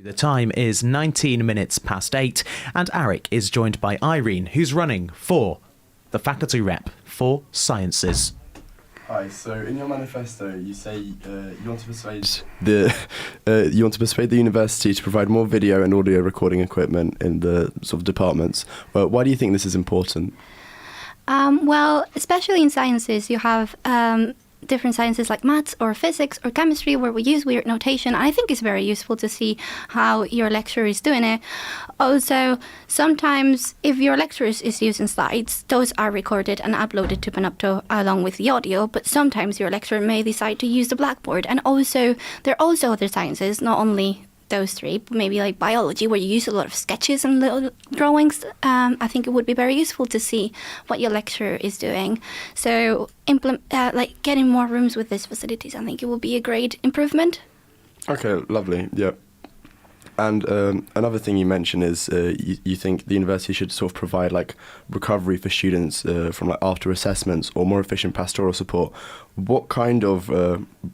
The time is 19 minutes past 8 and Arik is joined by Irene, who's running for the faculty rep for sciences. Hi, so in your manifesto you say you want to persuade the university to provide more video and audio recording equipment in the sort of departments. Why do you think this is important? Well, especially in sciences, you have different sciences like maths or physics or chemistry where we use weird notation. I think it's very useful to see how your lecturer is doing it. Also, sometimes if your lecturer is using slides, those are recorded and uploaded to Panopto along with the audio, but sometimes your lecturer may decide to use the blackboard. And also, there are also other sciences, not only those three, but maybe like biology, where you use a lot of sketches and little drawings. I think it would be very useful to see what your lecturer is doing. So like getting more rooms with these facilities, I think it will be a great improvement. Okay, lovely. Yeah. And another thing you mentioned is you think the university should sort of provide like recovery for students from like after assessments or more efficient pastoral support. What kind of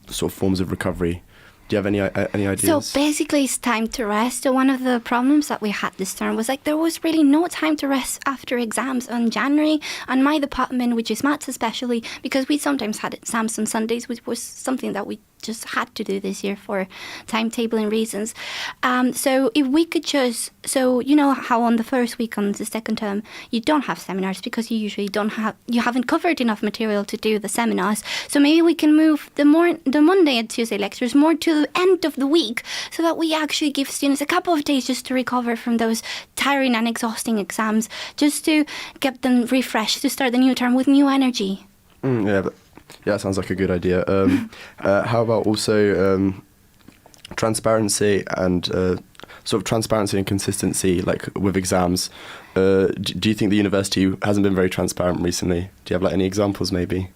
sort of forms of recovery? Do you have any ideas? So basically it's time to rest. So one of the problems that we had this term was like there was really no time to rest after exams in January. And my department, which is maths especially, because we sometimes had exams on Sundays, which was something that we just had to do this year for timetabling reasons. So if we could just, so you know how on the first week on the second term you don't have seminars because you usually you haven't covered enough material to do the seminars. So maybe we can move the Monday and Tuesday lectures more to the end of the week so that we actually give students a couple of days just to recover from those tiring and exhausting exams, just to get them refreshed to start the new term with new energy. Yeah, that sounds like a good idea. How about also transparency and sort of transparency and consistency, like with exams? Do you think the university hasn't been very transparent recently? Do you have like any examples maybe?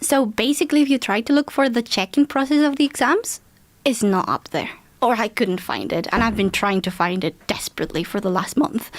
So basically, if you try to look for the check-in process of the exams, it's not up there. Or I couldn't find it, and I've been trying to find it desperately for the last month.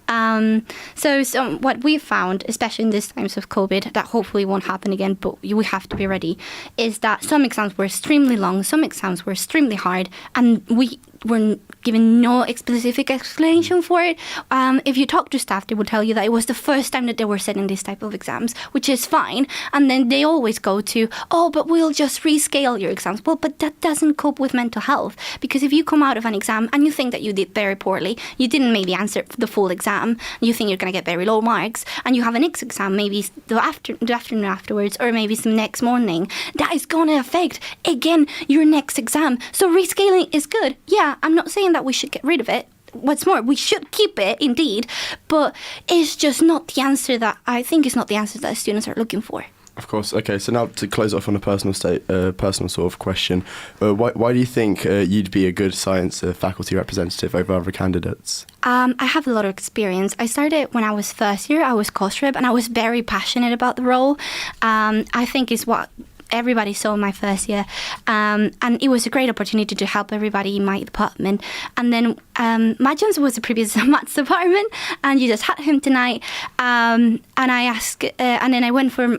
So what we found, especially in these times of COVID, that hopefully won't happen again, but we have to be ready, is that some exams were extremely long, some exams were extremely hard, and we were given no specific explanation for it. If you talk to staff, they will tell you that it was the first time that they were setting this type of exams, which is fine. And then they always go to, oh, but we'll just rescale your exams. Well, but that doesn't cope with mental health. Because if you come out of an exam and you think that you did very poorly, you didn't maybe answer the full exam, you think you're going to get very low marks, and you have a next exam, maybe the afternoon afterwards, or maybe some next morning, that is going to affect, again, your next exam. So rescaling is good. Yeah, I'm not saying that we should get rid of it. What's more, we should keep it, indeed, but it's just not the answer that I think is not the answer that students are looking for. Of course. Okay, so now to close off on a personal sort of question, why do you think you'd be a good science faculty representative over other candidates? I have a lot of experience. I started when I was first year. I was course rep, and I was very passionate about the role. I think it's what everybody saw in my first year, and it was a great opportunity to help everybody in my department. And then Majans was the previous maths department, and you just had him tonight, and I asked, and then I went for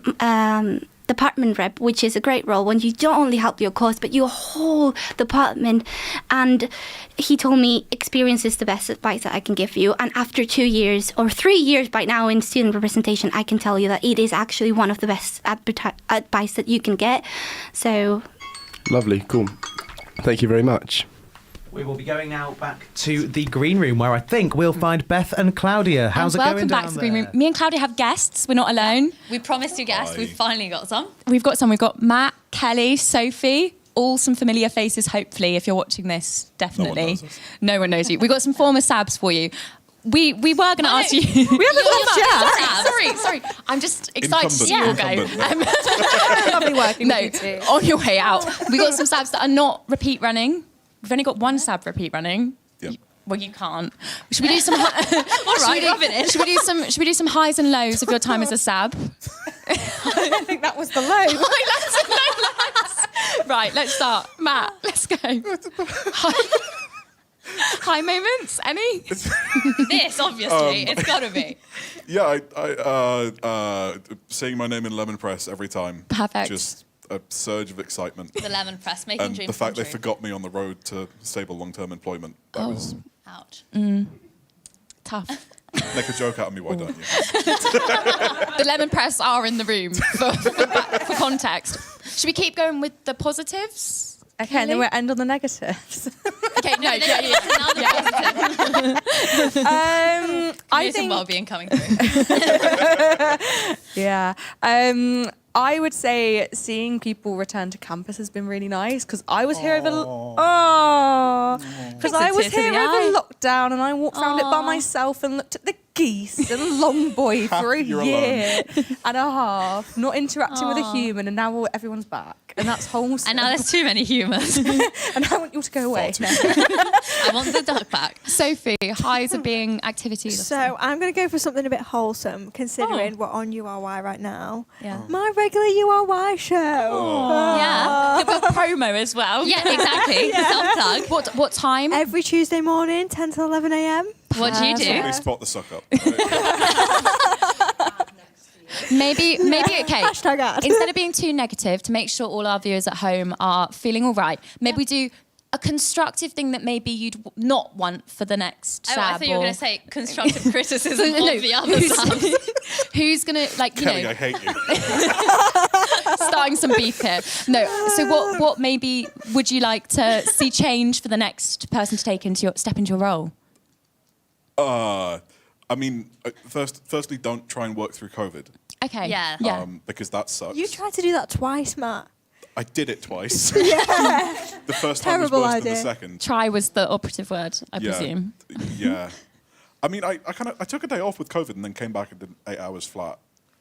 department rep, which is a great role when you don't only help your course but your whole department. And he told me experience is the best advice that I can give you, and after 2 years or 3 years by now in student representation, I can tell you that it is actually one of the best advice that you can get. So lovely, cool, thank you very much. We will be going now back to the green room where I think we'll find Beth and Claudia. How's it going down there? Welcome back to the green room. Me and Claudia have guests. We're not alone. We promised you guests. We've finally got some. We've got some. We've got Matt, Kelly, Sophie, all some familiar faces, hopefully, if you're watching this, definitely. No one knows you. We've got some former Sabs for you. We were going to ask you. We haven't done Sorry. I'm just excited to see you all go. Lovely working with you too. On your way out. We got some Sabs that are not repeat running. We've only got one Sab repeat running. Yep. Well, you can't. Should we do some? Should we do some highs and lows of your time as a Sab? I think that was the low. Right, let's start. Matt, let's go. High moments, any? This, obviously, it's got to be. Yeah, I saying my name in Lemon Press every time. Perfect. Just a surge of excitement. The lemon press, making And dreams the fact come they true. forgot me on the road to stable long-term employment. That was... Ouch. Tough. Make a joke out of me, why don't you? The lemon press are in the room for context. Should we keep going with the positives? Okay, and then we'll end on the negatives. Okay, no, yeah. I Some think, well-being coming through. yeah. I would say seeing people return to campus has been really nice because I was here over because I was Tears in here the over eye. lockdown and I walked around it by myself and looked at the geese and Longboy for a You're year and a half, not interacting with a human, and now everyone's back, and that's wholesome. And now there's too many humans. and I want you to go away. I want the duck back. Sophie, highs of being activities. So I'm going to go for something a bit wholesome, considering we're on URY right now. Yeah. My regular URY show. Yeah. Give a promo as well. Yeah, exactly. Self-plug. What time? Every Tuesday morning, 10 to 11 a.m. What do you do? Simply spot the suck up. Maybe okay. Hashtag ad. Instead of being too negative, to make sure all our viewers at home are feeling all right, maybe we do a constructive thing that maybe you'd not want for the next Oh, I SAB. thought you were going to say constructive criticism No, of the other side. Who's gonna Kelly, I hate you. starting some beef here? No. So what maybe would you like to see change for the next person to step into your role? I mean, firstly, don't try and work through COVID. Okay. Yeah. Because that sucks. You tried to do that twice, Matt. I did it twice. The first time was Terrible worse than the idea. second. Try was the operative word, I presume. Yeah. I mean, I took a day off with COVID and then came back and did 8 hours flat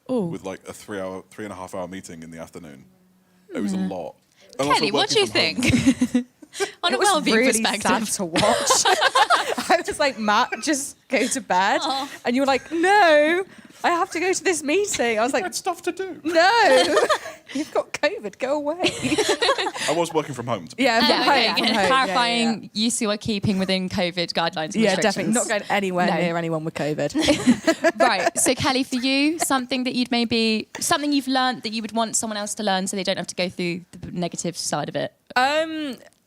with like a 3.5 hour meeting in the afternoon. It was a lot. And also Kelly, what do you working from home. think? On a It was well-being really sad perspective. to watch. I was like, Matt, just go to bed. And you were like, no, I have to go to this meeting. I was I like, had stuff to do. no, you've got COVID, go away. I was working from home. Yeah, okay, from home, yeah. from home. Clarifying, you two are keeping within COVID guidelines and Yeah, restrictions. definitely. Not going anywhere No. near anyone with COVID. Right. So Kelly, for you, something that something you've learned that you would want someone else to learn so they don't have to go through the negative side of it.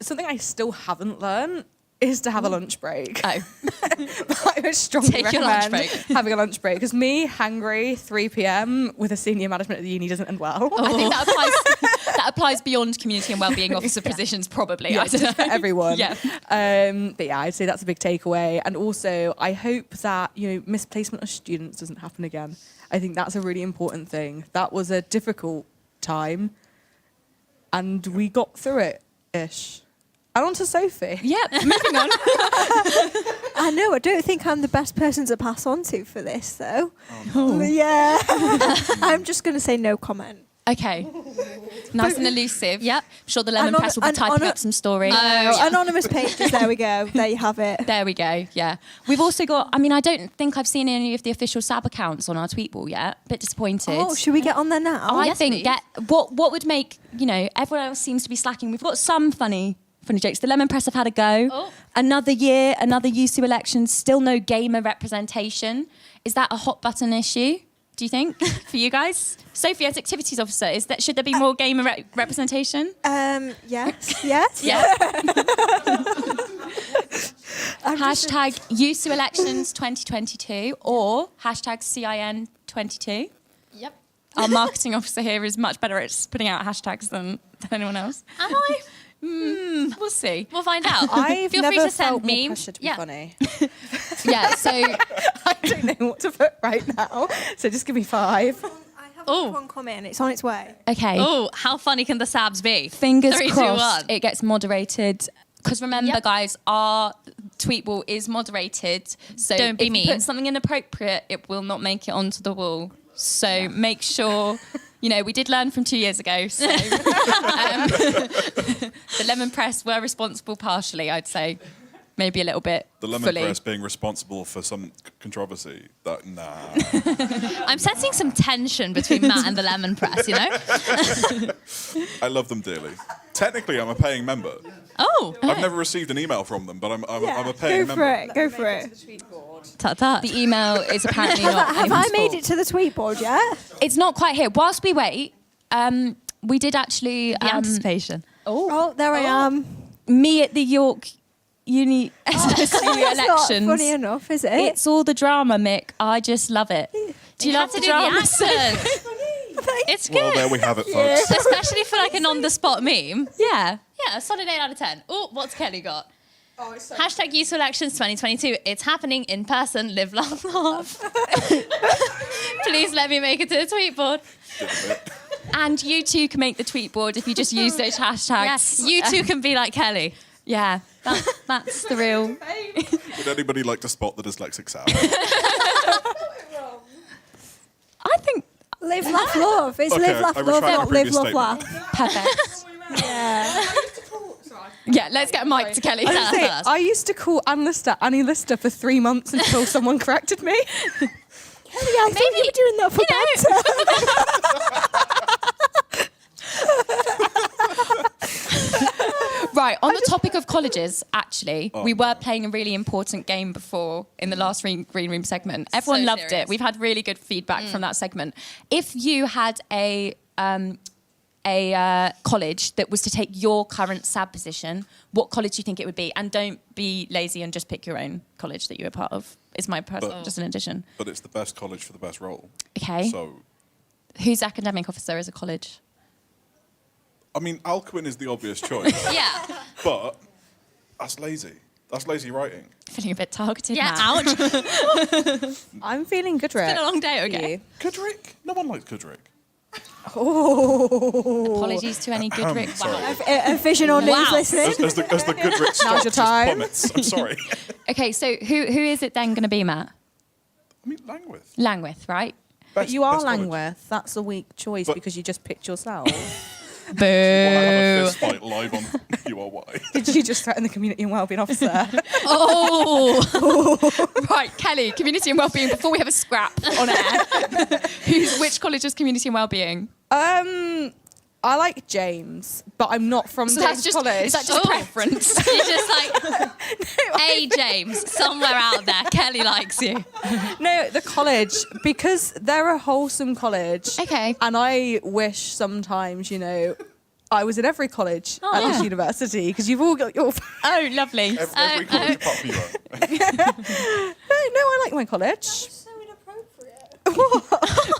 Something I still haven't learned is to have a lunch break. Oh. I would strongly Take your lunch recommend break. having a lunch break because me, hangry, 3 p.m. with a senior management at the uni doesn't end well. I think that applies beyond community and wellbeing officer positions, probably. I Yeah, don't know. for everyone. Yeah. But yeah, I'd say that's a big takeaway. And also, I hope that misplacement of students doesn't happen again. I think that's a really important thing. That was a difficult time, and we got through it ish. And on to Sophie. Yeah, moving on. I know, I don't think I'm the best person to pass on to for this, though. Yeah. I'm just going to say no comment. Okay. Nice and elusive. Yep. I'm sure the Lemon Press will be typing up some story. Anonymous pages, there we go. There you have it. There we go, yeah. We've also got, I don't think I've seen any of the official SAB accounts on our tweet wall yet. A bit disappointed. Oh, should we get on there now? I yes, think please. what would make, everyone else seems to be slacking. We've got some funny jokes. The Lemon Press have had a go. Oh. Another year, another USU election, still no gamer representation. Is that a hot button issue, do you think, for you guys? Sophie, as activities officer, should there be more gamer representation? Yes. Yes. Yeah. I'm just- Hashtag USU elections 2022 or hashtag CIN 22. Yep. Our marketing officer here is much better at putting out hashtags than anyone else. Am I? We'll see. We'll find out. I've Feel never free to felt send more memes. pressure to be funny. Yeah, so I don't know what to put right now, so just give me 5. I have Oh. one come in. It's on its way. okay. Oh, how funny can the SABs be? Fingers 3, 2, crossed 1. it gets moderated. Because remember, Yep. guys, our tweet wall is moderated. So Don't be if mean. you put something inappropriate, it will not make it onto the wall. So make sure, we did learn from 2 years ago. So the Lemon Press were responsible partially, I'd say. Maybe a little bit The Lemon fully. Press being responsible for some controversy. Nah. I'm sensing some tension between Matt and the Lemon Press, I love them dearly. Technically, I'm a paying member. Oh, I've never received an email from them, but I'm a Go paying for member. it. Go for it. tut. The email is apparently not. Have I anyone's made fault. it to the tweet board yet? It's not quite here. Whilst we wait, we did actually The anticipation. Oh, there I am. me at the York Uni It's elections. not funny enough, is it? It's all the drama, Mick. I just love it. Do you You love have to the do the drama? accent. It's good. Well, there we have it, folks. Especially for like an on-the-spot meme. Yeah. Yeah, a solid 8 out of 10. Oh, what's Kelly got? Hashtag Useful Elections 2022. It's happening in person. Live, laugh, laugh. Please let me make it to the tweet board. And you too can make the tweet board if you just use those hashtags. Yes, you too can be like Kelly. Yeah, that's the real. Would anybody like to spot the dyslexic sound? I think Live, laugh, love. It's Okay, live, laugh, I love, retract not my live, previous love, statement. laugh. perfect. Yeah. Yeah, let's get a mic to Kelly. Tell us, Say, tell us. I used to call Annie Lister for 3 months until someone corrected me. Kelly, I thought you were doing that for banter. Right, on the topic of colleges, actually, we were playing a really important game before in the last Green Room segment. Everyone loved serious. it. We've had really good feedback from that segment. If you had a college that was to take your current SAB position, what college do you think it would be? And don't be lazy and just pick your own college that you were part of. Is my personal, just an addition. But it's the best college for the best role. Okay. So, Who's academic officer as a college? I mean, Alcuin is the obvious choice. Yeah. But that's lazy. That's lazy writing. Feeling a bit targeted Yeah, now. ouch. It's I'm feeling good, Rick. been a long day, okay? Kudrick? No one likes Kudrick. Apologies to any good Rick. Sorry. A vision on Wow. news listening. As the Kudrick Now's stock your just time. plummets. I'm sorry. Okay, so who is it then going to be, Matt? I mean, Langwith. Langwith, right? But you are best college. Langworth. That's a weak choice But- because you just picked yourself. Well, I have a fist fight live on URY. Did you just threaten the community and wellbeing officer? Oh, right, Kelly, community and wellbeing. Before we have a scrap on air, which college is community and wellbeing? I like James, but I'm not from So James that's just College. is that just Oh. preference? You're just like, hey, James, somewhere out there, Kelly likes you. No, the college, because they're a wholesome college. Okay. And I wish sometimes, I was in every college at this university because you've all got your. Oh, lovely. Every college apart from you. No, I like my college. So inappropriate.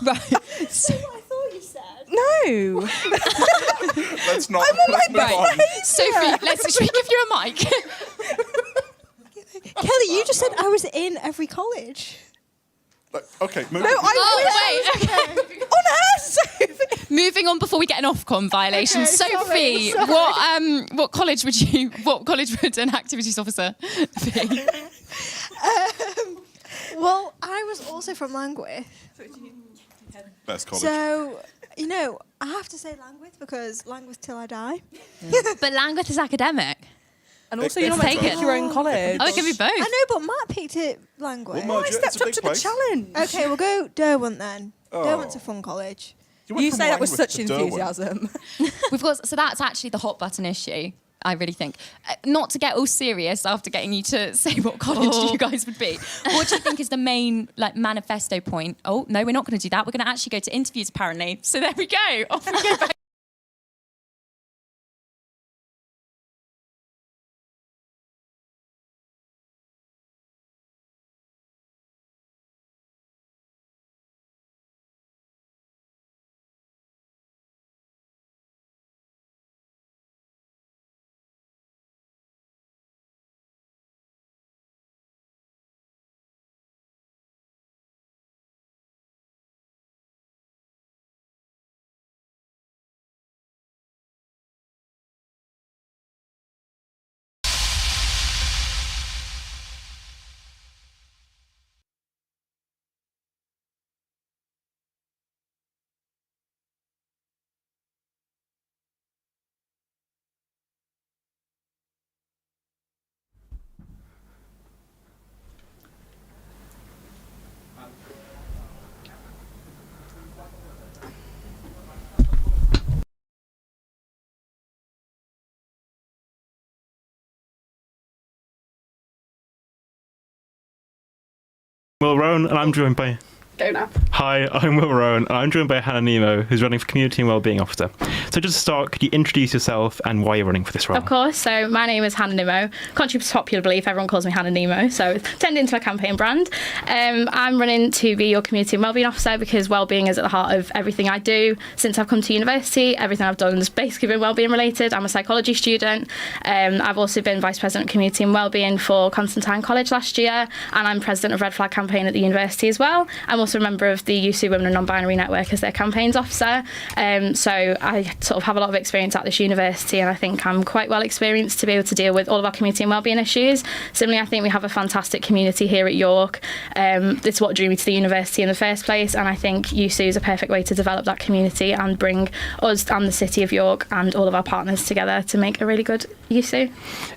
Right. So, I thought you said. No. Let's not. I'm on Let's my move on. Sophie, should we give you a mic? Kelly, you just said I was in every college. Okay, move No, on. I Oh, wait, okay. on her, Sophie. Moving on before we get an Ofcom violation. Okay, Sophie, sorry. what college would an activities officer be? Well, I was also from Langwith. Best college. So, I have to say Langwith because Langwith till I die. But Langwith is academic. And also, you're not meant to Take pick it. your own college. Oh, it can be both. I know, but Matt picked it Langwith. Well, I It's a stepped up big to place. the challenge. Okay, we'll go Derwent then. Oh. Derwent's a fun college. went You from say that with Langwith such to Derwent. enthusiasm. We've got so that's actually the hot button issue. I really think. Not to get all serious after getting you to say what college you guys would be. What do you think is the main manifesto point? Oh no, we're not going to do that. We're going to actually go to interviews apparently. So there we go. Off we go back. Will Rowan, and I'm joined by Go now. Hi, I'm Will Rowan, and I'm joined by Hannah Nemo, who's running for Community and Wellbeing Officer. So just to start, could you introduce yourself and why you're running for this role? Of course. So my name is Hannah Nemo. Contrary to popular belief, everyone calls me Hannah Nemo, so it's turned into a campaign brand. I'm running to be your Community and Wellbeing Officer because wellbeing is at the heart of everything I do. Since I've come to university, everything I've done has basically been wellbeing related. I'm a psychology student. I've also been Vice President of Community and Wellbeing for Constantine College last year, and I'm President of Red Flag Campaign at the university as well. I'm also a member of the UC Women and Non-Binary Network as their campaigns officer. So I sort of have a lot of experience at this university, and I think I'm quite well experienced to be able to deal with all of our community and wellbeing issues. Similarly, I think we have a fantastic community here at York. It's what drew me to the university in the first place, and I think UC is a perfect way to develop that community and bring us and the City of York and all of our partners together to make a really good UC.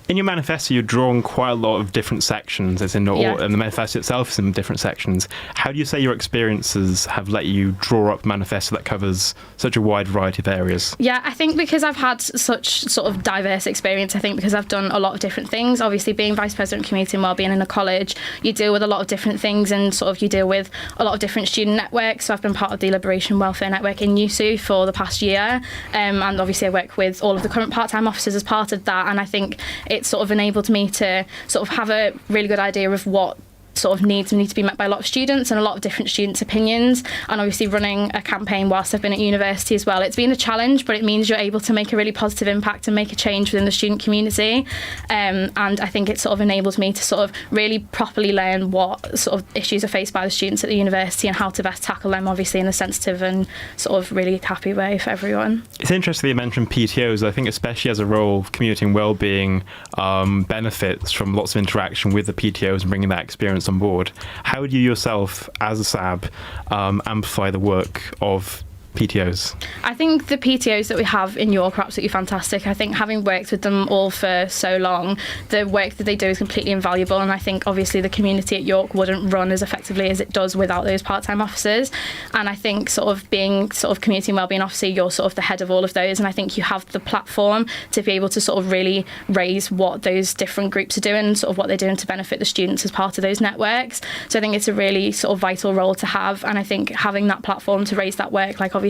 In your manifesto, you're drawing quite a lot of different sections, as in and the manifesto itself is in different sections. How do you say your experiences have let you draw up a manifesto that covers such a wide variety of areas? Yeah, I think because I've had such sort of diverse experience, I think because I've done a lot of different things. Obviously, being Vice President of Community and Wellbeing in a college, you deal with a lot of different things and sort of you deal with a lot of different student networks. So I've been part of the Liberation Welfare Network in USU for the past year, and obviously I work with all of the current part-time officers as part of that, and I think it sort of enabled me to sort of have a really good idea of what sort of needs need to be met by a lot of students and a lot of different students' opinions. And obviously running a campaign whilst I've been at university as well, it's been a challenge, but it means you're able to make a really positive impact and make a change within the student community. And I think it sort of enables me to sort of really properly learn what sort of issues are faced by the students at the university and how to best tackle them, obviously in a sensitive and sort of really happy way for everyone. It's interesting that you mentioned PTOs. I think especially as a role, community and wellbeing benefits from lots of interaction with the PTOs and bringing that experience on board. How would you yourself, as a SAB, amplify the work of PTOs? I think the PTOs that we have in York are absolutely fantastic. I think having worked with them all for so long, the work that they do is completely invaluable, and I think obviously the community at York wouldn't run as effectively as it does without those part-time officers. And I think sort of being sort of community and wellbeing officer, you're sort of the head of all of those, and I think you have the platform to be able to sort of really raise what those different groups are doing, sort of what they're doing to benefit the students as part of those networks. So I think it's a really sort of vital role to have, and I think having that platform to raise that work, like obviously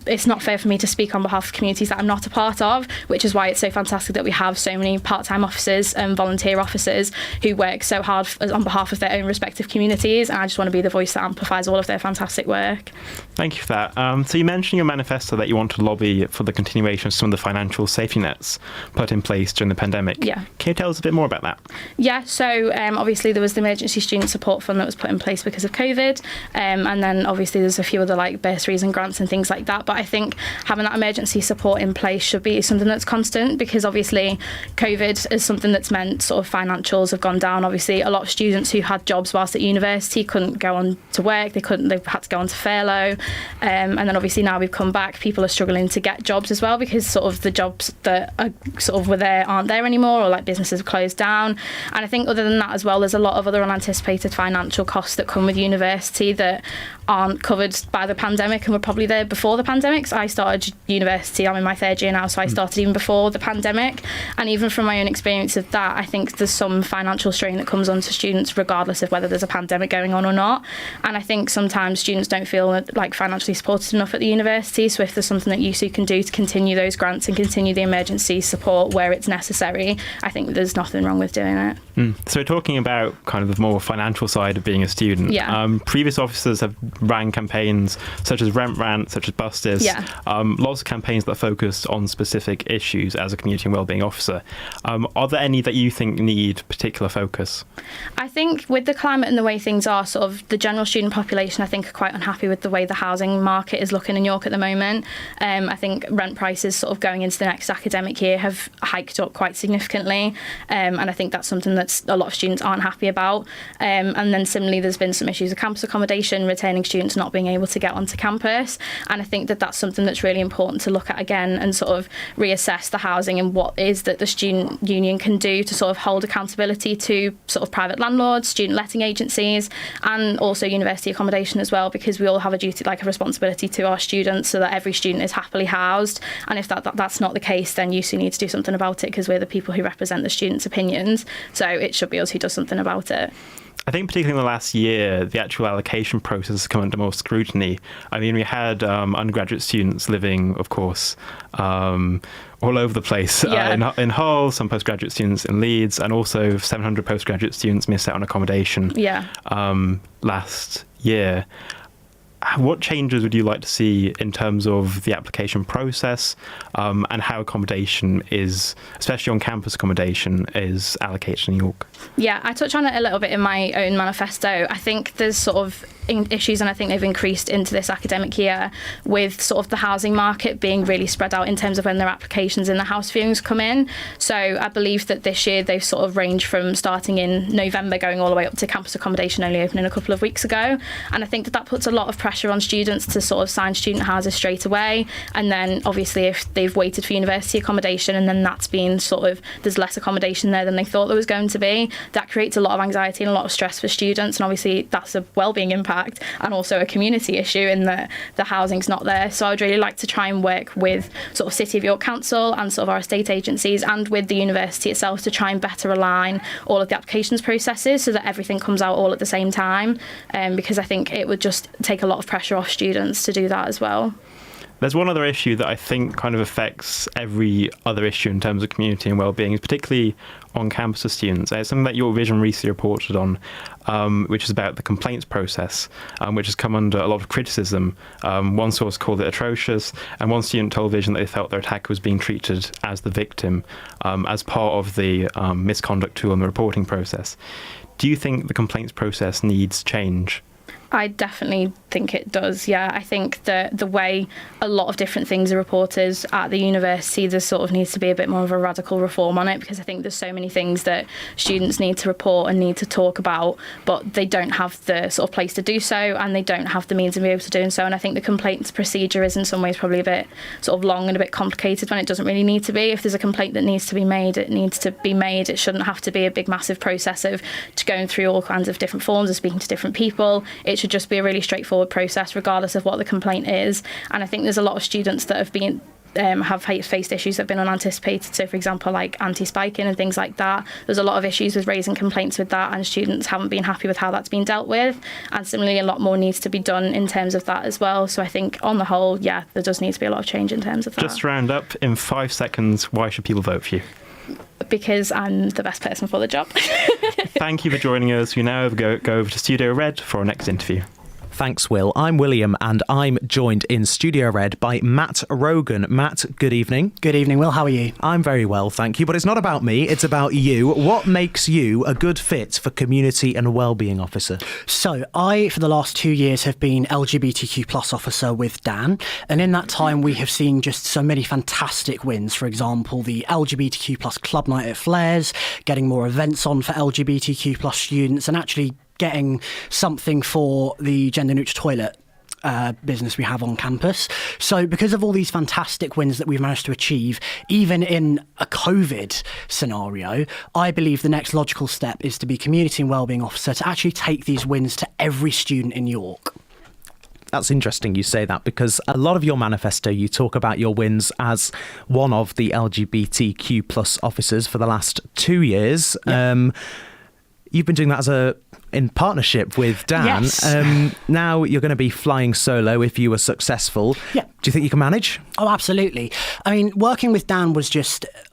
it's not fair for me to speak on behalf of communities that I'm not a part of, which is why it's so fantastic that we have so many part-time officers and volunteer officers who work so hard on behalf of their own respective communities, and I just want to be the voice that amplifies all of their fantastic work. Thank you for that. So you mentioned in your manifesto that you want to lobby for the continuation of some of the financial safety nets put in place during the pandemic. Yeah. Can you tell us a bit more about that? Yeah, so obviously there was the Emergency Student Support Fund that was put in place because of COVID, and then obviously there's a few other like bursaries and grants and things like that, but I think having that emergency support in place should be something that's constant, because obviously COVID is something that's meant sort of financials have gone down. Obviously a lot of students who had jobs whilst at university couldn't go on to work, they've had to go on to furlough, and then obviously now we've come back, people are struggling to get jobs as well because sort of the jobs that are sort of were there aren't there anymore, or like businesses have closed down. And I think other than that as well, there's a lot of other unanticipated financial costs that come with university that aren't covered by the pandemic and were probably there before the pandemic. So I started university, I'm in my third year now, so I started even before the pandemic, and even from my own experience of that, I think there's some financial strain that comes onto students regardless of whether there's a pandemic going on or not. And I think sometimes students don't feel like financially supported enough at the university, so if there's something that UC can do to continue those grants and continue the emergency support where it's necessary, I think there's nothing wrong with doing it. So talking about kind of the more financial side of being a student, previous officers have ran campaigns such as Rent Rant, such as Busters, lots of campaigns that focus on specific issues as a community and wellbeing officer. Are there any that you think need particular focus? I think with the climate and the way things are, sort of the general student population I think are quite unhappy with the way the housing market is looking in York at the moment. I think rent prices sort of going into the next academic year have hiked up quite significantly, and I think that's something that a lot of students aren't happy about. And then similarly there's been some issues with campus accommodation, returning students not being able to get onto campus, and I think that that's something that's really important to look at again and sort of reassess the housing and what is that the student union can do to sort of hold accountability to sort of private landlords, student letting agencies, and also university accommodation as well, because we all have a duty, like a responsibility to our students so that every student is happily housed. And if that's not the case, then UC needs to do something about it, because we're the people who represent the students' opinions, so it should be us who does something about it. I think particularly in the last year, the actual allocation process has come under more scrutiny. I mean, we had undergraduate students living, of course, all over the place in Hull, some postgraduate students in Leeds, and also 700 postgraduate students missed out on accommodation last year. What changes would you like to see in terms of the application process and how accommodation is, especially on campus accommodation, is allocated in York? Yeah, I touch on it a little bit in my own manifesto. I think there's sort of issues, and I think they've increased into this academic year with sort of the housing market being really spread out in terms of when their applications in the house viewings come in. So I believe that this year they've sort of ranged from starting in November going all the way up to campus accommodation only opening a couple of weeks ago. And I think that puts a lot of pressure on students to sort of sign student houses straight away. And then obviously if they've waited for university accommodation and then that's been sort of, there's less accommodation there than they thought there was going to be, that creates a lot of anxiety and a lot of stress for students. And obviously that's a wellbeing impact and also a community issue in that the housing's not there. So I would really like to try and work with sort of City of York Council and sort of our estate agencies and with the university itself to try and better align all of the applications processes so that everything comes out all at the same time, because I think it would just take a lot of pressure off students to do that as well. There's one other issue that I think kind of affects every other issue in terms of community and well-being, particularly on campus of students. It's something that Your Vision recently reported on, which is about the complaints process, which has come under a lot of criticism. One source called it atrocious, and one student told Vision that they felt their attacker was being treated as the victim as part of the misconduct tool in the reporting process. Do you think the complaints process needs change? I definitely think it does, yeah. I think that the way a lot of different things are reported at the university, there sort of needs to be a bit more of a radical reform on it, because I think there's so many things that students need to report and need to talk about, but they don't have the sort of place to do so and they don't have the means to be able to do so. And I think the complaints procedure is in some ways probably a bit sort of long and a bit complicated when it doesn't really need to be. If there's a complaint that needs to be made, it needs to be made. It shouldn't have to be a big massive process of going through all kinds of different forms and speaking to different people. It should just be a really straightforward process regardless of what the complaint is. And I think there's a lot of students that have been have faced issues that have been unanticipated. So for example, like anti-spiking and things like that, there's a lot of issues with raising complaints with that, and students haven't been happy with how that's been dealt with. And similarly, a lot more needs to be done in terms of that as well. So I think on the whole, yeah, there does need to be a lot of change in terms of that. Just to round up in 5 seconds, why should people vote for you? Because I'm the best person for the job. Thank you for joining us. We now go over to Studio Red for our next interview. Thanks, Will. I'm William, and I'm joined in Studio Red by Matt Rogan. Matt, good evening. Good evening, Will. How are you? I'm very well, thank you. But it's not about me, it's about you. What makes you a good fit for Community and Wellbeing Officer? So, I, for the last 2 years, have been LGBTQ plus officer with Dan. And in that time, we have seen just so many fantastic wins. For example, the LGBTQ plus club night at Flares, getting more events on for LGBTQ plus students, and actually getting something for the gender neutral toilet business we have on campus. So because of all these fantastic wins that we've managed to achieve, even in a COVID scenario, I believe the next logical step is to be Community and Wellbeing Officer to actually take these wins to every student in York. That's interesting you say that, because a lot of your manifesto, you talk about your wins as one of the LGBTQ plus officers for the last 2 years. Yep. You've been doing that in partnership with Dan. Yes. Now you're going to be flying solo if you were successful. Yeah. Do you think you can manage? Oh, absolutely. I mean, working with Dan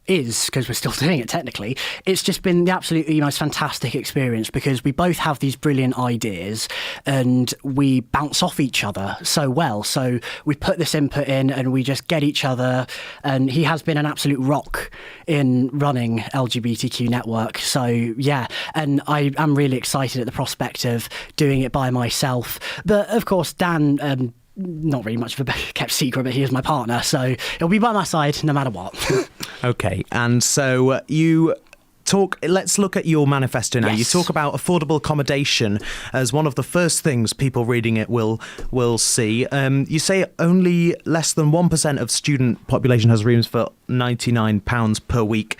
is, because we're still doing it technically, it's just been the absolutely most fantastic experience, because we both have these brilliant ideas and we bounce off each other so well. So we put this input in and we just get each other, and he has been an absolute rock in running LGBTQ Network. So yeah, and I am really excited at the prospect of doing it by myself. But of course, Dan, not really much of a kept secret, but he is my partner, so he'll be by my side no matter what. Okay, and so let's look at your manifesto now. Yes. You talk about affordable accommodation as one of the first things people reading it will see. You say only less than 1% of student population has rooms for £99 per week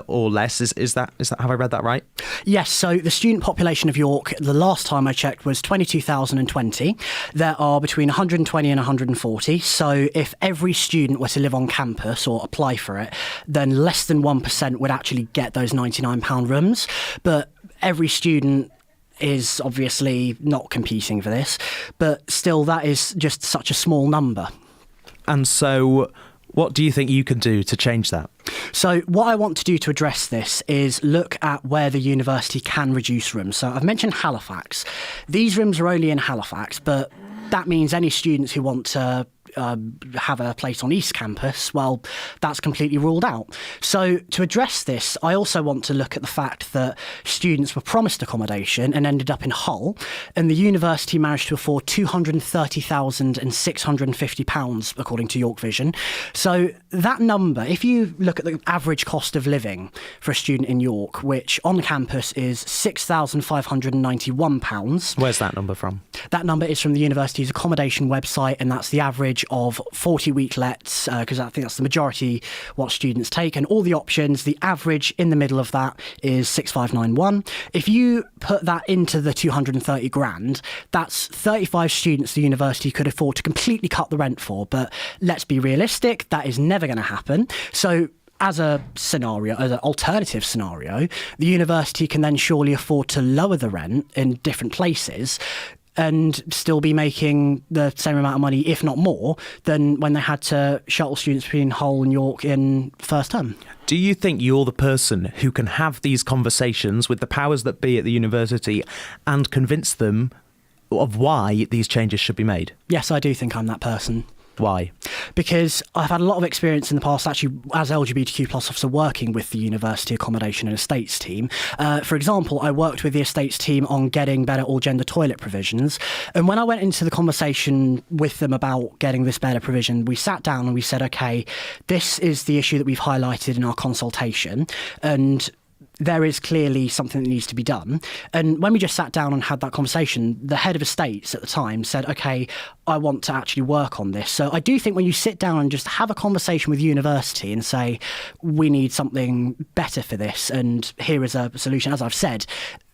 or less. Is that have I read that right? Yes, so the student population of York, the last time I checked, was 22,020. There are between 120 and 140. So if every student were to live on campus or apply for it, then less than 1% would actually get those £99 rooms. But every student is obviously not competing for this, but still that is just such a small number. And so what do you think you can do to change that? So what I want to do to address this is look at where the university can reduce rooms. So I've mentioned Halifax. These rooms are only in Halifax, but that means any students who want to have a place on East Campus, well, that's completely ruled out. So to address this, I also want to look at the fact that students were promised accommodation and ended up in Hull, and the university managed to afford £230,650, according to York Vision. So that number, if you look at the average cost of living for a student in York, which on campus is £6,591. Where's that number from? That number is from the university's accommodation website, and that's the average of 40-week lets, because I think that's the majority what students take, and all the options, the average in the middle of that is 6,591. If you put that into the 230 grand, that's 35 students the university could afford to completely cut the rent for, but let's be realistic, that is never going to happen. So as a scenario, as an alternative scenario, the university can then surely afford to lower the rent in different places and still be making the same amount of money, if not more, than when they had to shuttle students between Hull and York in first term. Do you think you're the person who can have these conversations with the powers that be at the university and convince them of why these changes should be made? Yes, I do think I'm that person. Why? Because I've had a lot of experience in the past, actually, as LGBTQ+ officer working with the university accommodation and estates team. For example, I worked with the estates team on getting better all-gender toilet provisions. And when I went into the conversation with them about getting this better provision, we sat down and we said, OK, this is the issue that we've highlighted in our consultation. And there is clearly something that needs to be done. And when we just sat down and had that conversation, the head of estates at the time said, OK, I want to actually work on this. So I do think when you sit down and just have a conversation with university and say, we need something better for this, and here is a solution, as I've said,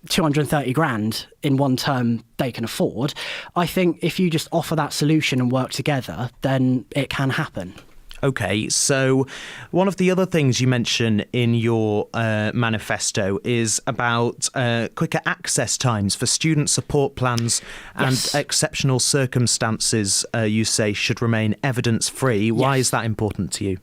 230 grand in one term they can afford. I think if you just offer that solution and work together, then it can happen. OK, so one of the other things you mention in your manifesto is about quicker access times for student support plans and exceptional circumstances, you say, should remain evidence-free. Why is that important to you?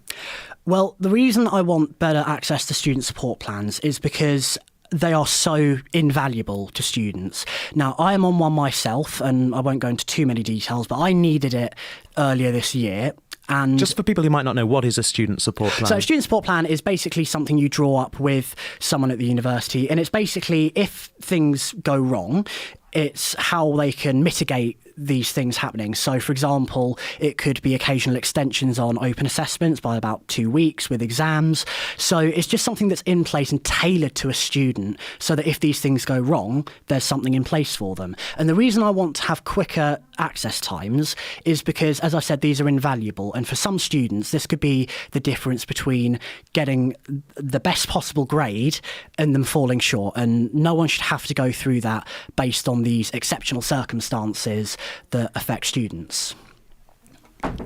Well, the reason I want better access to student support plans is because they are so invaluable to students. Now, I am on one myself, and I won't go into too many details, but I needed it earlier this year. And just for people who might not know, what is a student support plan? So a student support plan is basically something you draw up with someone at the university, and it's basically if things go wrong, it's how they can mitigate these things happening. So, for example, it could be occasional extensions on open assessments by about 2 weeks with exams. So it's just something that's in place and tailored to a student so that if these things go wrong, there's something in place for them. And the reason I want to have quicker access times is because, as I said, these are invaluable. And for some students, this could be the difference between getting the best possible grade and them falling short. And no one should have to go through that based on these exceptional circumstances that affect students.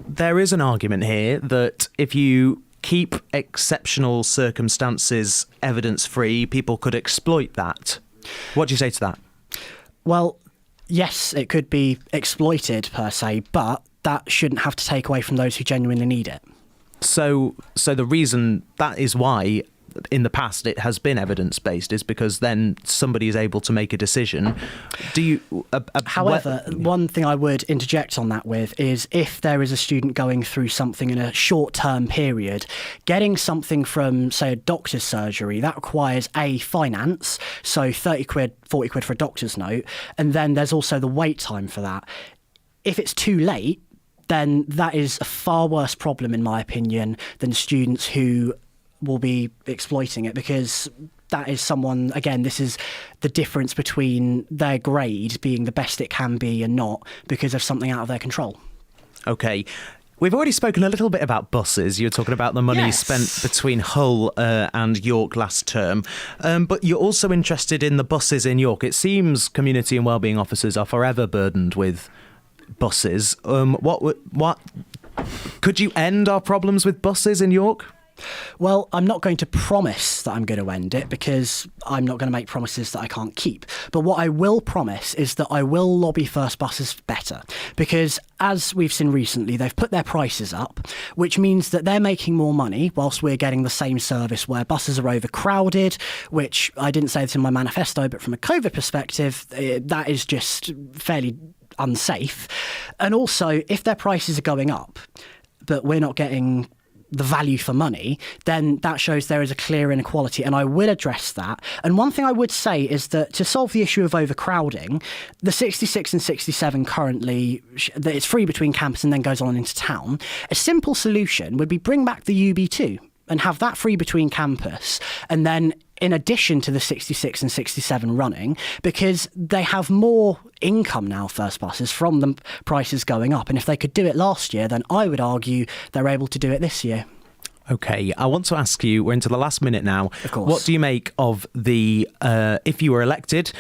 There is an argument here that if you keep exceptional circumstances evidence-free, people could exploit that. What do you say to that? Well, yes, it could be exploited per se, but that shouldn't have to take away from those who genuinely need it. So the reason that is why in the past it has been evidence-based is because then somebody is able to make a decision. Do you? However, one thing I would interject on that with is if there is a student going through something in a short-term period, getting something from, say, a doctor's surgery, that requires finance, so 30 quid, 40 quid for a doctor's note, and then there's also the wait time for that. If it's too late, then that is a far worse problem, in my opinion, than students who will be exploiting it, because that is someone, again, this is the difference between their grade being the best it can be and not because of something out of their control. OK. We've already spoken a little bit about buses. You were talking about the money spent between Hull and York last term. But you're also interested in the buses in York. It seems community and wellbeing officers are forever burdened with buses. What could you end our problems with buses in York? Well, I'm not going to promise that I'm going to end it because I'm not going to make promises that I can't keep. But what I will promise is that I will lobby First Buses better because, as we've seen recently, they've put their prices up, which means that they're making more money whilst we're getting the same service where buses are overcrowded, which I didn't say this in my manifesto, but from a COVID perspective, that is just fairly unsafe. And also, if their prices are going up, but we're not getting the value for money, then that shows there is a clear inequality, and I will address that. And one thing I would say is that to solve the issue of overcrowding, the 66 and 67 currently, that it's free between campus and then goes on into town. A simple solution would be bring back the UB2 and have that free between campus, and then in addition to the 66 and 67 running, because they have more income now, First Buses, from the prices going up. And if they could do it last year, then I would argue they're able to do it this year. OK, I want to ask you, we're into the last minute now. Of course. What do you make of the, if you were elected,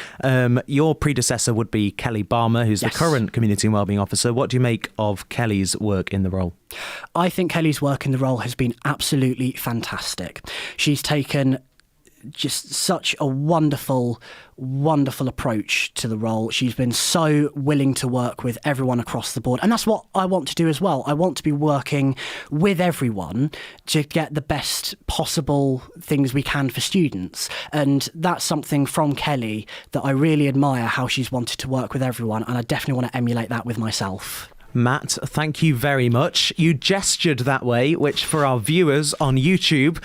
your predecessor would be Kelly Barmer, who's the current Community and Wellbeing Officer. What do you make of Kelly's work in the role? I think Kelly's work in the role has been absolutely fantastic. She's taken just such a wonderful approach to the role. She's been so willing to work with everyone across the board. And that's what I want to do as well. I want to be working with everyone to get the best possible things we can for students. And that's something from Kelly that I really admire, how she's wanted to work with everyone. And I definitely want to emulate that with myself. Matt, thank you very much. You gestured that way, which for our viewers on YouTube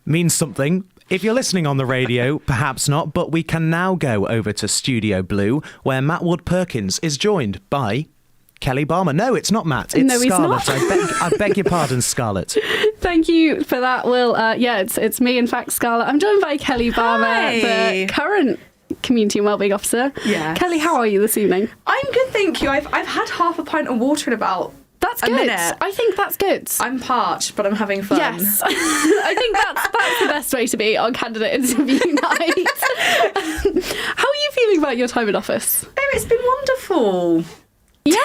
means something. If you're listening on the radio, perhaps not, but we can now go over to Studio Blue, where Matt Wood-Perkins is joined by Kelly Barmer. No, it's not Matt. It's Scarlett. I beg your pardon, Scarlett. Thank you for that, Will. It's me, in fact, Scarlett. I'm joined by Kelly Barmer, the current Community and Wellbeing Officer. Yes. Kelly, how are you this evening? I'm good, thank you. I've had half a pint of water in about That's good. minute. I think that's good. I'm parched, but I'm having fun. Yes. I think that's the best way to be on candidate interview night. How are you feeling about your time in office? Oh, it's been wonderful. Yeah?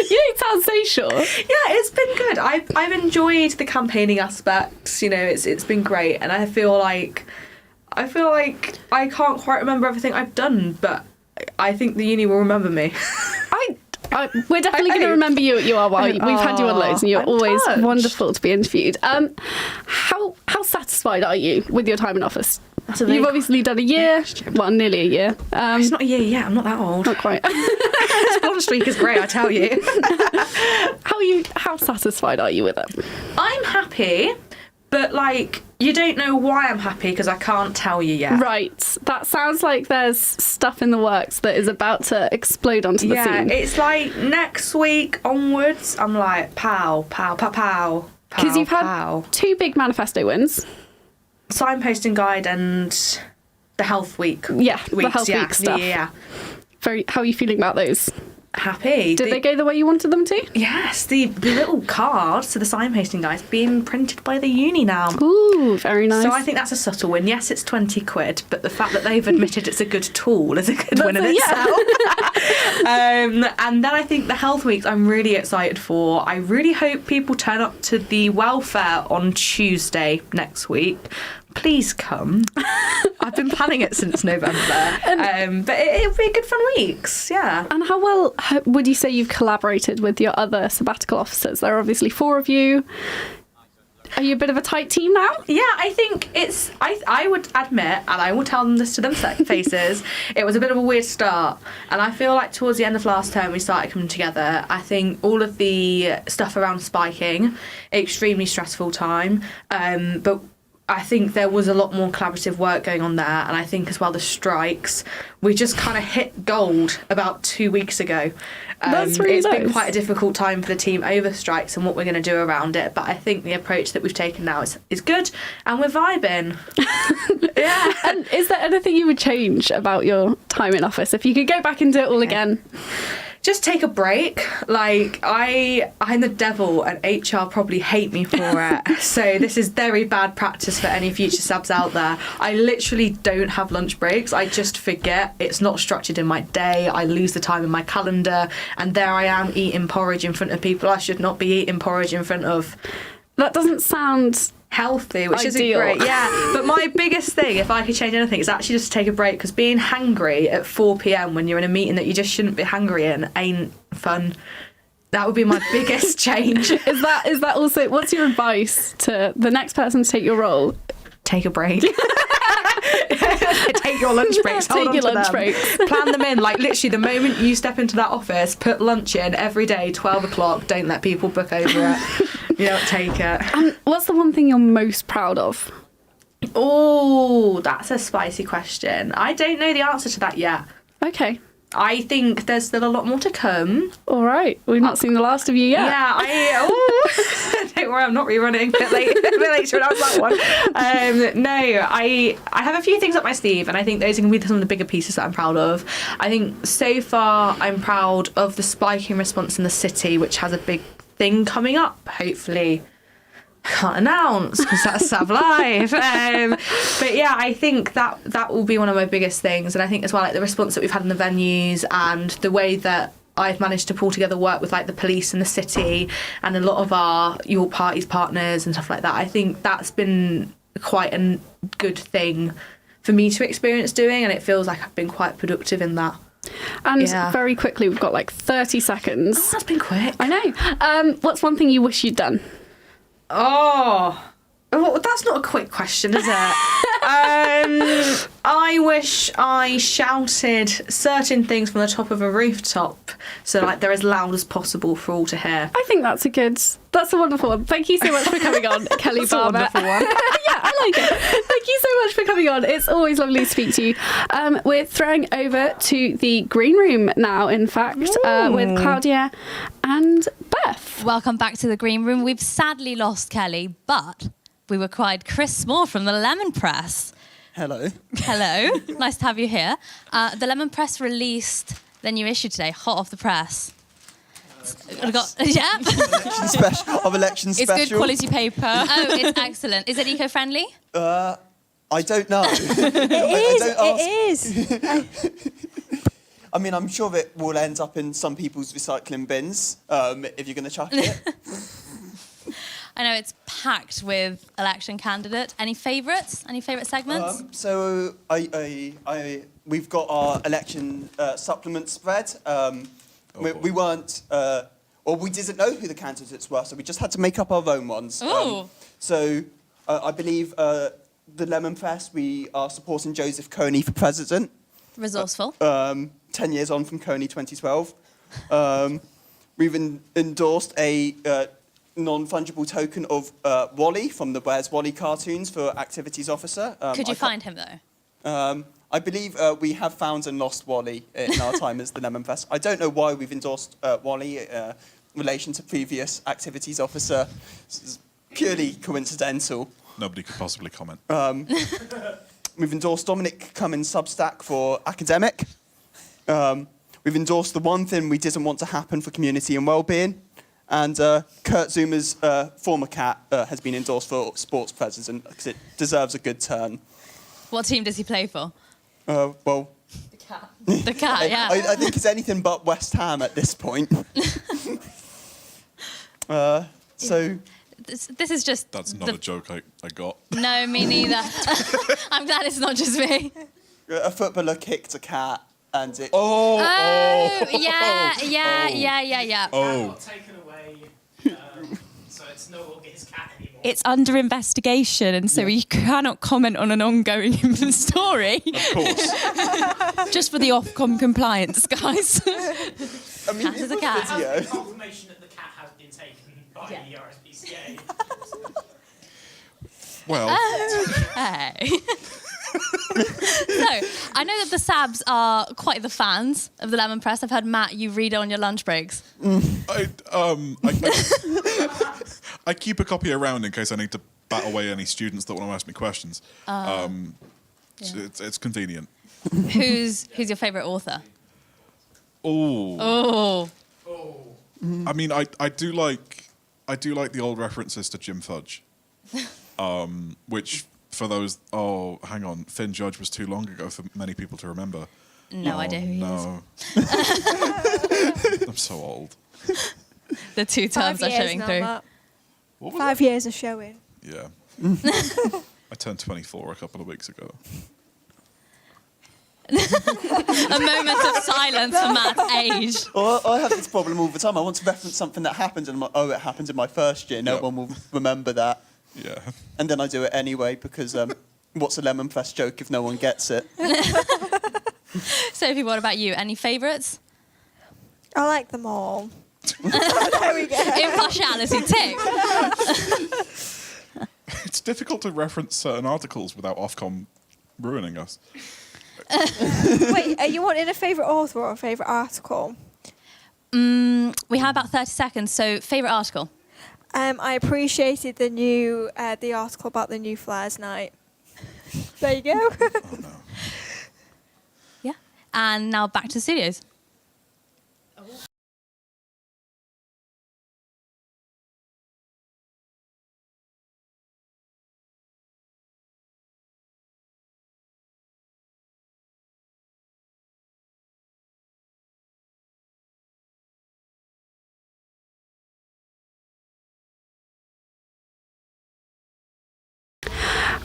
You don't sound so sure. Yeah, it's been good. I've enjoyed the campaigning aspects. You know, it's been great, and I feel like I can't quite remember everything I've done, but I think the uni will remember me. We're definitely going to remember you at URY. We've had you on loads, and you're always wonderful to be interviewed. How satisfied are you with your time in office? You've obviously done a year, well, nearly a year. It's not a year yet. I'm not that old. Not quite. This blonde streak is great, I tell you. How satisfied are you with it? I'm happy, but you don't know why I'm happy because I can't tell you yet. Right. That sounds like there's stuff in the works that is about to explode onto the scene. Yeah, it's like next week onwards, I'm like, pow, pow, pow, pow. Because you've had 2 big manifesto wins. Signposting guide and the health week. Yeah, the health week stuff. Yeah. How are you feeling about those? Happy. Did they go the way you wanted them to? Yes, the little cards to the signposting guides being printed by the uni now. Ooh, very nice. So I think that's a subtle win. Yes, it's 20 quid, but the fact that they've admitted it's a good tool is a good win in itself. And then I think the health weeks I'm really excited for. I really hope people turn up to the welfare on Tuesday next week. Please come. I've been planning it since November. But it'll be good fun weeks, yeah. And how well would you say you've collaborated with your other sabbatical officers? There are obviously 4 of you. Are you a bit of a tight team now? Yeah, I think it's... I would admit, and I will tell them this to them faces, it was a bit of a weird start. And I feel like towards the end of last term, we started coming together. I think all of the stuff around spiking, extremely stressful time. But I think there was a lot more collaborative work going on there, and I think as well the strikes, we just kind of hit gold about 2 weeks ago. That's really It's nice. been quite a difficult time for the team over strikes and what we're going to do around it, but I think the approach that we've taken now is good, and we're vibing. Yeah. And is there anything you would change about your time in office if you could go back and do it all again? Just take a break. I'm the devil, and HR probably hate me for it. So this is very bad practice for any future subs out there. I literally don't have lunch breaks. I just forget. It's not structured in my day. I lose the time in my calendar, and there I am eating porridge in front of people I should not be eating porridge in front of. That doesn't sound healthy, which isn't ideal. great. Yeah, but my biggest thing, if I could change anything, is actually just to take a break, because being hangry at 4 p.m. when you're in a meeting that you just shouldn't be hangry in ain't fun. That would be my biggest change. Is that also, what's your advice to the next person to take your role? Take a break. Take your lunch breaks. Hold Take on your to lunch them. breaks. Plan them in. Like, literally, the moment you step into that office, put lunch in every day, 12 o'clock. Don't let people book over it. You don't take it. What's the one thing you're most proud of? Oh, that's a spicy question. I don't know the answer to that yet. Okay. I think there's still a lot more to come. All right. We've not seen the last of you yet. Yeah, don't worry, I'm not rerunning. A bit late to announce that one. No, I have a few things up my sleeve, and I think those are going to be some of the bigger pieces that I'm proud of. I think so far I'm proud of the spiking response in the city, which has a big thing coming up, hopefully. I can't announce because that's Sav Live. But yeah, I think that will be one of my biggest things. And I think as well, like the response that we've had in the venues and the way that I've managed to pull together work with like the police in the city and a lot of our York Party's partners and stuff like that. I think that's been quite a good thing for me to experience doing, and it feels like I've been quite productive in that. And very quickly, we've got like 30 seconds. Oh, that's been quick. I know. What's one thing you wish you'd done? Oh, well, that's not a quick question, is it? I wish I shouted certain things from the top of a rooftop, so like they're as loud as possible for all to hear. I think that's a wonderful one. Thank you so much for coming on, Kelly Barber. That's a wonderful one. Yeah, I like it. Thank you so much for coming on. It's always lovely to speak to you. We're throwing over to the green room now, in fact, with Claudia and Beth. Welcome back to the green room. We've sadly lost Kelly, but we required Chris Moore from the Lemon Press. Hello. Hello. Nice to have you here. The Lemon Press released their new issue today, hot off the press. Yeah. Election special. It's good quality paper. Oh, it's excellent. Is it eco-friendly? I don't know. It is. I mean, I'm sure it will end up in some people's recycling bins if you're going to chuck it. I know it's packed with election candidate. Any favourites? Any favourite segments? So we've got our election supplement spread. We weren't, we didn't know who the candidates were, so we just had to make up our own ones. So I believe the Lemon Press, we are supporting Joseph Kony for president. Resourceful. 10 years on from Kony 2012. We've endorsed a non-fungible token of Wally from the Where's Wally cartoons for activities officer. Could you find him, though? I believe we have found and lost Wally in our time as the Lemon Press. I don't know why we've endorsed Wally in relation to previous activities officer. It's purely coincidental. Nobody could possibly comment. We've endorsed Dominic Cummins' Substack for academic. We've endorsed the one thing we didn't want to happen for community and well-being. And Kurt Zuma's former cat has been endorsed for sports president because it deserves a good turn. What team does he play for? Well... The cat. The cat, yeah. I think it's anything but West Ham at this point. So... This is just... That's not a joke I got. No, me neither. I'm glad it's not just me. A footballer kicked a cat and it... Yeah. Oh. Taken away, so it's no longer his cat anymore. It's under investigation, and so we cannot comment on an ongoing story. Of course. Just for the Ofcom compliance, guys. I mean, cat is a cat. video. Confirmation that the cat has been taken by the RSPCA. Well... Hey. So, I know that the Sabs are quite the fans of the Lemon Press. I've heard, Matt, you read it on your lunch breaks. I keep a copy around in case I need to bat away any students that want to ask me questions. It's convenient. Who's your favourite author? Oh. I mean, I do like the old references to Jim Fudge, which for those. Oh, hang on, Finn Judge was too long ago for many people to remember. No idea who he is. I'm so old. The two terms are showing through. 5 years of showing. Yeah. I turned 24 a couple of weeks ago. A moment of silence for Matt's age. Well, I have this problem all the time. I want to reference something that happened, and I'm like, oh, it happened in my first year. No one will remember that. Yeah. And then I do it anyway because what's a lemon press joke if no one gets it? Sophie, what about you? Any favourites? I like them all. There we go. Impartiality, tick. It's difficult to reference certain articles without Ofcom ruining us. Wait, are you wanting a favourite author or a favourite article? We have about 30 seconds, so favourite article? I appreciated the article about the new Flares night. There you go. Oh, no. Yeah. And now back to the studios.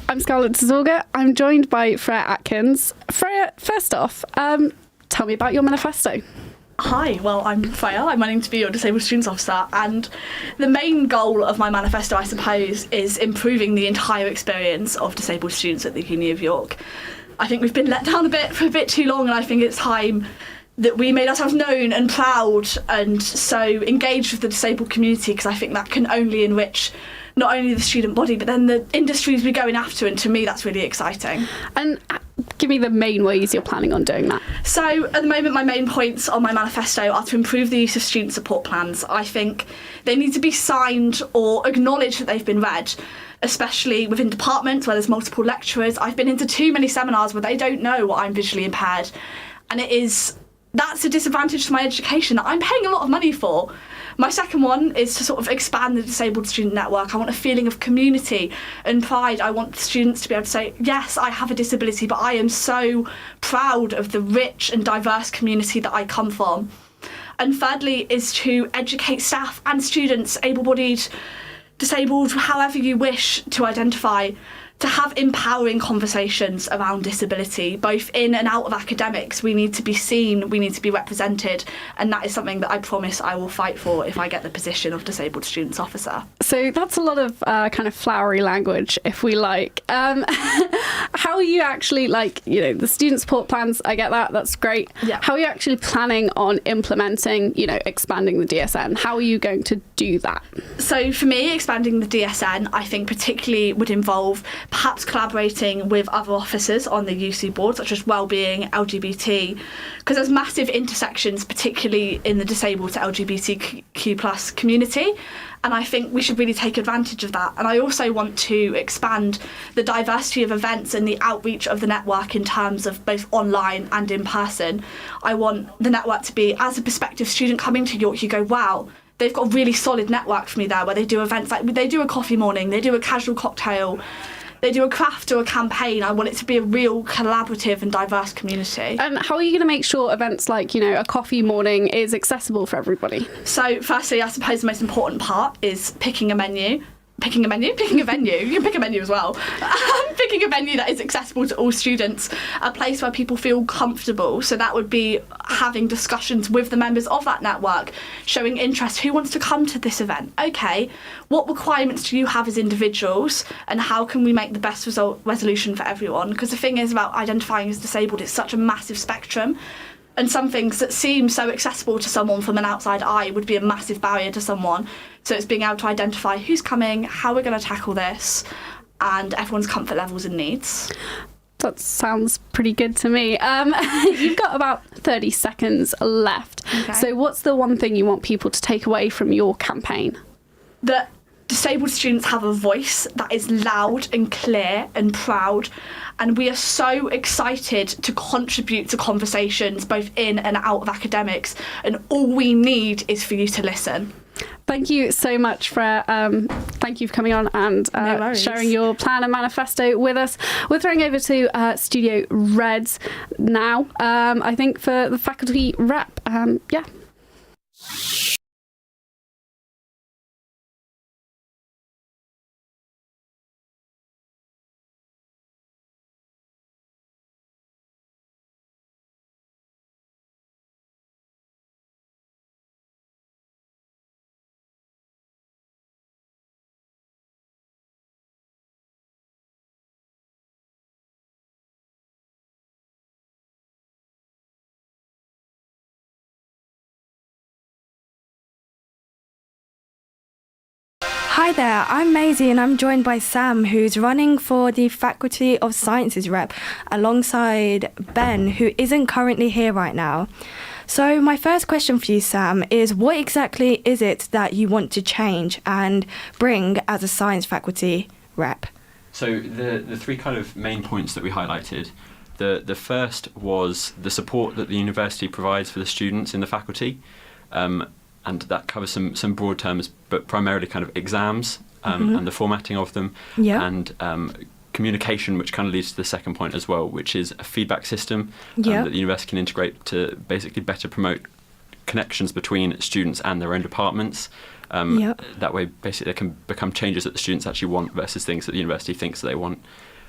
I'm Scarlett Tzorga. I'm joined by Freya Atkins. Freya, first off, tell me about your manifesto. Hi, well, I'm Freya. I'm running to be your Disabled Students Officer, and the main goal of my manifesto, I suppose, is improving the entire experience of disabled students at the Uni of York. I think we've been let down a bit for a bit too long, and I think it's time that we made ourselves known and proud and so engaged with the disabled community, because I think that can only enrich not only the student body, but then the industries we're going after, and to me that's really exciting. And give me the main ways you're planning on doing that. So at the moment, my main points on my manifesto are to improve the use of student support plans. I think they need to be signed or acknowledged that they've been read, especially within departments where there's multiple lecturers. I've been into too many seminars where they don't know I'm visually impaired, and that's a disadvantage to my education that I'm paying a lot of money for. My second one is to sort of expand the disabled student network. I want a feeling of community and pride. I want students to be able to say, yes, I have a disability, but I am so proud of the rich and diverse community that I come from. And thirdly is to educate staff and students, able-bodied, disabled, however you wish to identify, to have empowering conversations around disability, both in and out of academics. We need to be seen, we need to be represented, and that is something that I promise I will fight for if I get the position of Disabled Students Officer. So that's a lot of kind of flowery language, if we like. How are you actually, the student support plans, I get that, that's great. Yeah. How are you actually planning on implementing, expanding the DSN? How are you going to do that? So for me, expanding the DSN, I think particularly would involve perhaps collaborating with other officers on the UC board, such as wellbeing, LGBT, because there's massive intersections, particularly in the disabled to LGBTQ+ community. And I think we should really take advantage of that. And I also want to expand the diversity of events and the outreach of the network in terms of both online and in person. I want the network to be, as a prospective student coming to York, you go, wow, they've got a really solid network for me there, where they do events like they do a coffee morning, they do a casual cocktail, they do a craft or a campaign. I want it to be a real collaborative and diverse community. And how are you going to make sure events like, a coffee morning is accessible for everybody? So firstly, I suppose the most important part is picking a venue. You can pick a venue as well. Picking a venue that is accessible to all students, a place where people feel comfortable. So that would be having discussions with the members of that network, showing interest. Who wants to come to this event? Okay, what requirements do you have as individuals, and how can we make the best resolution for everyone? Because the thing is about identifying as disabled, it's such a massive spectrum. And some things that seem so accessible to someone from an outside eye would be a massive barrier to someone. So it's being able to identify who's coming, how we're going to tackle this, and everyone's comfort levels and needs. That sounds pretty good to me. You've got about 30 seconds left. Okay. So what's the one thing you want people to take away from your campaign? That disabled students have a voice that is loud and clear and proud, and we are so excited to contribute to conversations both in and out of academics, and all we need is for you to listen. Thank you so much for thank you for coming on and sharing your plan and manifesto with us. We're throwing over to Studio Reds now, I think, for the faculty rep. Yeah. Hi there, I'm Maisie and I'm joined by Sam, who's running for the Faculty of Sciences rep alongside Ben, who isn't currently here right now. So my first question for you, Sam, is what exactly is it that you want to change and bring as a science faculty rep? So the three kind of main points that we highlighted, the first was the support that the university provides for the students in the faculty. And that covers some broad terms, but primarily kind of exams and the formatting of them, and communication, which kind of leads to the second point as well, which is a feedback system that the university can integrate to basically better promote connections between students and their own departments. That way, basically, there can become changes that the students actually want versus things that the university thinks they want.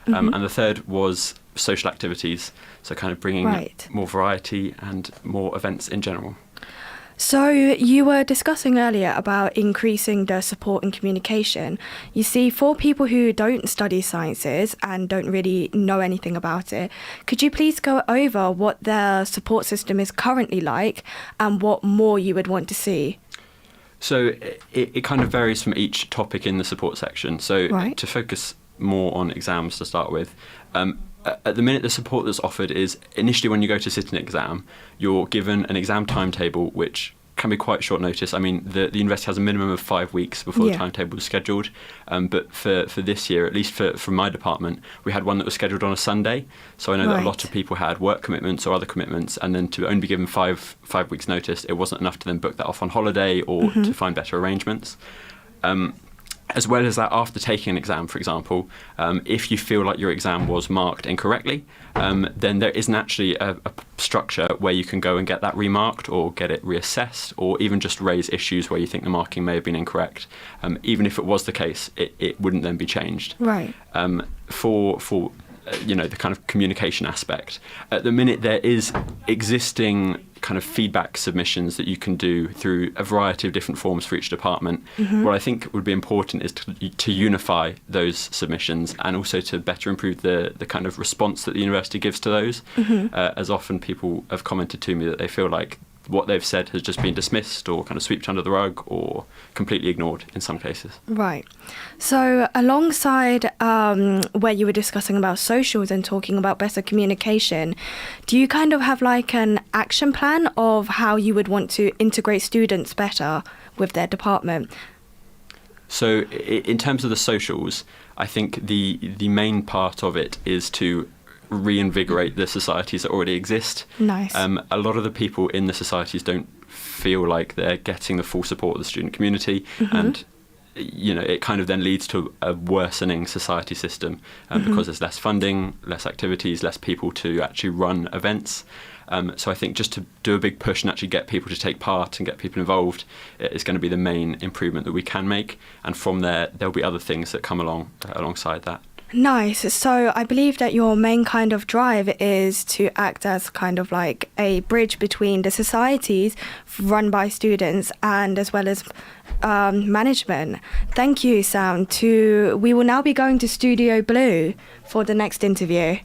And the third was social activities, so kind of bringing more variety and more events in general. So you were discussing earlier about increasing the support and communication. You see, for people who don't study sciences and don't really know anything about it, could you please go over what their support system is currently like and what more you would want to see? So it kind of varies from each topic in the support section. So to focus more on exams to start with, at the minute, the support that's offered is initially when you go to sit an exam, you're given an exam timetable, which can be quite short notice. I mean, the university has a minimum of 5 weeks before the timetable is scheduled. But for this year, at least from my department, we had one that was scheduled on a Sunday. So I know that a lot of people had work commitments or other commitments, and then to only be given five weeks notice, it wasn't enough to then book that off on holiday or to find better arrangements. As well as that, after taking an exam, for example, if you feel like your exam was marked incorrectly, then there isn't actually a structure where you can go and get that remarked or get it reassessed, or even just raise issues where you think the marking may have been incorrect. Even if it was the case, it wouldn't then be changed. Right. For the kind of communication aspect, at the minute there is existing kind of feedback submissions that you can do through a variety of different forms for each department. What I think would be important is to unify those submissions and also to better improve the kind of response that the university gives to those. As often people have commented to me that they feel like what they've said has just been dismissed or kind of swept under the rug or completely ignored in some cases. Right. So alongside where you were discussing about socials and talking about better communication, do you kind of have like an action plan of how you would want to integrate students better with their department? So in terms of the socials, I think the main part of it is to reinvigorate the societies that already exist. Nice. A lot of the people in the societies don't feel like they're getting the full support of the student community, and it kind of then leads to a worsening society system because there's less funding, less activities, less people to actually run events. So I think just to do a big push and actually get people to take part and get people involved is going to be the main improvement that we can make, and from there'll be other things that come alongside that. Nice. So I believe that your main kind of drive is to act as kind of like a bridge between the societies run by students and as well as management. Thank you, Sam. We will now be going to Studio Blue for the next interview.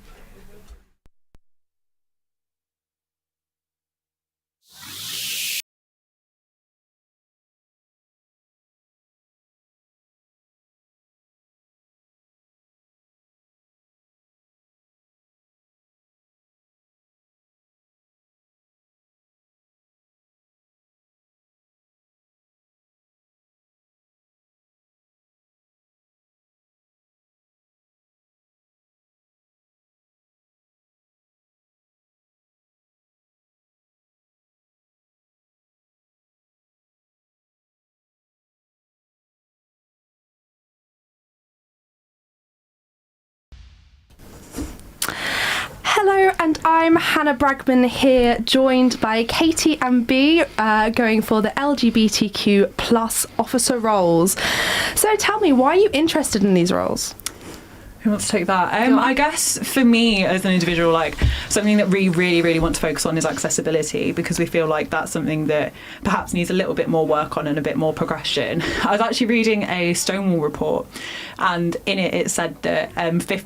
Hello, and I'm Hannah Bragman here, joined by Katie and B, going for the LGBTQ plus officer roles. So tell me, why are you interested in these roles? Who wants to take that? I guess for me as an individual, like something that we really want to focus on is accessibility, because we feel like that's something that perhaps needs a little bit more work on and a bit more progression. I was actually reading a Stonewall report, and in it said that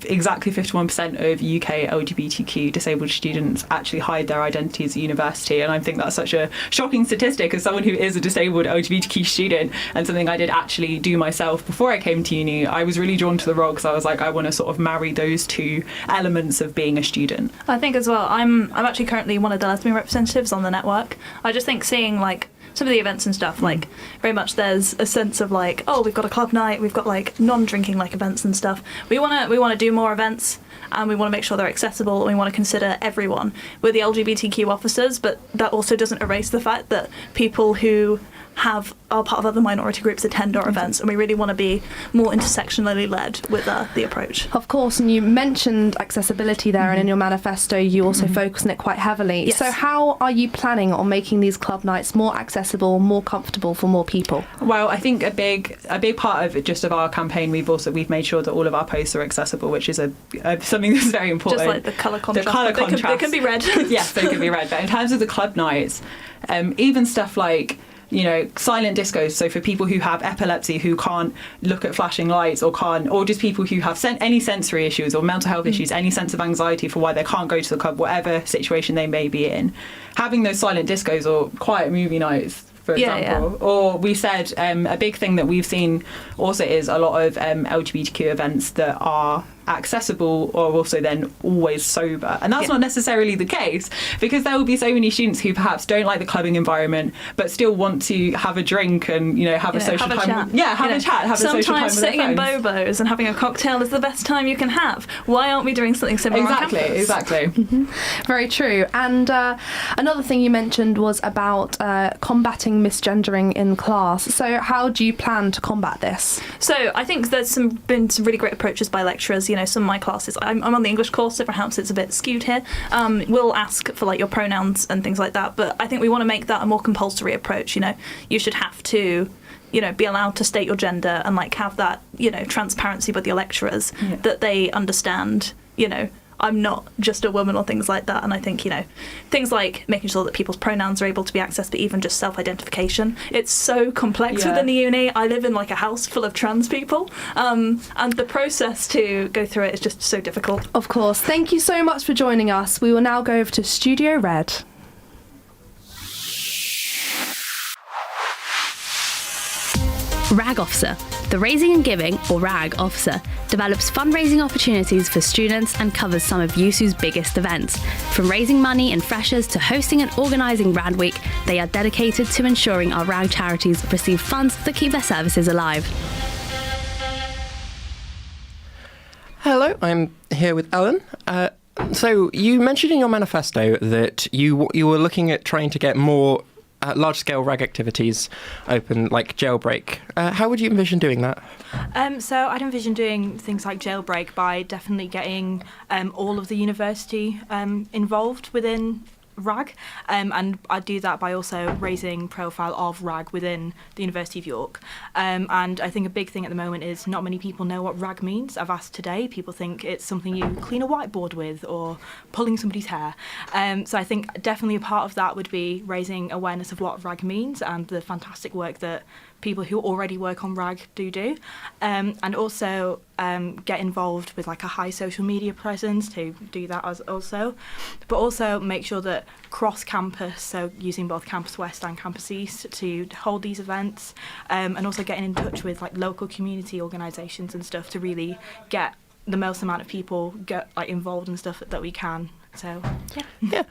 exactly 51% of UK LGBTQ disabled students actually hide their identities at university, and I think that's such a shocking statistic as someone who is a disabled LGBTQ student, and something I did actually do myself before I came to uni. I was really drawn to the role because I was like, I want to sort of marry those two elements of being a student. I think as well, I'm actually currently one of the lesbian representatives on the network. I just think seeing like some of the events and stuff, like very much there's a sense of like, oh, we've got a club night, we've got like non-drinking like events and stuff. We want to do more events, and we want to make sure they're accessible, and we want to consider everyone. We're the LGBTQ officers, but that also doesn't erase the fact that people who are part of other minority groups attend our events, and we really want to be more intersectionally led with the approach. Of course, and you mentioned accessibility there, and in your manifesto you also focus on it quite heavily. Yes. So how are you planning on making these club nights more accessible, more comfortable for more people? Well, I think a big part of our campaign, we've made sure that all of our posts are accessible, which is something that's very important. Just like the colour contrast. They can be read. Yes, they can be read. But in terms of the club nights, even stuff like, you know, silent discos, so for people who have epilepsy, who can't look at flashing lights, or just people who have any sensory issues or mental health issues, any sense of anxiety for why they can't go to the club, whatever situation they may be in, having those silent discos or quiet movie nights, for example. Or we said a big thing that we've seen also is a lot of LGBTQ events that are accessible or also then always sober, and that's not necessarily the case, because there will be so many students who perhaps don't like the clubbing environment but still want to have a drink and, you know, have a social time. Have a chat, have a social time with their friends. Sometimes sitting in Bobo's and having a cocktail is the best time you can have. Why aren't we doing something similar on campus? Exactly. Very true. And another thing you mentioned was about combating misgendering in class. So how do you plan to combat this? So I think there's been some really great approaches by lecturers. You know, some of my classes, I'm on the English course, so perhaps it's a bit skewed here. We'll ask for like your pronouns and things like that, but I think we want to make that a more compulsory approach. You know, you should have to, you know, be allowed to state your gender and like have that, you know, transparency with your lecturers, that they understand, you know, I'm not just a woman or things like that. And I think, you know, things like making sure that people's pronouns are able to be accessed, but even just self-identification. It's so complex within the uni. I live in like a house full of trans people, and the process to go through it is just so difficult. Of course. Thank you so much for joining us. We will now go over to Studio Red. RAG Officer. The Raising and Giving, or RAG Officer, develops fundraising opportunities for students and covers some of USU's biggest events. From raising money in freshers to hosting and organising RAD Week, they are dedicated to ensuring our RAG charities receive funds that keep their services alive. Hello, I'm here with Ellen. So you mentioned in your manifesto that you were looking at trying to get more large-scale RAG activities open, like Jailbreak. How would you envision doing that? So I'd envision doing things like Jailbreak by definitely getting all of the university involved within RAG, and I'd do that by also raising profile of RAG within the University of York. And I think a big thing at the moment is not many people know what RAG means. I've asked today, people think it's something you clean a whiteboard with or pulling somebody's hair. So I think definitely a part of that would be raising awareness of what RAG means and the fantastic work that people who already work on RAG do. And also get involved with like a high social media presence to do that as also. But also make sure that cross-campus, so using both Campus West and Campus East to hold these events, and also getting in touch with like local community organisations and stuff to really get the most amount of people involved and stuff that we can. So, yeah.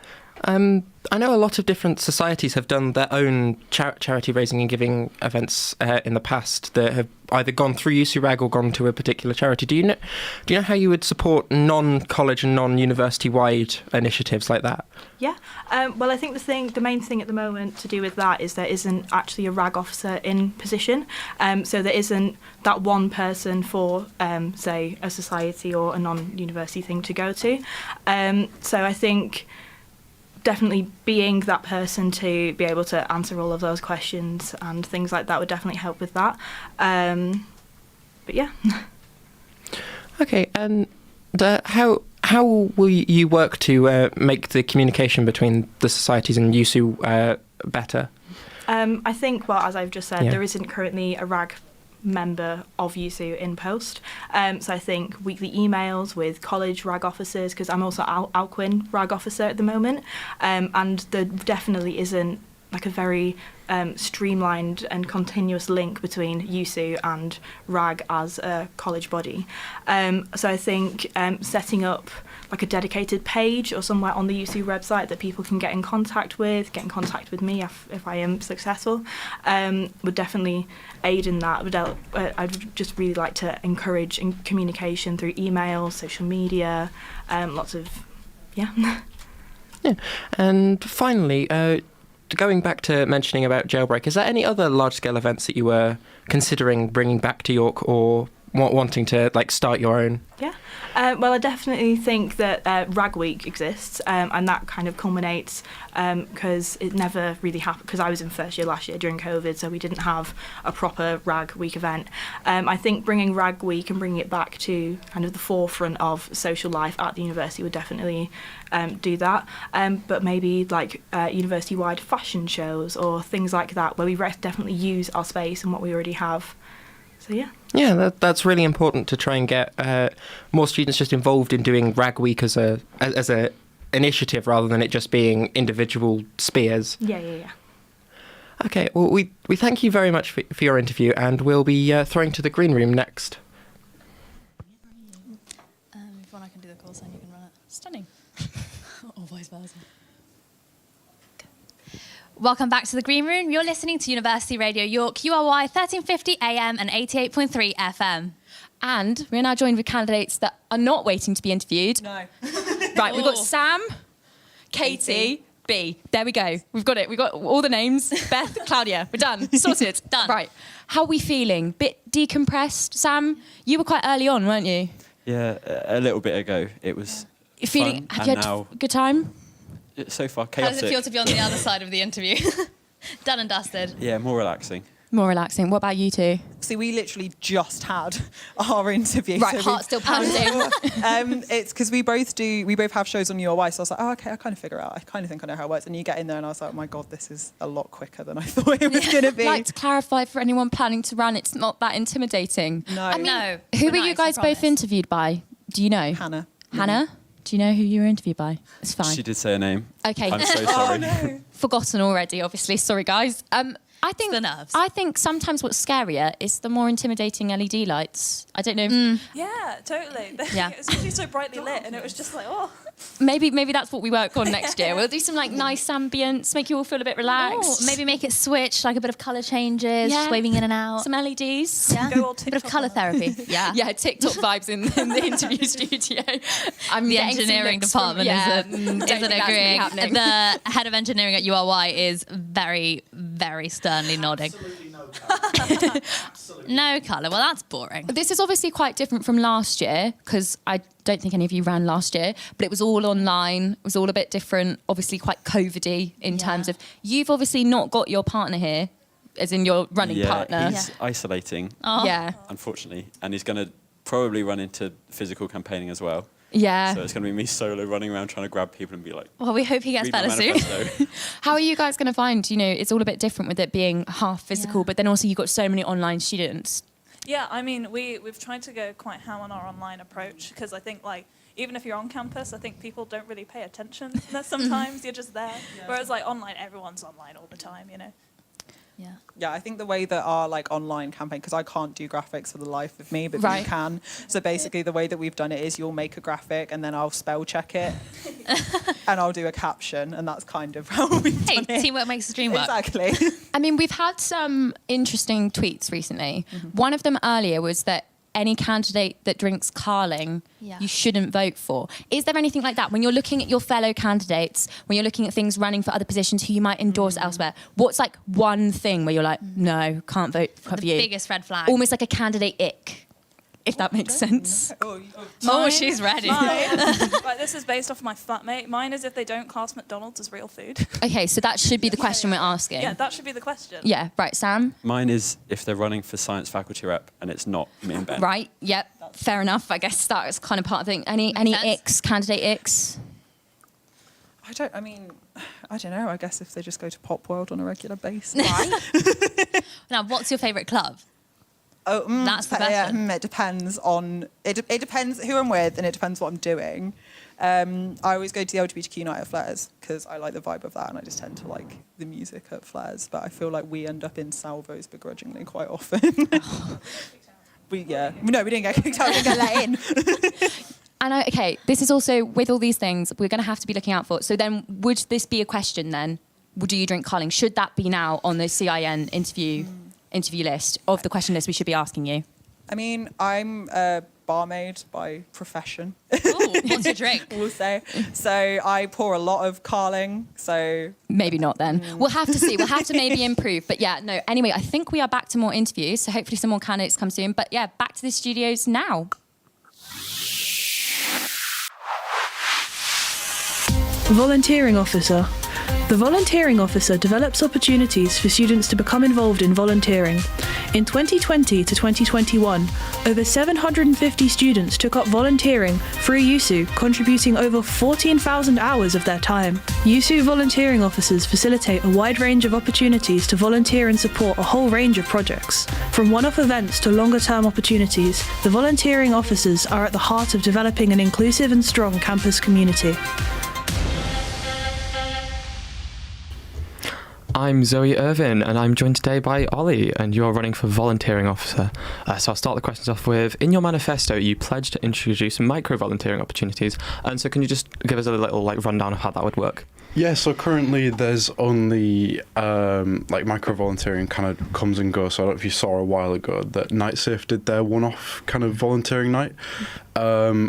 I know a lot of different societies have done their own charity raising and giving events in the past that have either gone through USU-RAG or gone to a particular charity. Do you know how you would support non-college and non-university-wide initiatives like that? Yeah. Well, I think the main thing at the moment to do with that is there isn't actually a RAG officer in position. So there isn't that one person for, say, a society or a non-university thing to go to. So I think definitely being that person to be able to answer all of those questions and things like that would definitely help with that. But yeah. Okay, and how will you work to make the communication between the societies and USU better? I think, well, as I've just said, there isn't currently a RAG member of USU in post. So I think weekly emails with college RAG officers, because I'm also Alcuin RAG officer at the moment, and there definitely isn't like a very streamlined and continuous link between USU and RAG as a college body. So I think setting up like a dedicated page or somewhere on the USU website that people can get in contact with me if I am successful, would definitely aid in that. I'd just really like to encourage communication through email, social media, lots of, yeah. And finally, going back to mentioning about Jailbreak, is there any other large-scale events that you were considering bringing back to York or wanting to like start your own? Yeah. Well, I definitely think that RAG Week exists, and that kind of culminates because it never really happened, because I was in first year last year during COVID, so we didn't have a proper RAG Week event. I think bringing RAG Week and bringing it back to kind of the forefront of social life at the university would definitely do that. But maybe like university-wide fashion shows or things like that, where we definitely use our space and what we already have. So yeah. Yeah, that's really important to try and get more students just involved in doing RAG Week as a initiative rather than it just being individual spears. Yeah. Okay, well, we thank you very much for your interview, and we'll be throwing to the green room next. If one I can do the call sign, you can run it. Stunning. Or vice versa. Welcome back to the Green Room. You're listening to University Radio York, URY 1350 AM and 88.3 FM. And we're now joined with candidates that are not waiting to be interviewed. No. Right, we've got Sam, Katie, B. There we go. We've got it. We've got all the names. Beth, Claudia. We're done. Sorted. Done. Right. How are we feeling? Bit decompressed? Sam, you were quite early on, weren't you? Yeah, a little bit ago. It was feeling. fun, Have you had a good time? So far, How chaotic. does it feel to be on the other side of the interview? Done and dusted. Yeah, more relaxing. More relaxing. What about you two? See, we literally just had our interview. Right, heart still pounding. It's because we both have shows on URY, so I was like, oh, okay, I kind of figure it out. I kind of think I know how it works. And you get in there and I was like, oh my God, this is a lot quicker than I thought it was going to be. I'd like to clarify for anyone planning to run, it's not that intimidating. No. I mean, No, who we're were you nice, guys I both promise. interviewed by? Do you know? Hannah. Hannah? Do you know who you were interviewed by? It's fine. She did say a name. Okay. I'm so sorry. Oh, no. Forgotten already, obviously. Sorry, guys. I think the nerves. I think sometimes what's scarier is the more intimidating LED lights. I don't know. If, Yeah, totally. Yeah. It was usually so brightly lit, and it was just like, oh. maybe that's what we work on next year. We'll do some like nice ambience, make you all feel a bit relaxed. Ooh, maybe make it switch, like a bit of colour changes, just waving in and out. Some LEDs. Yeah. Go all A bit of TikTok colour on that. therapy. Yeah. Yeah, TikTok vibes in the interview studio. I'm The getting some engineering looks department don't isn't think that's gonna be agreeing. happening. The head of engineering at URY is very, very sternly nodding. No colour. Well, that's boring. This is obviously quite different from last year because I don't think any of you ran last year, but it was all online. It was all a bit different, obviously quite COVID-y in terms of you've obviously not got your partner here, as in your running partner. He's isolating, Yeah. unfortunately, and he's going to probably run into physical campaigning as well. Yeah. So it's going to be me solo running around trying to grab people and be like, Well, we hope he gets read my better soon. manifesto. How are you guys going to find, it's all a bit different with it being half physical, but then also you've got so many online students. Yeah, I mean, we've tried to go quite ham on our online approach because I think, like, even if you're on campus, I think people don't really pay attention. Sometimes you're just there. Whereas, like, online, everyone's online all the time, Yeah. Yeah, I think the way that our like online campaign, because I can't do graphics for the life of me, but Right. you can. So basically, the way that we've done it is you'll make a graphic and then I'll spell check it, and I'll do a caption, and that's kind of how we've Hey, done it. teamwork makes the dream work. Exactly. I mean, we've had some interesting tweets recently. One of them earlier was that any candidate that drinks Carling, you shouldn't vote for. Is there anything like that? When you're looking at your fellow candidates, when you're looking at things running for other positions who you might endorse elsewhere, what's like one thing where you're like, no, can't vote for The you? biggest red flag. Almost like a candidate ick. if that makes sense. Mine- She's ready. Like, this is based off my flatmate. Mine is if they don't class McDonald's as real food. Okay, so that should be the question we're asking. Yeah, that should be the question. Yeah, right, Sam? Mine is if they're running for science faculty rep and it's not me and Ben. Right, yep, fair enough. I guess that is kind of part of the thing. Any icks, candidate icks? I don't know. I guess if they just go to Pop World on a regular basis. Now, what's your favourite club? Oh, That's the question. It depends on it depends who I'm with, and it depends what I'm doing. I always go to the LGBTQ night at Flares because I like the vibe of that, and I just tend to like the music at Flares. But I feel like we end up in salvos begrudgingly quite often. We didn't get kicked out. We didn't get let in. And this is also, with all these things, we're going to have to be looking out for. So then, would this be a question then? Do you drink Carling? Should that be now on the CIN interview list of the question list we should be asking you? I mean, I'm a barmaid by profession. Ooh, what's your drink? We'll say. So I pour a lot of Carling, so... Maybe not then. We'll have to see. We'll have to maybe improve. But yeah, no. Anyway, I think we are back to more interviews, so hopefully some more candidates come soon. But yeah, back to the studios now. Volunteering Officer. The Volunteering Officer develops opportunities for students to become involved in volunteering. In 2020 to 2021, over 750 students took up volunteering through USU, contributing over 14,000 hours of their time. USU Volunteering Officers facilitate a wide range of opportunities to volunteer and support a whole range of projects. From one-off events to longer-term opportunities, the Volunteering Officers are at the heart of developing an inclusive and strong campus community. I'm Zoe Irvin, and I'm joined today by Ollie, and you're running for Volunteering Officer. So I'll start the questions off with, in your manifesto, you pledged to introduce micro-volunteering opportunities, and so can you just give us a little rundown of how that would work? Yeah, so currently there's only micro-volunteering kind of comes and goes. So I don't know if you saw a while ago that NightSafe did their one-off kind of volunteering night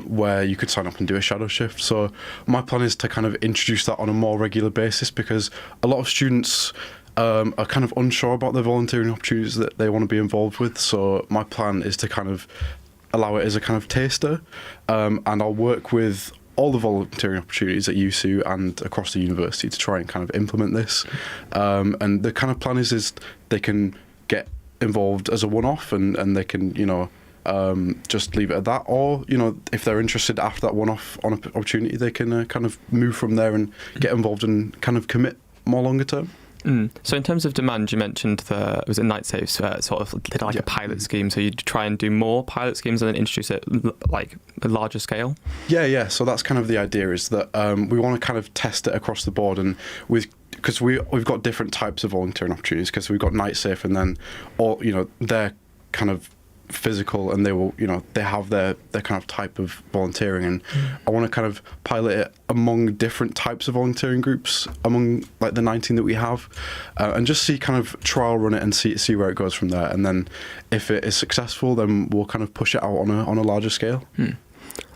where you could sign up and do a shadow shift. So my plan is to kind of introduce that on a more regular basis because a lot of students are kind of unsure about the volunteering opportunities that they want to be involved with. So my plan is to kind of allow it as a kind of taster, and I'll work with all the volunteering opportunities at USU and across the university to try and kind of implement this. And the kind of plan is they can get involved as a one-off and they can, just leave it at that. Or, if they're interested after that one-off opportunity, they can kind of move from there and get involved and kind of commit more longer term. So in terms of demand, you mentioned was it NightSafe sort of did a pilot scheme, so you'd try and do more pilot schemes and then introduce it like a larger scale? Yeah. So that's kind of the idea, is that we want to kind of test it across the board, and because we've got different types of volunteering opportunities, because we've got NightSafe and then they're kind of physical and they have their kind of type of volunteering, and I want to kind of pilot it among different types of volunteering groups among like the 19 that we have, and just kind of trial run it and see where it goes from there, and then if it is successful then we'll kind of push it out on a larger scale.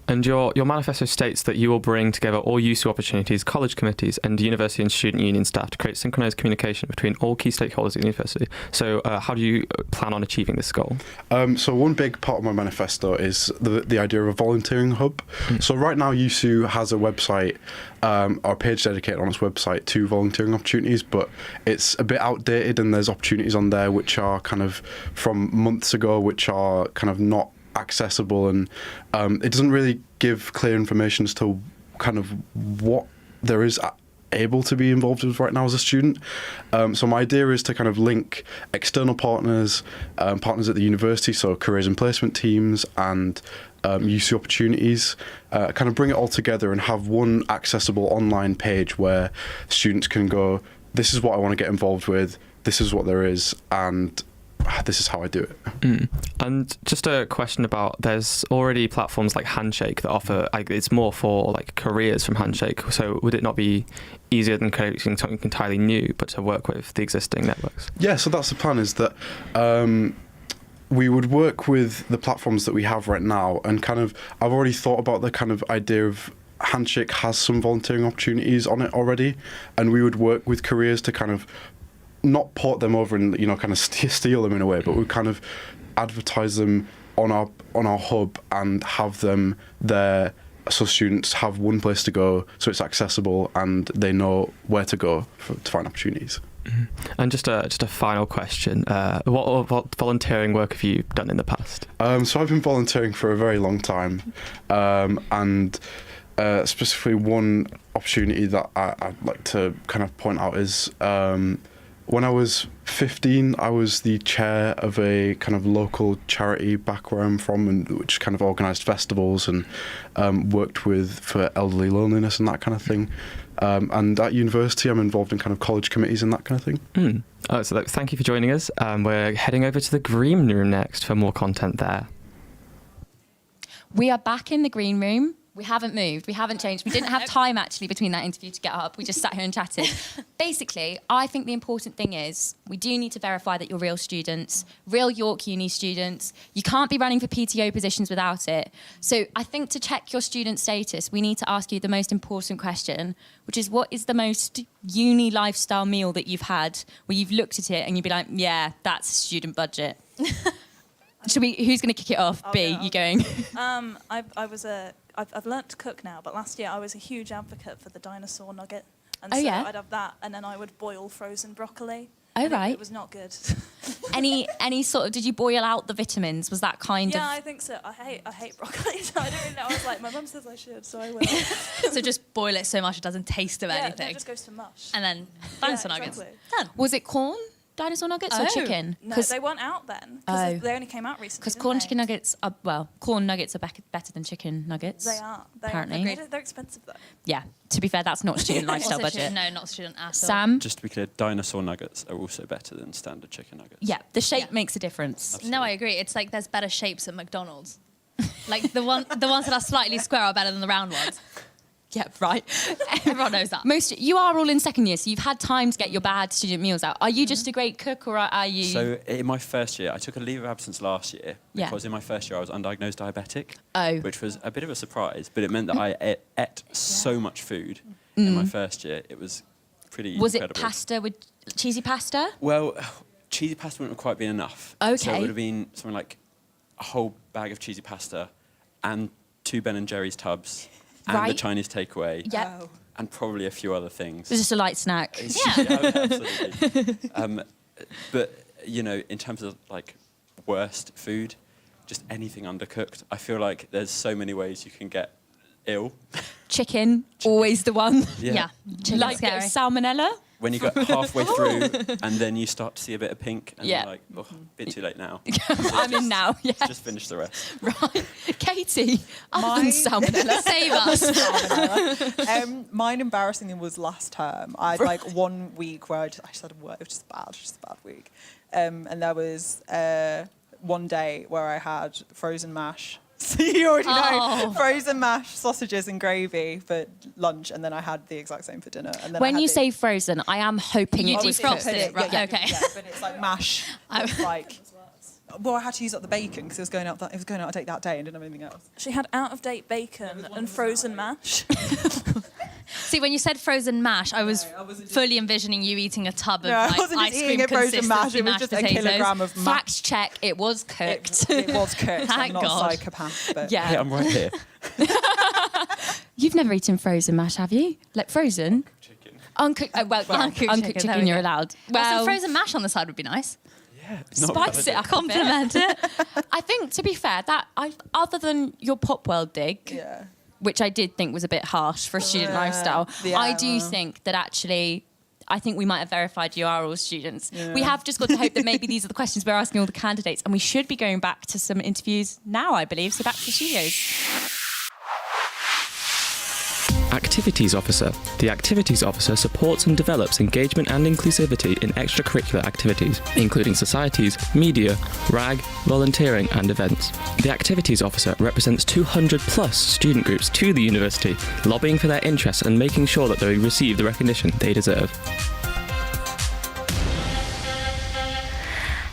And your manifesto states that you will bring together all USU opportunities, college committees, and university and student union staff to create synchronised communication between all key stakeholders at the university. So how do you plan on achieving this goal? So one big part of my manifesto is the idea of a volunteering hub. So right now USU has a website, or a page dedicated on its website to volunteering opportunities, but it's a bit outdated and there's opportunities on there which are kind of from months ago, which are kind of not accessible, and it doesn't really give clear information as to kind of what there is able to be involved with right now as a student. So my idea is to kind of link external partners, partners at the university, so careers and placement teams and USU opportunities, kind of bring it all together and have one accessible online page where students can go, this is what I want to get involved with, this is what there is, and this is how I do it. And just a question about, there's already platforms like Handshake that offer, it's more for like careers from Handshake, so would it not be easier than creating something entirely new but to work with the existing networks? Yeah, so that's the plan, is that we would work with the platforms that we have right now, and kind of I've already thought about the kind of idea of Handshake has some volunteering opportunities on it already, and we would work with careers to kind of not port them over and kind of steal them in a way, but we kind of advertise them on our hub and have them there, so students have one place to go, so it's accessible and they know where to go to find opportunities. And just a final question: what volunteering work have you done in the past? So I've been volunteering for a very long time, and specifically one opportunity that I'd like to kind of point out is when I was 15, I was the chair of a kind of local charity back where I'm from, and which kind of organised festivals and worked for elderly loneliness and that kind of thing. And at university, I'm involved in kind of college committees and that kind of thing. So thank you for joining us. We're heading over to the green room next for more content there. We are back in the green room. We haven't moved. We haven't changed. We didn't have time, actually, between that interview to get up. We just sat here and chatted. Basically, I think the important thing is we do need to verify that you're real students, real York Uni students. You can't be running for PTO positions without it. So I think to check your student status, we need to ask you the most important question, which is what is the most uni lifestyle meal that you've had where you've looked at it and you'd be like, yeah, that's student budget. Who's going to kick it off? B, you going? I've learnt to cook now, but last year I was a huge advocate for the dinosaur nugget. And Oh, so yeah? I'd have that, and then I would boil frozen broccoli. Oh, and right. It was not good. Any sort of, did you boil out the vitamins? Was that kind of? Yeah, I think so. I hate broccoli, so I don't really know. I was like, my mum says I should, so I will. So just boil it so much it doesn't taste of anything. Yeah, it just goes to mush. And then dinosaur nuggets. Exactly. Done. Was it corn dinosaur nuggets or chicken? No, they weren't out then, because they only came out recently. Because didn't corn they? chicken nuggets are, corn nuggets are better than chicken nuggets. They are. Apparently. They're expensive though. Yeah, to be fair, that's not student lifestyle budget. No, not student at all. Sam? Just to be clear, dinosaur nuggets are also better than standard chicken nuggets. Yeah, the shape makes a difference. No, I agree. It's like there's better shapes at McDonald's. Like the ones that are slightly square are better than the round ones. Yeah, right. Everyone knows that. You are all in second year, so you've had time to get your bad student meals out. Are you just a great cook, or are you? So in my first year, I took a leave of absence last year Yeah. because in my first year I was undiagnosed diabetic, Oh. which was a bit of a surprise, but it meant that I ate so much food in my first year. It was pretty Was incredible. it pasta with cheesy pasta? Well, cheesy pasta wouldn't have quite been enough. Okay. So it would have been something like a whole bag of cheesy pasta and 2 Ben & Jerry's tubs and the Right. Chinese takeaway. Yep. And probably a few other things. It was just a light snack. Absolutely. But, you know, in terms of, like, worst food, just anything undercooked. I feel like there's so many ways you can get ill. Chicken, always the one. Yeah. Chicken's Like scary. salmonella. When you get halfway through and then you start to see a bit of pink and Yeah. you're like, oh, a bit too late now. I'm in now, yeah. Just finish the rest. Right. Katie, other than salmonella, save us. Mine embarrassingly was last term. I had like 1 week where I just had to work. It was just a bad week. And there was one day where I had frozen mash. So you already know, frozen mash, sausages and gravy for lunch, and then I had the exact same for dinner. And then When you say frozen, I am hoping You it was defrosted cooked. it, right? Yeah, Okay. yeah, but it's like mash. It's like, well, I had to use up the bacon because it was going out of date that day and didn't have anything else. She had out-of-date bacon and frozen mash. See, when you said frozen mash, I was fully envisioning you eating a tub of I like, wasn't just ice eating cream a frozen mash. consistency It was mashed just potatoes. a kilogram of mash. Fact check, it was cooked. It was cooked. Thank I'm not God. a psychopath. But Yeah. Hey, I'm right here. You've never eaten frozen mash, have you? Like frozen? Chicken. Uncooked chicken, there we you're go. allowed. Well, some frozen mash on the side would be nice. Yeah. Spice it up a bit. Compliment it. I think, to be fair, other than your Pop World dig, yeah. which I did think was a bit harsh for a student lifestyle, Yeah. I do think that actually, I think we might have verified you are all students. We have just got to hope that maybe these are the questions we're asking all the candidates, and we should be going back to some interviews now, I believe. So back to the studios. Activities Officer. The Activities Officer supports and develops engagement and inclusivity in extracurricular activities, including societies, media, RAG, volunteering and events. The Activities Officer represents 200 plus student groups to the university, lobbying for their interests and making sure that they receive the recognition they deserve.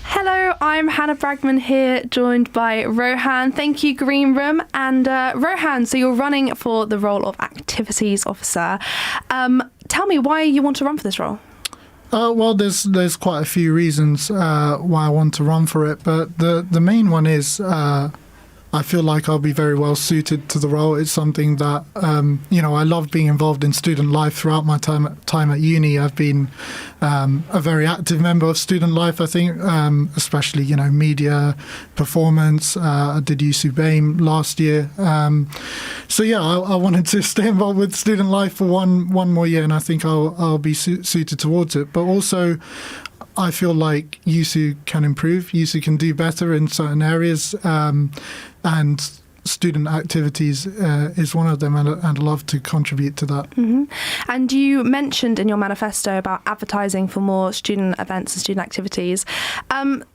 Hello, I'm Hannah Bragman here, joined by Rohan. Thank you, Green Room. And Rohan, so you're running for the role of Activities Officer. Tell me why you want to run for this role. Well, there's quite a few reasons why I want to run for it, but the main one is I feel like I'll be very well suited to the role. It's something that, I love being involved in student life throughout my time at uni. I've been a very active member of student life, I think, especially, media, performance. I did USU BAME last year. I wanted to stay involved with student life for one more year, and I think I'll be suited towards it. But also, I feel like USU can improve. USU can do better in certain areas, and student activities is one of them, and I'd love to contribute to that. Mm-hmm. And you mentioned in your manifesto about advertising for more student events and student activities.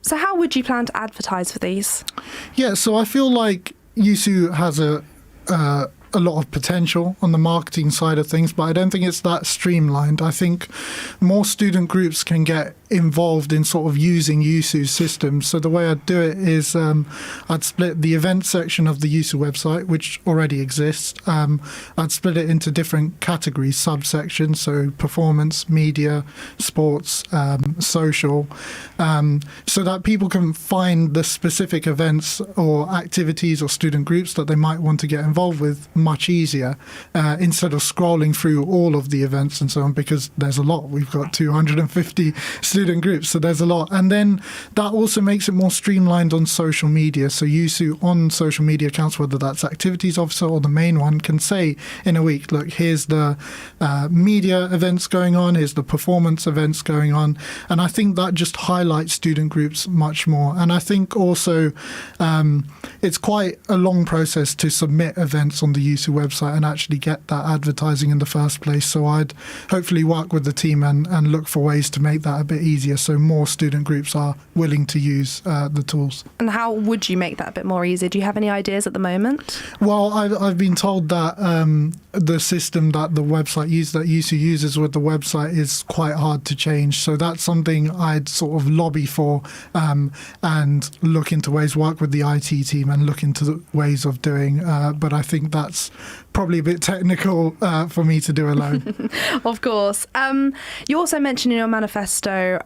So how would you plan to advertise for these? Yeah, so I feel like USU has a lot of potential on the marketing side of things, but I don't think it's that streamlined. I think more student groups can get involved in sort of using USU's systems. So the way I'd do it is I'd split the event section of the USU website, which already exists. I'd split it into different categories, subsections, so performance, media, sports, social, so that people can find the specific events or activities or student groups that they might want to get involved with much easier, instead of scrolling through all of the events and so on, because there's a lot. We've got 250 student groups, so there's a lot. And then that also makes it more streamlined on social media. So USU on social media accounts, whether that's activities officer or the main one, can say in a week, look, here's the media events going on, here's the performance events going on. And I think that just highlights student groups much more. And I think also it's quite a long process to submit events on the USU website and actually get that advertising in the first place. So I'd hopefully work with the team and look for ways to make that a bit easier, so more student groups are willing to use the tools. And how would you make that a bit more easy? Do you have any ideas at the moment? Well, I've been told that the system that the website that USU uses with the website is quite hard to change. So that's something I'd sort of lobby for, and look into ways, work with the IT team and look into the ways of doing. But I think that's probably a bit technical for me to do alone. Of course. You also mentioned in your manifesto,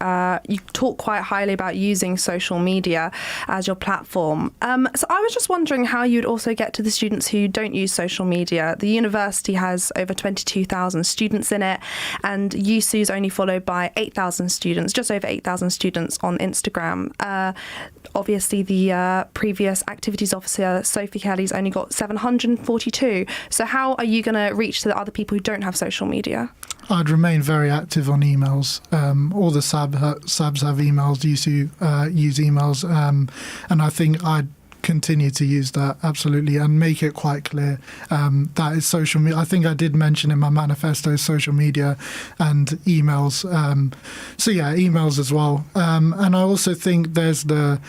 you talk quite highly about using social media as your platform. So I was just wondering how you'd also get to the students who don't use social media. The university has over 22,000 students in it, and USU is only followed by 8,000 students, just over 8,000 students on Instagram. Obviously, the previous activities officer, Sophie Kelly's only got 742. So how are you going to reach to the other people who don't have social media? I'd remain very active on emails. All the SABs have emails, USU use emails, and I think I'd continue to use that, absolutely, and make it quite clear that is social media. I think I did mention in my manifesto social media and emails. Emails as well. And I also think there's the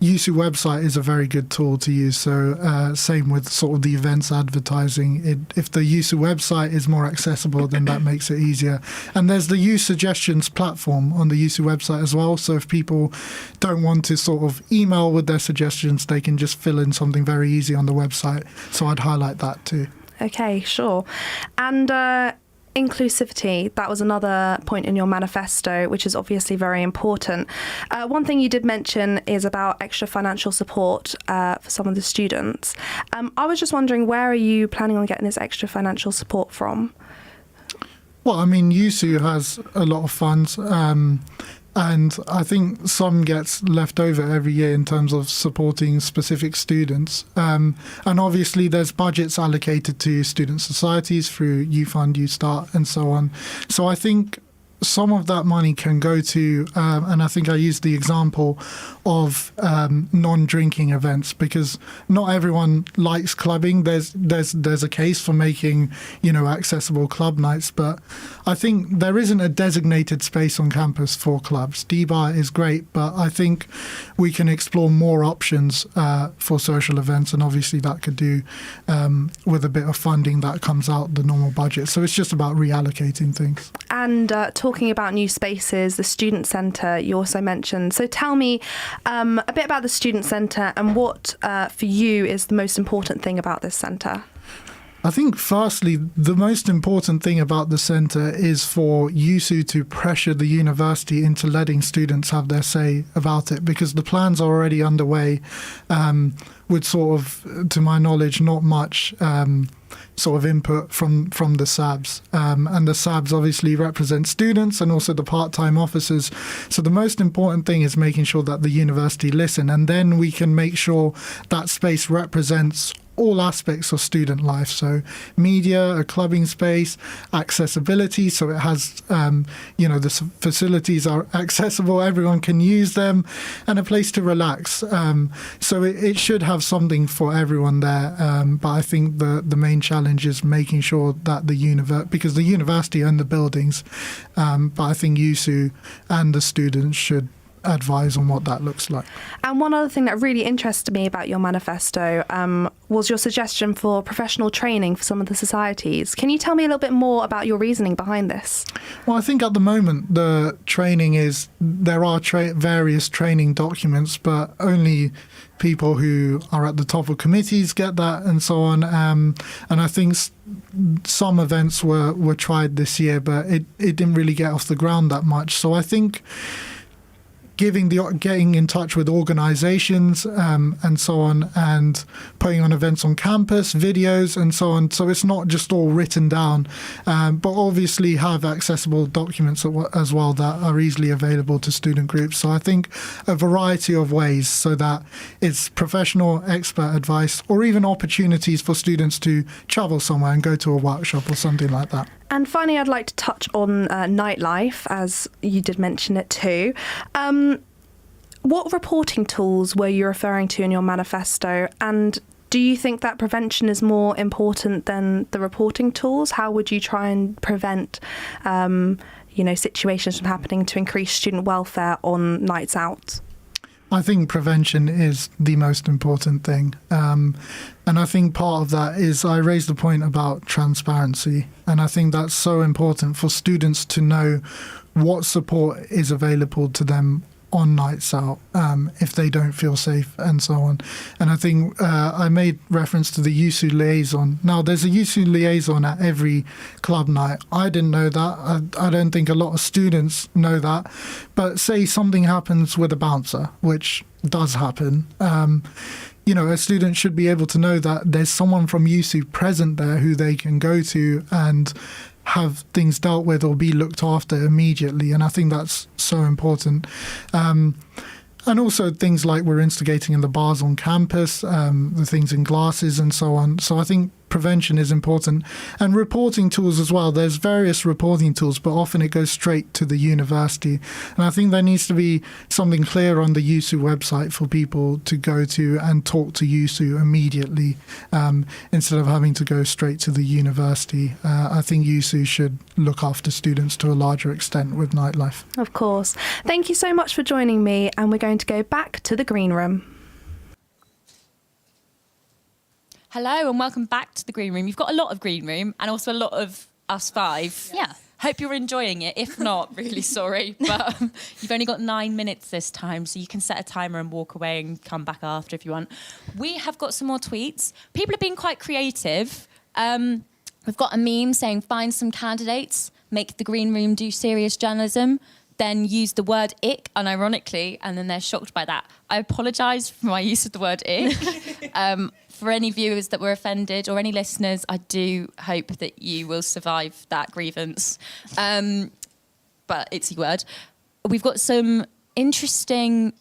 USU website is a very good tool to use. So same with sort of the events advertising. If the USU website is more accessible, then that makes it easier. And there's the Use Suggestions platform on the USU website as well. So if people don't want to sort of email with their suggestions, they can just fill in something very easy on the website. So I'd highlight that too. Okay, sure. And inclusivity, that was another point in your manifesto, which is obviously very important. One thing you did mention is about extra financial support for some of the students. I was just wondering, where are you planning on getting this extra financial support from? Well, I mean, USU has a lot of funds, and I think some gets left over every year in terms of supporting specific students. And obviously there's budgets allocated to student societies through YouFund, YouStart and so on. So I think some of that money can go to, and I think I used the example of non-drinking events, because not everyone likes clubbing. There's a case for making, accessible club nights, but I think there isn't a designated space on campus for clubs. D-Bar is great, but I think we can explore more options for social events, and obviously that could do with a bit of funding that comes out the normal budget. So it's just about reallocating things. And talking about new spaces, the student centre you also mentioned. So tell me a bit about the student centre and what for you is the most important thing about this centre. I think, firstly, the most important thing about the centre is for USU to pressure the university into letting students have their say about it, because the plans are already underway with sort of, to my knowledge, not much sort of input from the SABs. And the SABs obviously represent students and also the part-time officers. So the most important thing is making sure that the university listen, and then we can make sure that space represents all aspects of student life. So media, a clubbing space, accessibility, so it has, the facilities are accessible, everyone can use them, and a place to relax. So it should have something for everyone there. But I think the main challenge is making sure that because the university own the buildings, but I think USU and the students should advise on what that looks like. And one other thing that really interested me about your manifesto was your suggestion for professional training for some of the societies. Can you tell me a little bit more about your reasoning behind this? Well, I think at the moment the training is, there are various training documents, but only people who are at the top of committees get that and so on. And I think some events were tried this year, but it didn't really get off the ground that much. So I think getting in touch with organisations and so on, and putting on events on campus, videos and so on. So it's not just all written down, but obviously have accessible documents as well that are easily available to student groups. So I think a variety of ways, so that it's professional expert advice, or even opportunities for students to travel somewhere and go to a workshop or something like that. And finally, I'd like to touch on nightlife, as you did mention it too. What reporting tools were you referring to in your manifesto? And do you think that prevention is more important than the reporting tools? How would you try and prevent, situations from happening to increase student welfare on nights out? I think prevention is the most important thing. And I think part of that is, I raised the point about transparency. And I think that's so important for students to know what support is available to them on nights out, if they don't feel safe and so on. And I think I made reference to the USU liaison. Now, there's a USU liaison at every club night. I didn't know that. I don't think a lot of students know that. But say something happens with a bouncer, which does happen, a student should be able to know that there's someone from USU present there who they can go to and have things dealt with or be looked after immediately. And I think that's so important. And also things like we're instigating in the bars on campus, the things in glasses and so on. So I think prevention is important. And reporting tools as well. There's various reporting tools, but often it goes straight to the university. And I think there needs to be something clear on the USU website for people to go to and talk to USU immediately, instead of having to go straight to the university. I think USU should look after students to a larger extent with nightlife. Of course. Thank you so much for joining me, and we're going to go back to the green room. Hello and welcome back to the green room. You've got a lot of green room and also a lot of us five. Yeah. Hope you're enjoying it. If not, really sorry, but you've only got 9 minutes this time, so you can set a timer and walk away and come back after if you want. We have got some more tweets. People have been quite creative. We've got a meme saying, find some candidates, make the green room do serious journalism, then use the word ick unironically, and then they're shocked by that. I apologise for my use of the word ick. For any viewers that were offended or any listeners, I do hope that you will survive that grievance. But it's a word. We've got some interesting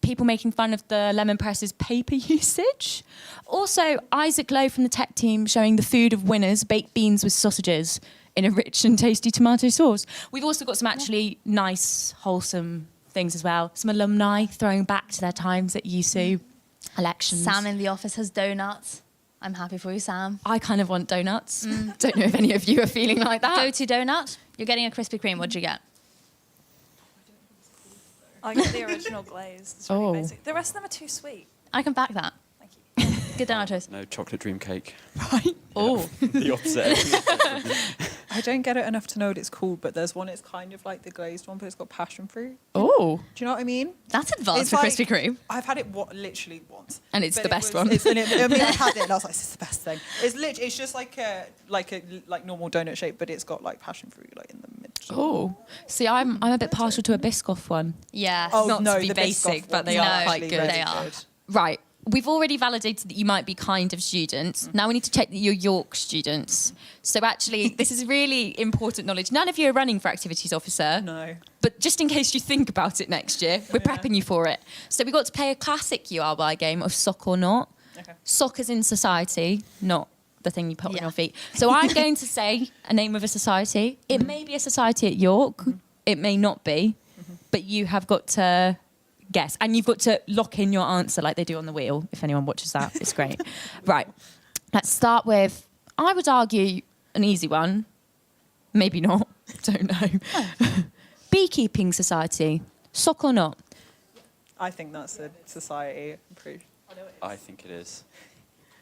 people making fun of the Lemon Press's paper usage. Also, Isaac Lowe from the tech team showing the food of winners, baked beans with sausages in a rich and tasty tomato sauce. We've also got some actually nice, wholesome things as well. Some alumni throwing back to their times at USU. Elections. Sam in the office has donuts. I'm happy for you, Sam. I kind of want donuts. Don't know if any of you are feeling like that. Go-to donut. You're getting a Krispy Kreme. What'd you get? I got the original glaze. It's really basic. The rest of them are too sweet. I can back that. Thank you. Good donut toast. No chocolate dream cake. Right. Oh. The opposite. I don't get it enough to know what it's called, but there's one, it's kind of like the glazed one, but it's got passion fruit. Oh. Do you know what I mean? That's advanced It's for like- Krispy Kreme. I've had it literally once. And it's But the it best was- one. I mean, I had it and I was like, this is the best thing. It's just like a normal donut shape, but it's got like passion fruit like in the middle. Oh, see, I'm a bit partial to a Biscoff one. Yeah. Oh, Not no, to be the basic, Biscoff but they ones are are quite actually good. really They are. good. Right. We've already validated that you might be kind of students. Now we need to check that you're York students. So actually, this is really important knowledge. None of you are running for activities officer. No. But just in case you think about it next year, we're prepping you for it. So we got to play a classic URY game of sock or not. Okay. Sock as in society, not the thing you put on your feet. So I'm going to say a name of a society. It may be a society at York. It may not be. But you have got to guess. And you've got to lock in your answer like they do on the wheel. If anyone watches that, it's great. Right. Let's start with, I would argue, an easy one. Maybe not. Don't know. Beekeeping society. Sock or not? I think that's a society. I'm pretty. I think it is.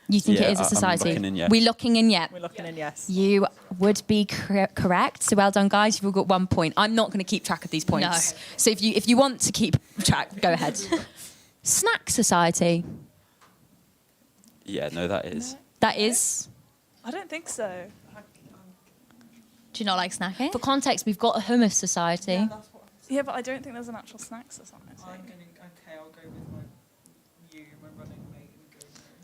You think Yeah, it is a I'm society? locking in yes. We're locking in yet. We're looking in yes. You would be correct. So well done, guys. You've all got 1 point. I'm not going to keep track of these points. No. So if you want to keep track, go ahead. Snack society. Yeah, no, that is. That is. I don't think so. Do you not like snacking? For context, we've got a hummus society. Yeah, but I don't think there's an actual snack society. Okay, I'll go with my running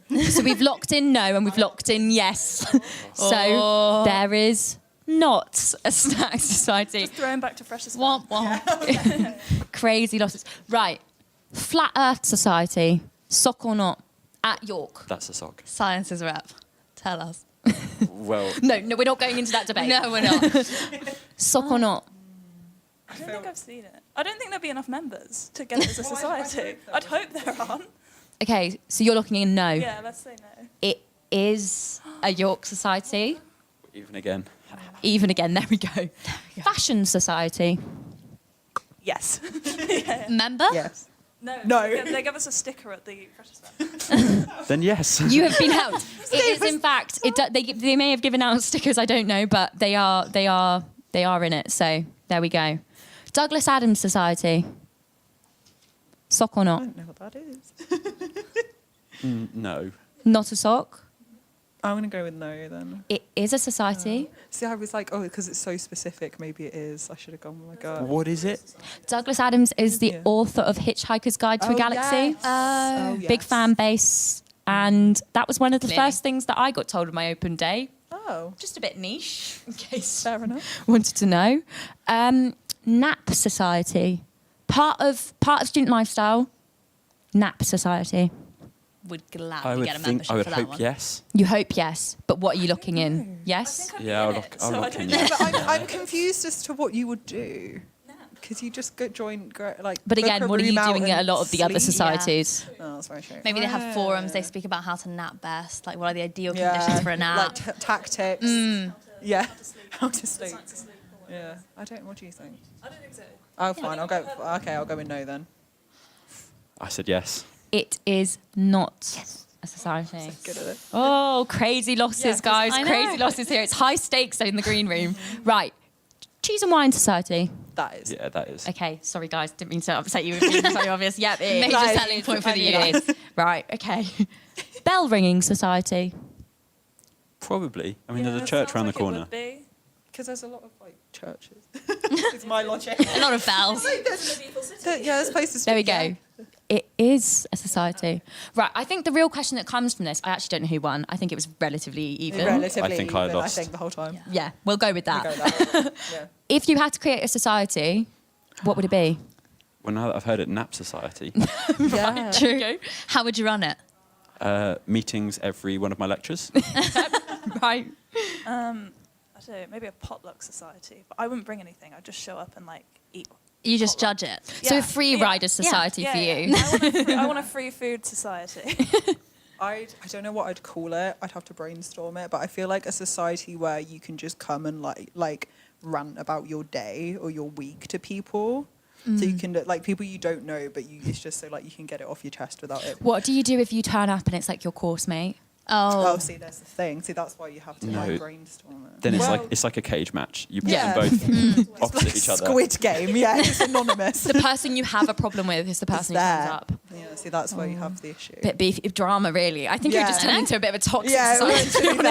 mate. So we've locked in no and we've locked in yes. So Oh. there is not a snack society. Just throwing back to Fresh as Womp womp. Crazy losses. Right. Flat Earth Society. Sock or not? At York. That's a sock. Sciences rep. Tell us. Well, No, we're not going into that debate. No, we're not. Sock or not? I don't think I've seen it. I don't think there'd be enough members to get it as a society. I'd hope there aren't. Okay, so you're looking in no. Yeah, let's say no. It is a York Society. even again. Even again, there we go. Fashion Society. Yes. Member? Yes. No. They give us a sticker at the Fresh. Then yes. You have been helped. It is, in fact, they may have given out stickers, I don't know, but they are in it. So there we go. Douglas Adams Society. Sock or I not? don't know what that is. No. Not a sock. I'm going to go with no then. It is a society. See, I was like, oh, because it's so specific, maybe it is. I should have gone with my gut. What is it? Douglas Adams is the author of Hitchhiker's Guide to a Galaxy. Yes. Oh, Big yes. fan base. And that was one of the Clearly. first things that I got told on my open day. Oh. Just a bit niche, in case Fair enough. wanted to know. Nap Society. Part of student lifestyle. Nap Society. Would I gladly would get a think. membership I would for that hope one. yes. You hope yes, but what are you looking in? Yes? Yeah, I'll look in yes. But I'm confused as to what you would do. Because you just join, like. But book again, what are room you out doing at a and lot of the other sleep. societies? Oh, that's very true. Maybe they have forums. They speak about how to nap best. Like, what are the ideal conditions for a nap? Like tactics. Yeah. How to sleep. Yeah. I don't. What do you think? I don't think so. Oh, fine. I'll go. Okay, I'll go with no then. I said yes. It is not a society. Good at it. Oh, crazy losses, Yeah, 'cause guys. I know. Crazy losses here. It's high stakes in the green room. Right. Cheese and Wine Society. That is. Yeah, that is. Okay, sorry, guys. Didn't mean to upset you with being so obvious. Yep, it is. Major Like, selling point for the yeah. year. It is. Right, okay. Bell Ringing Society. Probably. I mean, there's a church around the corner. Because there's a lot of like churches. It's my logic. A lot of bells. There's places. There we go. It is a society. Right, I think the real question that comes from this, I actually don't know who won. I think it was relatively even. Relatively I think I even, lost. I think the whole time. Yeah, we'll go with that. We'll go with that. Yeah. If you had to create a society, what would it be? Well, now that I've heard it, Nap Society. Yeah. True. How would you run it? Meetings every one of my lectures. Right. I don't know, maybe a potluck society. But I wouldn't bring anything. I'd just show up and like eat. You just judge it. So Yeah. a free rider society for you. I want a free food society. I don't know what I'd call it. I'd have to brainstorm it. But I feel like a society where you can just come and like rant about your day or your week to people. So you can like people you don't know, but it's just so like you can get it off your chest without it. What do you do if you turn up and it's like your course mate? Oh, see, there's the thing. See, that's why you have to brainstorm it. Then it's like a cage match. You put them both opposite each other. Squid Game, yeah, it's anonymous. The person you have a problem with is the person who comes up. Yeah, see, that's where you have the issue. Bit beef drama, really. I think you're just turning into a bit of a toxic society.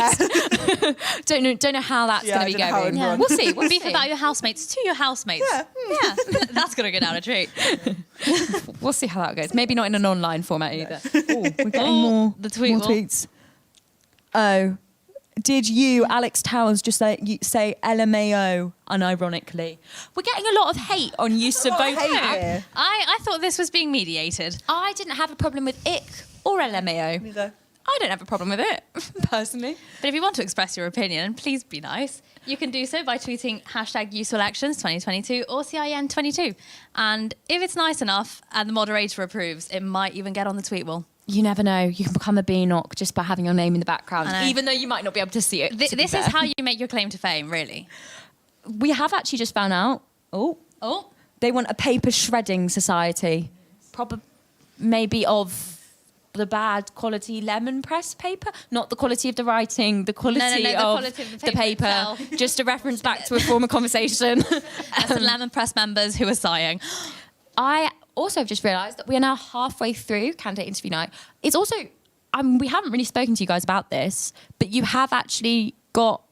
Don't know how that's going to be going. Yeah. We'll see. Beef about your housemates to your housemates. Yeah. That's going to go down a treat. We'll see how that goes. Maybe not in an online format either. We're getting more tweets. Oh, did you, Alex Towers, just say LMAO unironically? We're getting a lot of hate on use of both. I thought this was being mediated. I didn't have a problem with ick or LMAO. Neither. I don't have a problem with it, personally. But if you want to express your opinion, please be nice. You can do so by tweeting #UsefulActions2022 or CIN22. And if it's nice enough and the moderator approves, it might even get on the tweet wall. You never know. You can become a BNOC just by having your name in the background, even though you might not be able to see it. This is how you make your claim to fame, really. We have actually just found out. Oh, they want a paper shredding society. Probably, maybe of the bad quality lemon press paper, not the quality of the writing, the quality, the of, quality of the paper. itself. Just a reference back to a former conversation. That's the lemon press members who are sighing. I also have just realised that we are now halfway through candidate interview night. It's also, we haven't really spoken to you guys about this, but you have actually got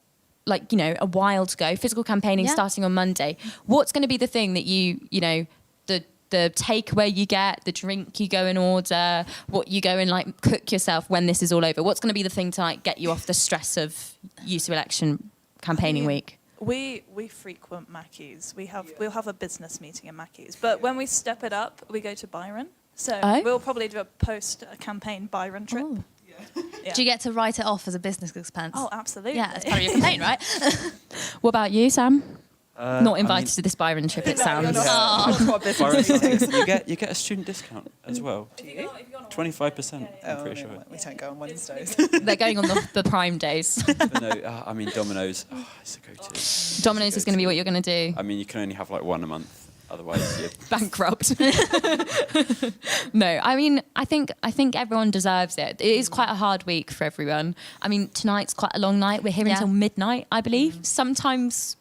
a while to go. Physical campaigning starting on Monday. What's going to be the thing that the takeaway you get, the drink you go and order, what you go and cook yourself when this is all over? What's going to be the thing to get you off the stress of use of election campaigning week? We frequent Mackey's. We'll have a business meeting in Mackey's, but when we step it up, we go to Byron. So we'll probably do a post-campaign Byron trip. Oh. Yeah. Do you get to write it off as a business expense? Oh, absolutely. Yeah, that's part of your campaign, right? What about you, Sam? Not invited to this Byron trip, it sounds. You get a student discount as well. Do you? 25%, I'm pretty sure. We don't go on Wednesdays. They're going on the prime days. But no, Domino's, it's a go-to. Domino's is going to be what you're going to do. I mean, you can only have one a month, otherwise you're bankrupt. No, I think everyone deserves it. It is quite a hard week for everyone. I mean, tonight's quite a long night. We're here until midnight, I believe. Sometimes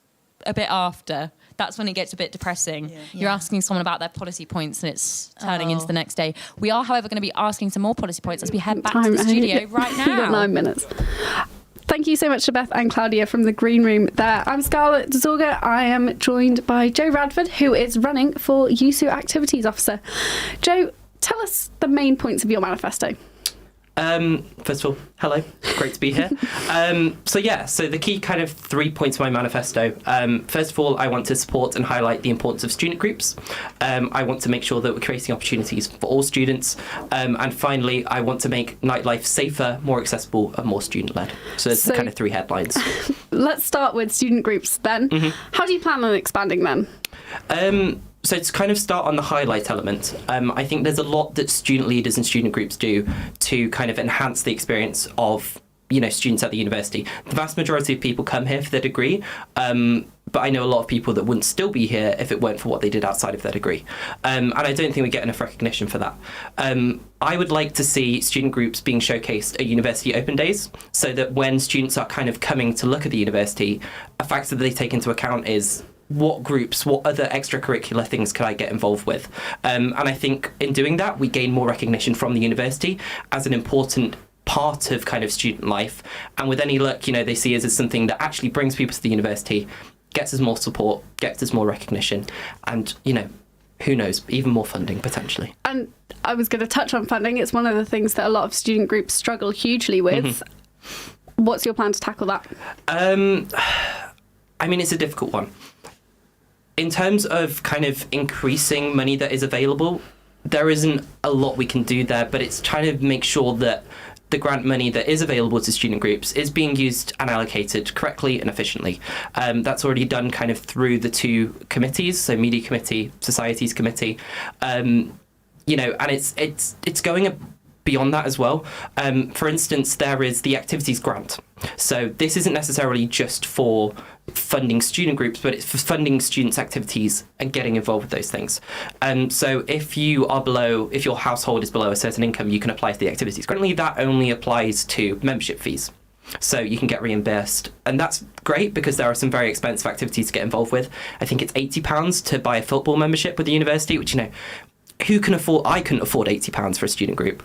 a bit after. That's when it gets a bit depressing. You're asking someone about their policy points and it's turning into the next day. We are, however, going to be asking some more policy points as we head back to the studio right now. You've got 9 minutes. Thank you so much to Beth and Claudia from the Green Room there. I'm Scarlett Dzorga. I am joined by Joe Radford, who is running for USU Activities Officer. Joe, tell us the main points of your manifesto. First of all, hello, great to be here. So the key kind of 3 points of my manifesto. First of all, I want to support and highlight the importance of student groups. I want to make sure that we're creating opportunities for all students. And finally, I want to make nightlife safer, more accessible and more student-led. So there's the kind of 3 headlines. Let's start with student groups then. Mm-hmm. How do you plan on expanding them? So to kind of start on the highlight element, I think there's a lot that student leaders and student groups do to kind of enhance the experience of, students at the university. The vast majority of people come here for their degree, but I know a lot of people that wouldn't still be here if it weren't for what they did outside of their degree. And I don't think we get enough recognition for that. I would like to see student groups being showcased at university open days, so that when students are kind of coming to look at the university, a factor that they take into account is what groups, what other extracurricular things could I get involved with? And I think in doing that, we gain more recognition from the university as an important part of kind of student life. And with any luck, they see us as something that actually brings people to the university, gets us more support, gets us more recognition, and, who knows, even more funding potentially. And I was going to touch on funding. It's one of the things that a lot of student groups struggle hugely with. Mm-hmm. What's your plan to tackle that? It's a difficult one. In terms of kind of increasing money that is available, there isn't a lot we can do there, but it's trying to make sure that the grant money that is available to student groups is being used and allocated correctly and efficiently. That's already done kind of through the 2 committees, so Media Committee, Societies Committee, and it's going beyond that as well. For instance, there is the activities grant. So this isn't necessarily just for funding student groups, but it's for funding students' activities and getting involved with those things. So if your household is below a certain income, you can apply to the activities. Currently, that only applies to membership fees. So you can get reimbursed. And that's great because there are some very expensive activities to get involved with. I think it's £80 to buy a football membership with the university, which, who can afford? I couldn't afford £80 for a student group.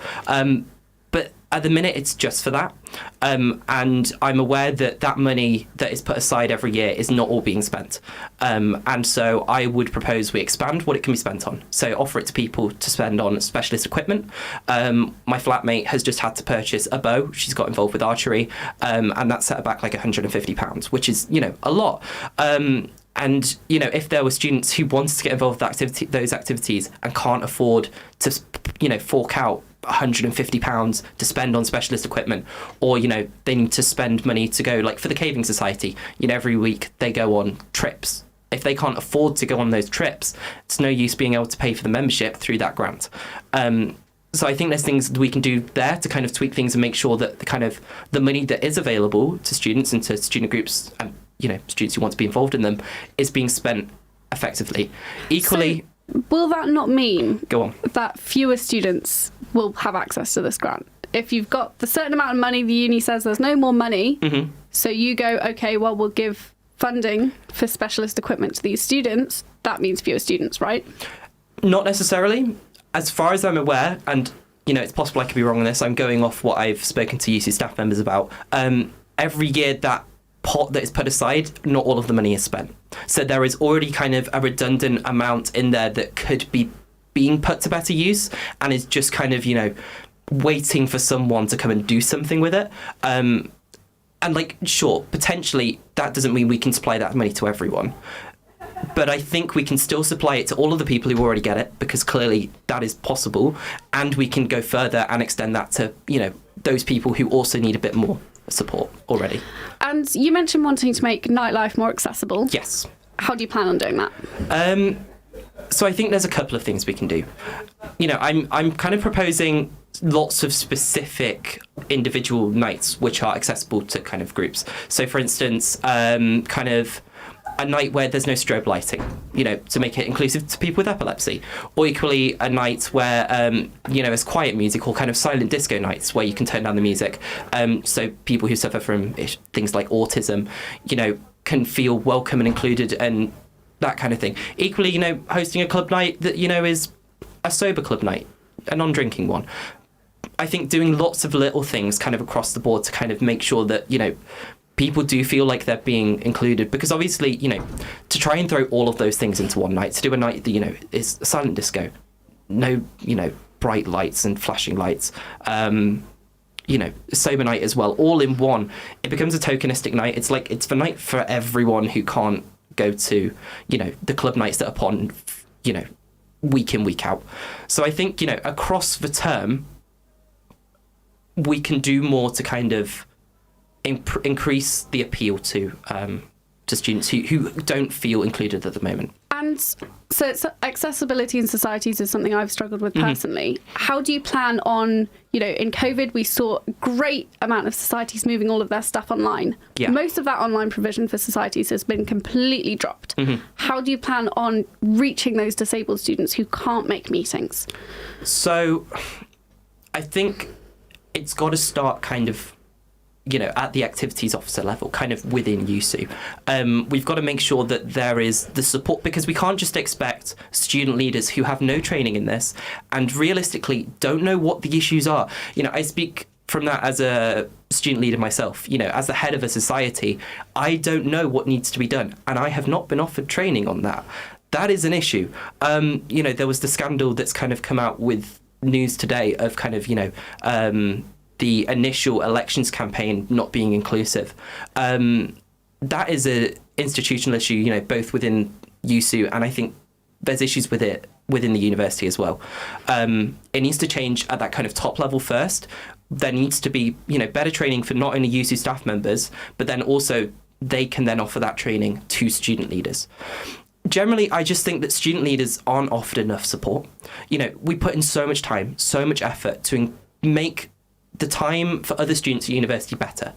But at the minute, it's just for that. And I'm aware that money that is put aside every year is not all being spent. And so I would propose we expand what it can be spent on. So offer it to people to spend on specialist equipment. My flatmate has just had to purchase a bow. She's got involved with archery. And that set her back like £150, which is, a lot. And, if there were students who wanted to get involved with those activities and can't afford to, fork out £150 to spend on specialist equipment, or they need to spend money to go, like for the Caving Society, every week they go on trips. If they can't afford to go on those trips, it's no use being able to pay for the membership through that grant. So I think there's things that we can do there to kind of tweak things and make sure that the money that is available to students and to student groups and students who want to be involved in them is being spent effectively. Equally, will that not mean go on that fewer students will have access to this grant? If you've got the certain amount of money, the uni says there's no more money, so you go, okay, well, we'll give funding for specialist equipment to these students. That means fewer students, right? Not necessarily. As far as I'm aware, and it's possible I could be wrong on this, I'm going off what I've spoken to UC staff members about. Every year that pot that is put aside, not all of the money is spent. So there is already kind of a redundant amount in there that could be being put to better use and is just kind of, waiting for someone to come and do something with it. And sure, potentially that doesn't mean we can supply that money to everyone. But I think we can still supply it to all of the people who already get it, because clearly that is possible. And we can go further and extend that to, those people who also need a bit more support already. And you mentioned wanting to make nightlife more accessible. Yes. How do you plan on doing that? So I think there's a couple of things we can do. I'm kind of proposing lots of specific individual nights which are accessible to kind of groups. So for instance, kind of a night where there's no strobe lighting, to make it inclusive to people with epilepsy. Or equally a night where, there's quiet music, or kind of silent disco nights where you can turn down the music. So people who suffer from things like autism, can feel welcome and included and that kind of thing. Equally, hosting a club night that, is a sober club night, a non-drinking one. I think doing lots of little things kind of across the board to kind of make sure that, people do feel like they're being included, because obviously, to try and throw all of those things into one night, to do a night that, is silent disco, no, bright lights and flashing lights, sober night as well, all in one, it becomes a tokenistic night. It's like, it's the night for everyone who can't go to, the club nights that are upon, week in, week out. So I think, across the term, we can do more to kind of increase the appeal to students who don't feel included at the moment. And so accessibility in societies is something I've struggled with personally. How do you plan on, in COVID, we saw a great amount of societies moving all of their stuff online. Yeah. Most of that online provision for societies has been completely dropped. How do you plan on reaching those disabled students who can't make meetings? So I think it's got to start kind of, at the activities officer level, kind of within USU. We've got to make sure that there is the support, because we can't just expect student leaders who have no training in this and realistically don't know what the issues are. I speak from that as a student leader myself. As the head of a society, I don't know what needs to be done, and I have not been offered training on that. That is an issue. There was the scandal that's kind of come out with news today of kind of, the initial elections campaign not being inclusive. That is an institutional issue, both within USU, and I think there's issues with it within the university as well. It needs to change at that kind of top level first. There needs to be, better training for not only USU staff members, but then also they can then offer that training to student leaders. Generally, I just think that student leaders aren't offered enough support. We put in so much time, so much effort to make the time for other students at university better.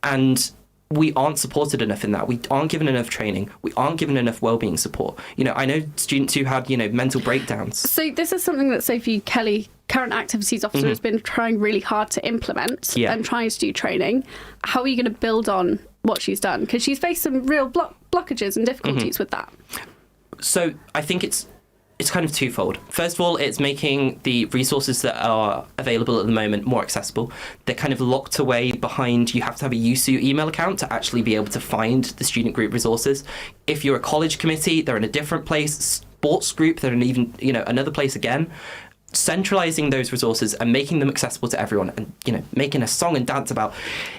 And we aren't supported enough in that. We aren't given enough training. We aren't given enough wellbeing support. You know, I know students who had, you know, mental breakdowns. So this is something that Sophie Kelly, current activities officer, has been trying really hard to implement and trying to do training. How are you going to build on what she's done? Because she's faced some real blockages and difficulties with that. So I think it's kind of twofold. First of all, it's making the resources that are available at the moment more accessible. They're kind of locked away behind, you have to have a USU email account to actually be able to find the student group resources. If you're a college committee, they're in a different place. Sports group, they're in even, you know, another place again. Centralising those resources and making them accessible to everyone, and, you know, making a song and dance about,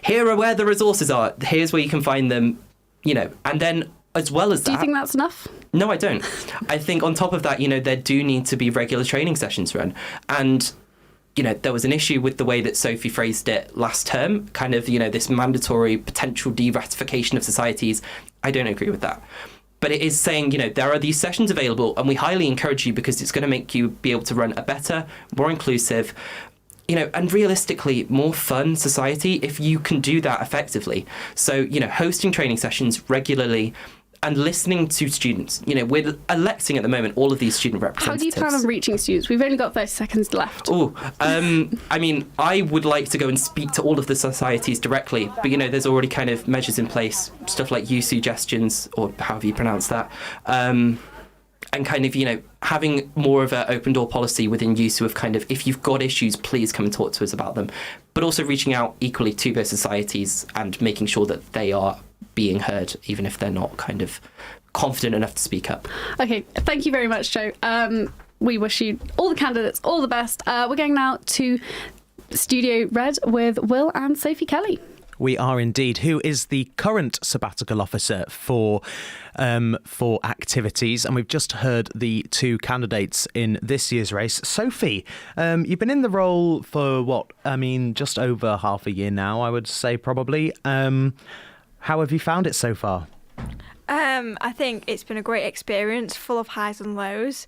here are where the resources are, here's where you can find them, you know, and then as well as that... Do you think that's enough? No, I don't. I think on top of that, you know, there do need to be regular training sessions run. And, you know, there was an issue with the way that Sophie phrased it last term, kind of, you know, this mandatory potential de-ratification of societies. I don't agree with that. But it is saying, you know, there are these sessions available and we highly encourage you because it's going to make you be able to run a better, more inclusive, you know, and realistically more fun society if you can do that effectively. So, you know, hosting training sessions regularly and listening to students. You know, we're electing at the moment all of these student representatives. How do you plan on reaching students? We've only got 30 seconds left. I mean, I would like to go and speak to all of the societies directly, but, you know, there's already kind of measures in place, stuff like U-suggestions, or however you pronounce that, and kind of, you know, having more of an open door policy within USU of kind of, if you've got issues, please come and talk to us about them. But also reaching out equally to those societies and making sure that they are being heard, even if they're not kind of confident enough to speak up. Okay, thank you very much, Joe. We wish you, all the candidates, all the best. We're going now to Studio Red with Will and Sophie Kelly. We are indeed. Who is the current sabbatical officer for activities? And we've just heard the two candidates in this year's race. Sophie, you've been in the role for what? I mean, just over half a year now, I would say probably. How have you found it so far? I think it's been a great experience, full of highs and lows.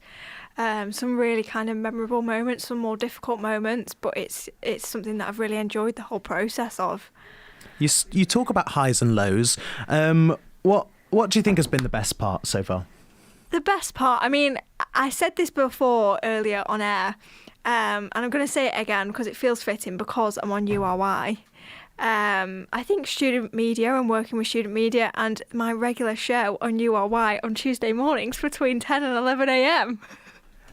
Some really kind of memorable moments, some more difficult moments, but it's something that I've really enjoyed the whole process of. You talk about highs and lows. What do you think has been the best part so far? The best part, I mean, I said this before earlier on air, and I'm going to say it again because it feels fitting because I'm on URY. I think student media and working with student media and my regular show on URY on Tuesday mornings between 10 and 11 a.m.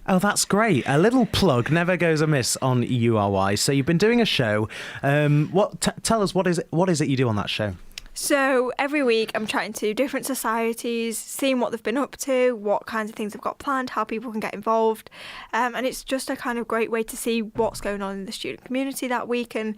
Oh, that's great. A little plug never goes amiss on URY. So you've been doing a show. Tell us, what is it you do on that show? So every week I'm chatting to different societies, seeing what they've been up to, what kinds of things they've got planned, how people can get involved. And it's just a kind of great way to see what's going on in the student community that week and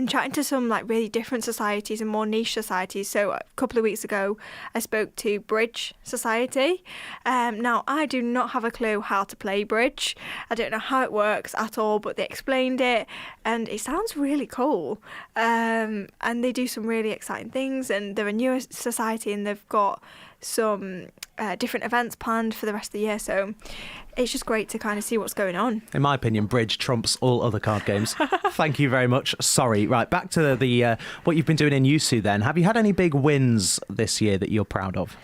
chatting to some like really different societies and more niche societies. So a couple of weeks ago, I spoke to Bridge Society. Now, I do not have a clue how to play bridge. I don't know how it works at all, but they explained it and it sounds really cool. And they do some really exciting things. And they're a newer society and they've got some different events planned for the rest of the year. So it's just great to kind of see what's going on. In my opinion, bridge trumps all other card games. Thank you very much. Sorry. Right, back to the what you've been doing in USU then. Have you had any big wins this year that you're proud of?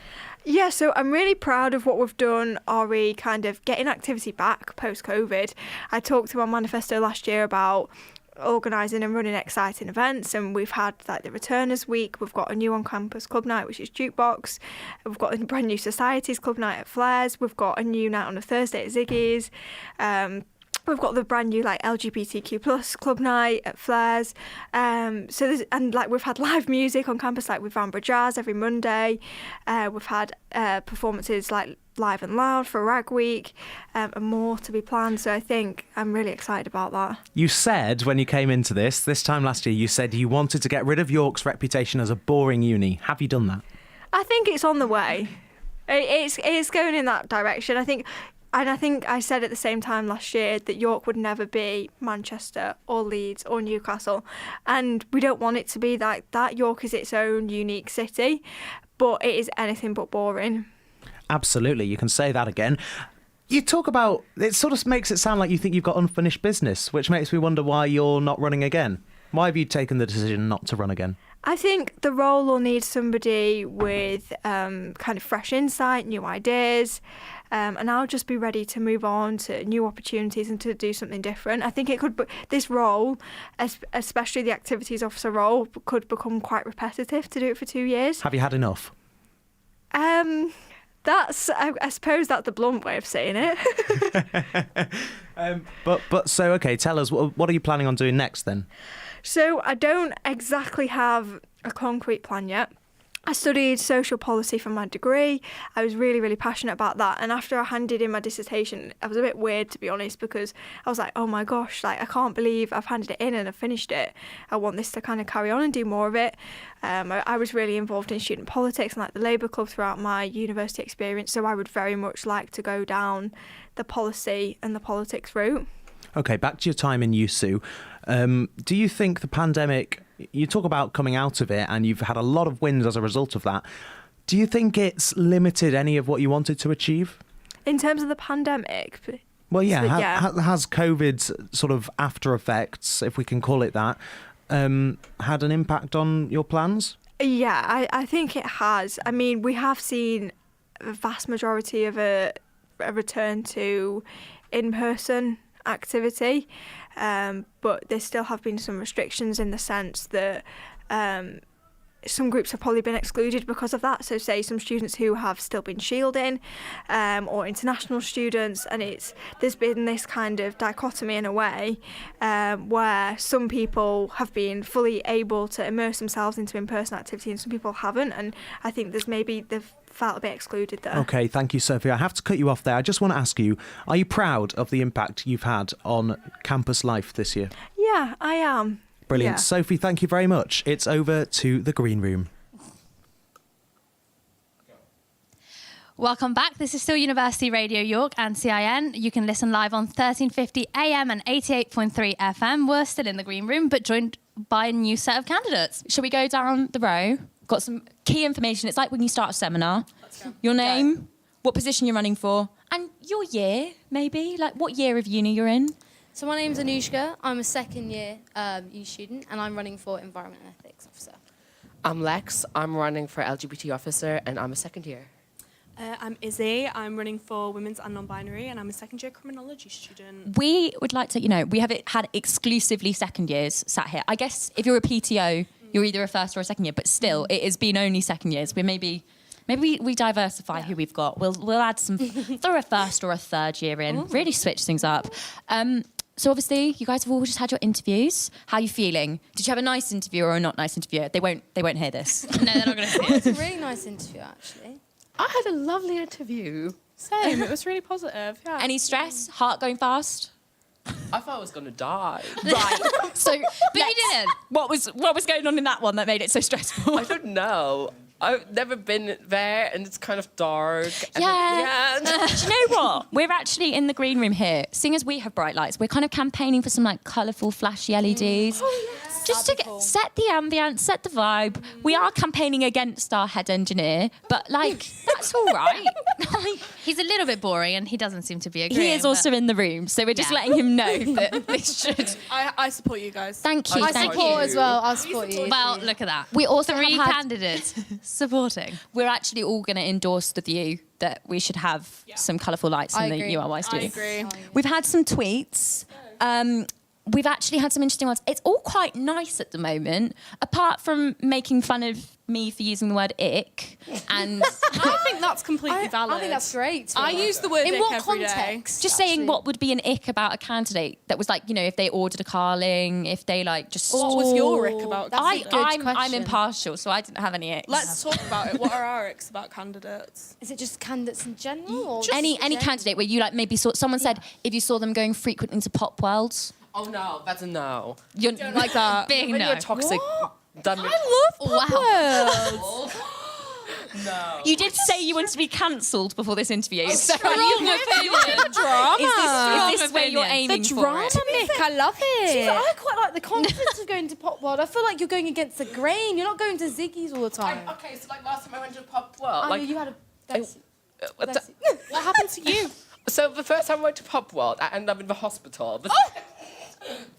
Yeah, so I'm really proud of what we've done, Ari, kind of getting activity back post-COVID. I talked to our manifesto last year about organising and running exciting events, and we've had like the Returners Week, we've got a new on-campus club night which is Jukebox, we've got a brand new Societies club night at Flares, we've got a new night on a Thursday at Ziggy's, we've got the brand new like LGBTQ plus club night at Flares, so there's, and like we've had live music on campus like with Vanbrugh Jazz every Monday, we've had performances like Live and Loud for Rag Week, and more to be planned. So I think I'm really excited about that. You said when you came into this time last year, you said you wanted to get rid of York's reputation as a boring uni. Have you done that? I think it's on the way. It's going in that direction. I think I said at the same time last year that York would never be Manchester or Leeds or Newcastle, and we don't want it to be like that. York is its own unique city, but it is anything but boring. Absolutely, you can say that again. You talk about, it sort of makes it sound like you think you've got unfinished business, which makes me wonder why you're not running again. Why have you taken the decision not to run again? I think the role will need somebody with kind of fresh insight, new ideas, and I'll just be ready to move on to new opportunities and to do something different. I think this role, especially the activities officer role, could become quite repetitive to do it for 2 years. Have you had enough? I suppose that's the blunt way of saying it. But so, okay, tell us, what are you planning on doing next then? So I don't exactly have a concrete plan yet. I studied social policy for my degree. I was really, really passionate about that. And after I handed in my dissertation, I was a bit weird, to be honest, because I was like, oh my gosh, like I can't believe I've handed it in and I've finished it. I want this to kind of carry on and do more of it. I was really involved in student politics and like the Labour Club throughout my university experience. So I would very much like to go down the policy and the politics route. Okay, back to your time in USU. Do you think the pandemic, you talk about coming out of it and you've had a lot of wins as a result of that. Do you think it's limited any of what you wanted to achieve? In terms of the pandemic? Well, yeah. Has COVID's sort of after effects, if we can call it that, had an impact on your plans? Yeah, I think it has. I mean, we have seen a vast majority of a return to in-person activity, but there still have been some restrictions in the sense that some groups have probably been excluded because of that. So say some students who have still been shielding, or international students, and there's been this kind of dichotomy in a way, where some people have been fully able to immerse themselves into in-person activity and some people haven't, and I think they've felt a bit excluded there. Okay, thank you, Sophie. I have to cut you off there. I just want to ask you, are you proud of the impact you've had on campus life this year? Yeah, I am. Brilliant. Yeah. Sophie, thank you very much. It's over to the green room. Welcome back. This is still University Radio York and CIN. You can listen live on 1350 AM and 88.3 FM. We're still in the green room, but joined by a new set of candidates. Shall we go down the row? Got some key information. It's like when you start a seminar. Your name, what position you're running for, and your year, maybe. Like what year of uni you're in. So my name's Anushka. I'm a second year uni student, and I'm running for Environment and Ethics Officer. I'm Lex. I'm running for LGBT Officer, and I'm a second year. I'm Izzy. I'm running for Women's and Non-Binary, and I'm a second year criminology student. We would like to, we have had exclusively second years sat here. I guess if you're a PTO, you're either a first or a second year, but still, it has been only second years. Maybe we diversify who we've got. We'll add some, throw a first or a third year in, really switch things up. So obviously, you guys have all just had your interviews. How are you feeling? Did you have a nice interview or a not nice interview? They won't hear this. No, they're not going to see It was a really nice interview, actually. I had a lovely interview. Same. It was really positive. Yeah. Any stress? Heart going fast? I thought I was going to die. Right. So, but you didn't. What was going on in that one that made it so stressful? I don't know. I've never been there, and it's kind of dark. And Yeah. Do you know what? We're actually in the green room here. Seeing as we have bright lights, we're kind of campaigning for some like colourful, flashy LEDs. Just to set the ambience, set the vibe. We are campaigning against our head engineer, but like that's all right. He's a little bit boring, and he doesn't seem to be agreeing. He is also in the room, so we're just letting him know that this should. I support you guys. Thank you. I support as well. I'll support you. Well, look at that. We also Three have had candidates supporting. We're actually all going to endorse the view that we should have some colourful lights in the URY studio. I agree. We've had some tweets. We've actually had some interesting ones. It's all quite nice at the moment, apart from making fun of me for using the word ick. And I think that's completely valid. I think that's great. I use the word in ick what every day. context? Just saying what would be an ick about a candidate that was like, if they ordered a carling, if they like just... What was your ick about candidates? I'm impartial, so I didn't have any icks. Let's talk about it. What are our icks about candidates? Is it just candidates in general? Or Any candidate where you like maybe saw... Someone said if you saw them going frequently to Pop Worlds... Oh no, that's a no. You don't like that. Big When no. you're toxic. I love Pop Worlds. No. You did say you wanted to be cancelled before this interview. So Strong opinion. Drama. Is this where you're aiming the for drama, it? Mick, I love it. I quite like the confidence of going to Pop World. I feel like you're going against the grain. You're not going to Ziggy's all the time. Okay, so like last time I went to Pop World. I know you had a... What happened to you? So the first time I went to Pop World, I ended up in the hospital.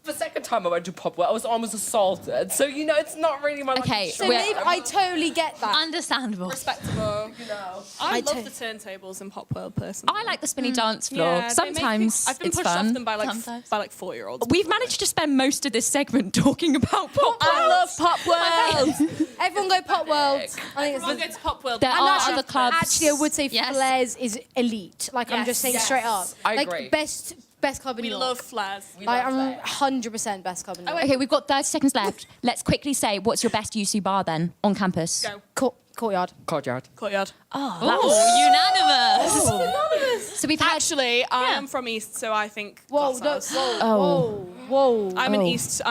The second second time I went to Popwell, I was almost assaulted. So, you know, it's not really my lucky So maybe I totally get that. Understandable. Respectable, you know. I love the turntables in Popwell, personally. I like the spinny dance floor. Yeah, they Sometimes I've been it's pushed fun. off them by like 4-year-olds. We've managed to spend most of this segment talking about Pop I love Pop World. Everyone go Pop World. I think Everyone go to Pop World. There And are actually, other clubs. Actually, I would say Flares is elite. Like I'm just saying straight up. I like agree. best club in We York. love Flares. I'm 100% best club in York. Okay, we've got 30 seconds left. Let's quickly say, what's your best UC bar then on campus? Courtyard. Courtyard. Courtyard. Oh, that was unanimous. So we've actually, I am from East, so I think. Whoa, whoa. I'm an East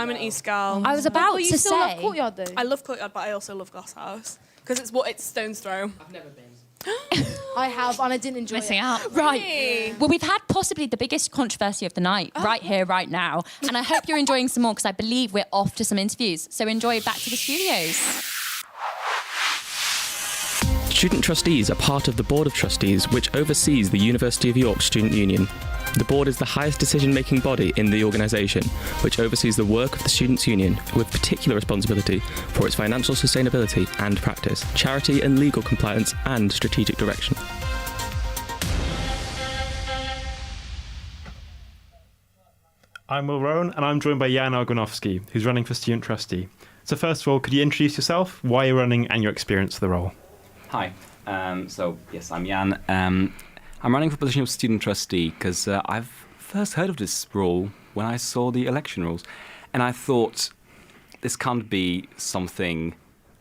gal. I was about But you to still love say. Courtyard though. I love Courtyard, but I also love Glasshouse because it's stone's throw. I've never been. I have, and I didn't enjoy Missing it. out. Right. Well, we've had possibly the biggest controversy of the night right here, right now. And I hope you're enjoying some more because I believe we're off to some interviews. So enjoy back to the studios. Student trustees are part of the Board of Trustees, which oversees the University of York Student Union. The board is the highest decision-making body in the organisation, which oversees the work of the Students' Union, with particular responsibility for its financial sustainability and practice, charity and legal compliance, and strategic direction. I'm Will Rowan, and I'm joined by Jan Argonowski, who's running for Student Trustee. So first of all, could you introduce yourself, why you're running, and your experience for the role? Hi. Yes, I'm Jan. I'm running for the position of Student Trustee because I've first heard of this role when I saw the election rules. And I thought, this can't be something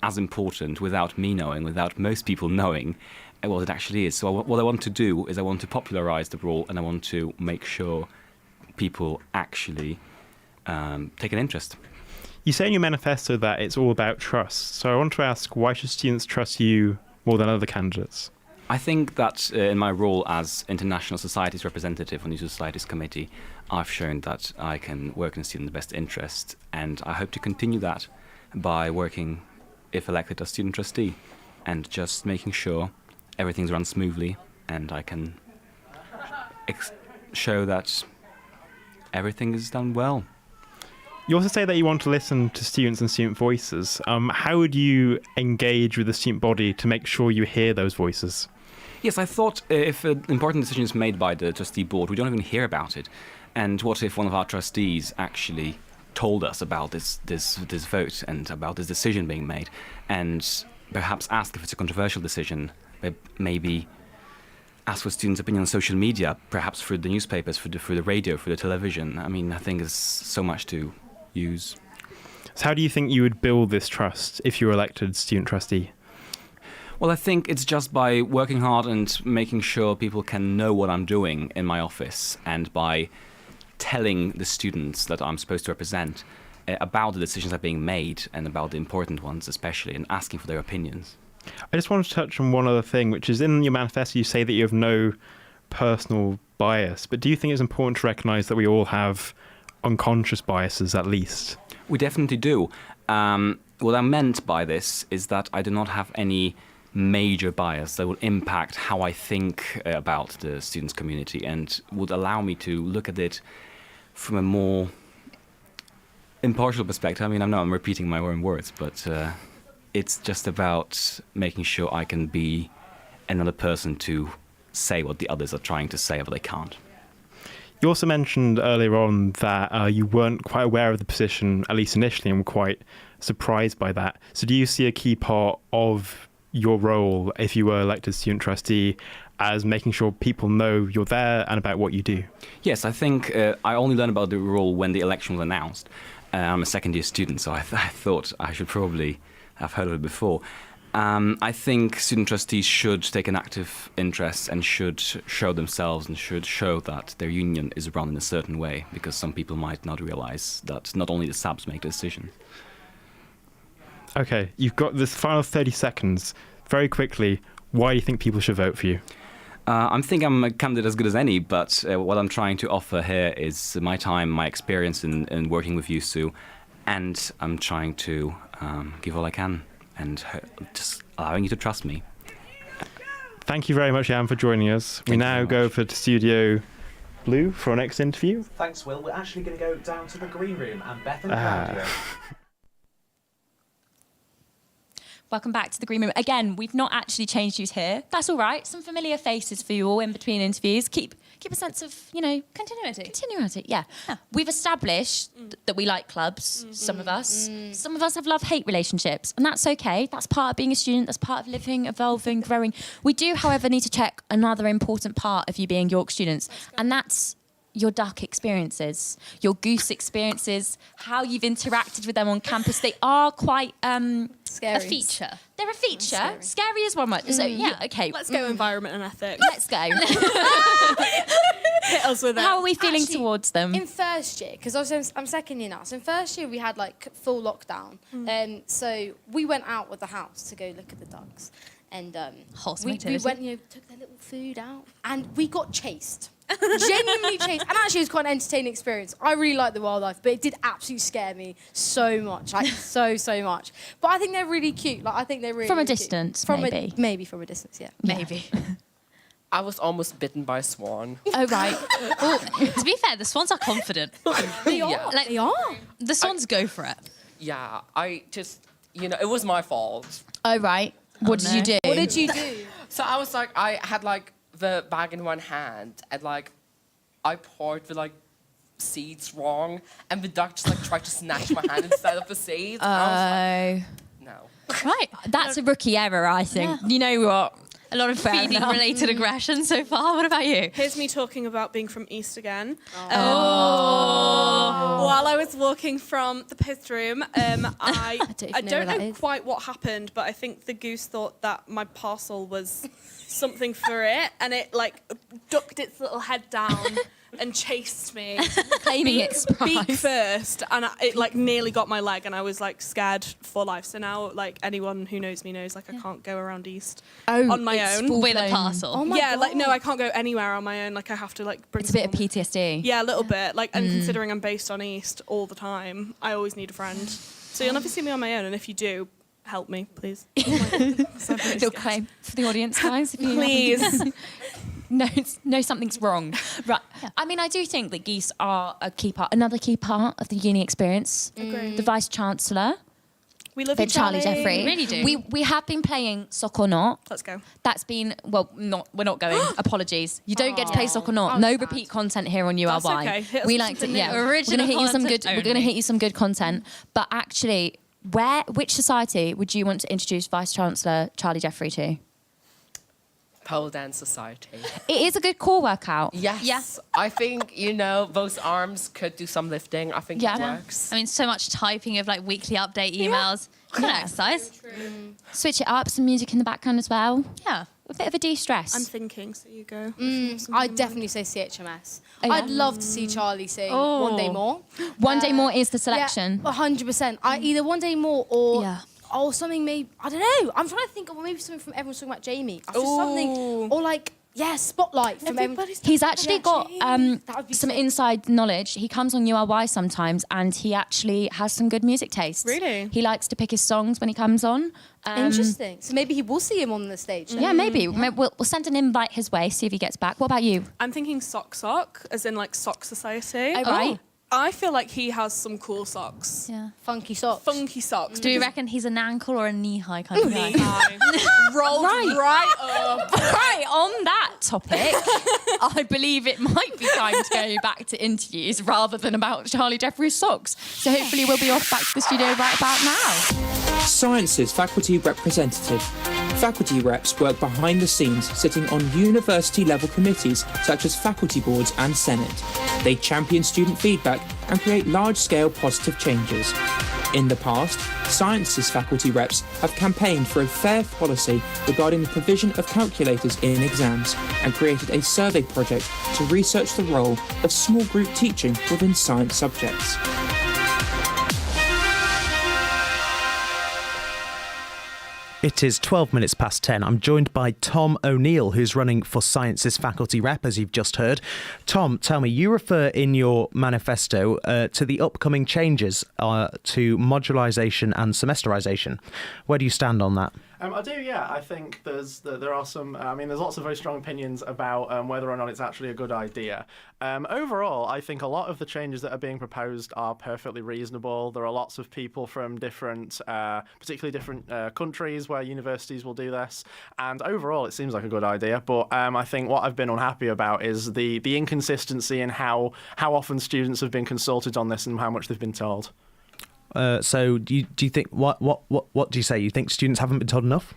as important without me knowing, without most people knowing what it actually is. So what I want to do is I want to popularise the role, and I want to make sure people actually take an interest. You say in your manifesto that it's all about trust. So I want to ask, why should students trust you more than other candidates? I think that in my role as International Societies representative on the Societies Committee, I've shown that I can work in students' best interest, and I hope to continue that by working, if elected, as student trustee, and just making sure everything's run smoothly, and I can show that everything is done well. You also say that you want to listen to students and student voices. How would you engage with the student body to make sure you hear those voices? Yes, I thought if an important decision is made by the trustee board, we don't even hear about it. And what if one of our trustees actually told us about this vote and about this decision being made, and perhaps ask if it's a controversial decision, maybe ask for students' opinion on social media, perhaps through the newspapers, through the radio, through the television. I mean, I think there's so much to use. So how do you think you would build this trust if you were elected student trustee? Well, I think it's just by working hard and making sure people can know what I'm doing in my office, and by telling the students that I'm supposed to represent about the decisions that are being made, and about the important ones especially, and asking for their opinions. I just want to touch on one other thing, which is in your manifesto you say that you have no personal bias, but do you think it's important to recognise that we all have unconscious biases at least? We definitely do. What I meant by this is that I do not have any major bias that will impact how I think about the students' community, and would allow me to look at it from a more impartial perspective. I mean, I know I'm repeating my own words, but it's just about making sure I can be another person to say what the others are trying to say, but they can't. You also mentioned earlier on that you weren't quite aware of the position, at least initially, and were quite surprised by that. So do you see a key part of your role, if you were elected student trustee, as making sure people know you're there and about what you do? Yes, I think I only learned about the role when the election was announced. I'm a second-year student, so I thought I should probably have heard of it before. I think student trustees should take an active interest and should show themselves and should show that their union is run in a certain way, because some people might not realise that not only the SABs make the decision. Okay, you've got this final 30 seconds. Very quickly, why do you think people should vote for you? I think I'm a candidate as good as any, but what I'm trying to offer here is my time, my experience in working with USU, and I'm trying to give all I can, and just allowing you to trust me. Thank you very much, Jan, for joining us. We now go for Studio Lou, for our next interview. Thanks, Will. We're actually going to go down to the green room and Beth and Ah. Claudia. Welcome back to the green room. Again, we've not actually changed you here. That's all right. Some familiar faces for you all in between interviews. Keep a sense of, continuity. Yeah. We've established that we like clubs, some of us. Some of us have love-hate relationships, and that's okay. That's part of being a student. That's part of living, evolving, growing. We do, however, need to check another important part of you being York students, and that's your duck experiences, your goose experiences, how you've interacted with them on campus. They are quite scary. A feature. They're a feature. Scary is one word. So yeah, okay. Let's go environment and ethics. Let's go. Hit us with it. How are we feeling towards them? In first year, because I'm second year now, so in first year we had like full lockdown. So we went out with the house to go look at the ducks. And we went, took their little food out, and we got chased. Genuinely chased. And actually, it was quite an entertaining experience. I really like the wildlife, but it did absolutely scare me so much, like so much. But I think they're really cute. Like I think they're really from a really distance, cute. maybe. Maybe from a distance, yeah. Maybe. I was almost bitten by a swan. Oh right. To be fair, the swans are confident. They are. Like, They are. The swans go for it. Yeah, I just, it was my fault. Oh right. What did you do? What did you do? So I was like, I had like the bag in one hand, and like I poured the like seeds wrong, and the duck just like tried to snatch my hand instead of the seeds. And I was like, no. Right. That's a rookie error, I think. You know what? A lot of feeding-related aggression so far. What about you? Here's me talking about being from East again. Oh. While I was walking from the post room, I don't that know is. quite what happened, but I think the goose thought that my parcel was something for it, and it like ducked its little head down and chased me, claiming its beak prize. first, and it like nearly got my leg, and I was like scared for life. So now, like anyone who knows me knows, like I can't go around East on my own with a parcel. Oh my yeah, God. like no, I can't go anywhere on my own. Like I have to like bring. It's a bit of PTSD. Yeah, a little bit. Like, and considering I'm based on East all the time, I always need a friend. So you'll never see me on my own, and if you do, help me, please. You'll claim for the audience, guys, if you Please. No, something's wrong. Right. I mean, I do think that geese are a key part, another key part of the uni experience. Agreed. The Vice Chancellor, We love the you, Charlie Jeffrey. Really do. We have been playing Sock or Not. Let's go. That's been, we're not going. Apologies. You don't get to play Sock or Not. I'm No sad. repeat content here on URY. That's okay. Hit us We with like to, something yeah. new. We're Original going to hit you some good. content We're going to only. hit you some good content. But actually, which society would you want to introduce Vice Chancellor Charlie Jeffrey to? Pole dance society. It is a good core workout. Yes. Yeah. I think, those arms could do some lifting. I think Yeah. it works. I mean, so much typing of like weekly update emails. Good exercise. Switch it up, some music in the background as well. Yeah. A bit of a de-stress. I'm thinking, so you go. I'd definitely say CHMS. Oh, yeah? I'd love to see Charlie sing Oh. One Day More. One Day More is the selection. Yeah, 100%. Either One Day More or Yeah. something maybe, I don't know. I'm trying to think of maybe something from Everyone's Talking About Jamie. Just something, or like, Spotlight from Everybody's He's actually got That would be some sick. inside knowledge. He comes on URY sometimes and he actually has some good music tastes. Really? He likes to pick his songs when he comes on. Interesting. So maybe he will see him on the stage. then. Yeah, maybe. We'll send an invite his way, see if he gets back. What about you? I'm thinking Sock, as in like Sock Society. Oh, right. I feel like he has some cool socks. Yeah. Funky socks. Funky socks. Do you reckon he's an ankle or a knee-high kind of guy? Rolled right up. Right, on that topic, I believe it might be time to go back to interviews rather than about Charlie Jeffrey's socks. So hopefully we'll be off back to the studio right about now. Sciences faculty representative. Faculty reps work behind the scenes, sitting on university-level committees such as faculty boards and senate. They champion student feedback and create large-scale positive changes. In the past, Sciences faculty reps have campaigned for a fair policy regarding the provision of calculators in exams and created a survey project to research the role of small group teaching within science subjects. It is 12 minutes past 10. I'm joined by Tom O'Neill, who's running for Sciences faculty rep, as you've just heard. Tom, tell me, you refer in your manifesto to the upcoming changes to modularisation and semesterisation. Where do you stand on that? I do, yeah. I think there are some. There's lots of very strong opinions about whether or not it's actually a good idea. Overall, I think a lot of the changes that are being proposed are perfectly reasonable. There are lots of people from different, particularly different countries where universities will do this, and overall, it seems like a good idea. But I think what I've been unhappy about is the inconsistency in how often students have been consulted on this and how much they've been told. So do you think what do you say? You think students haven't been told enough?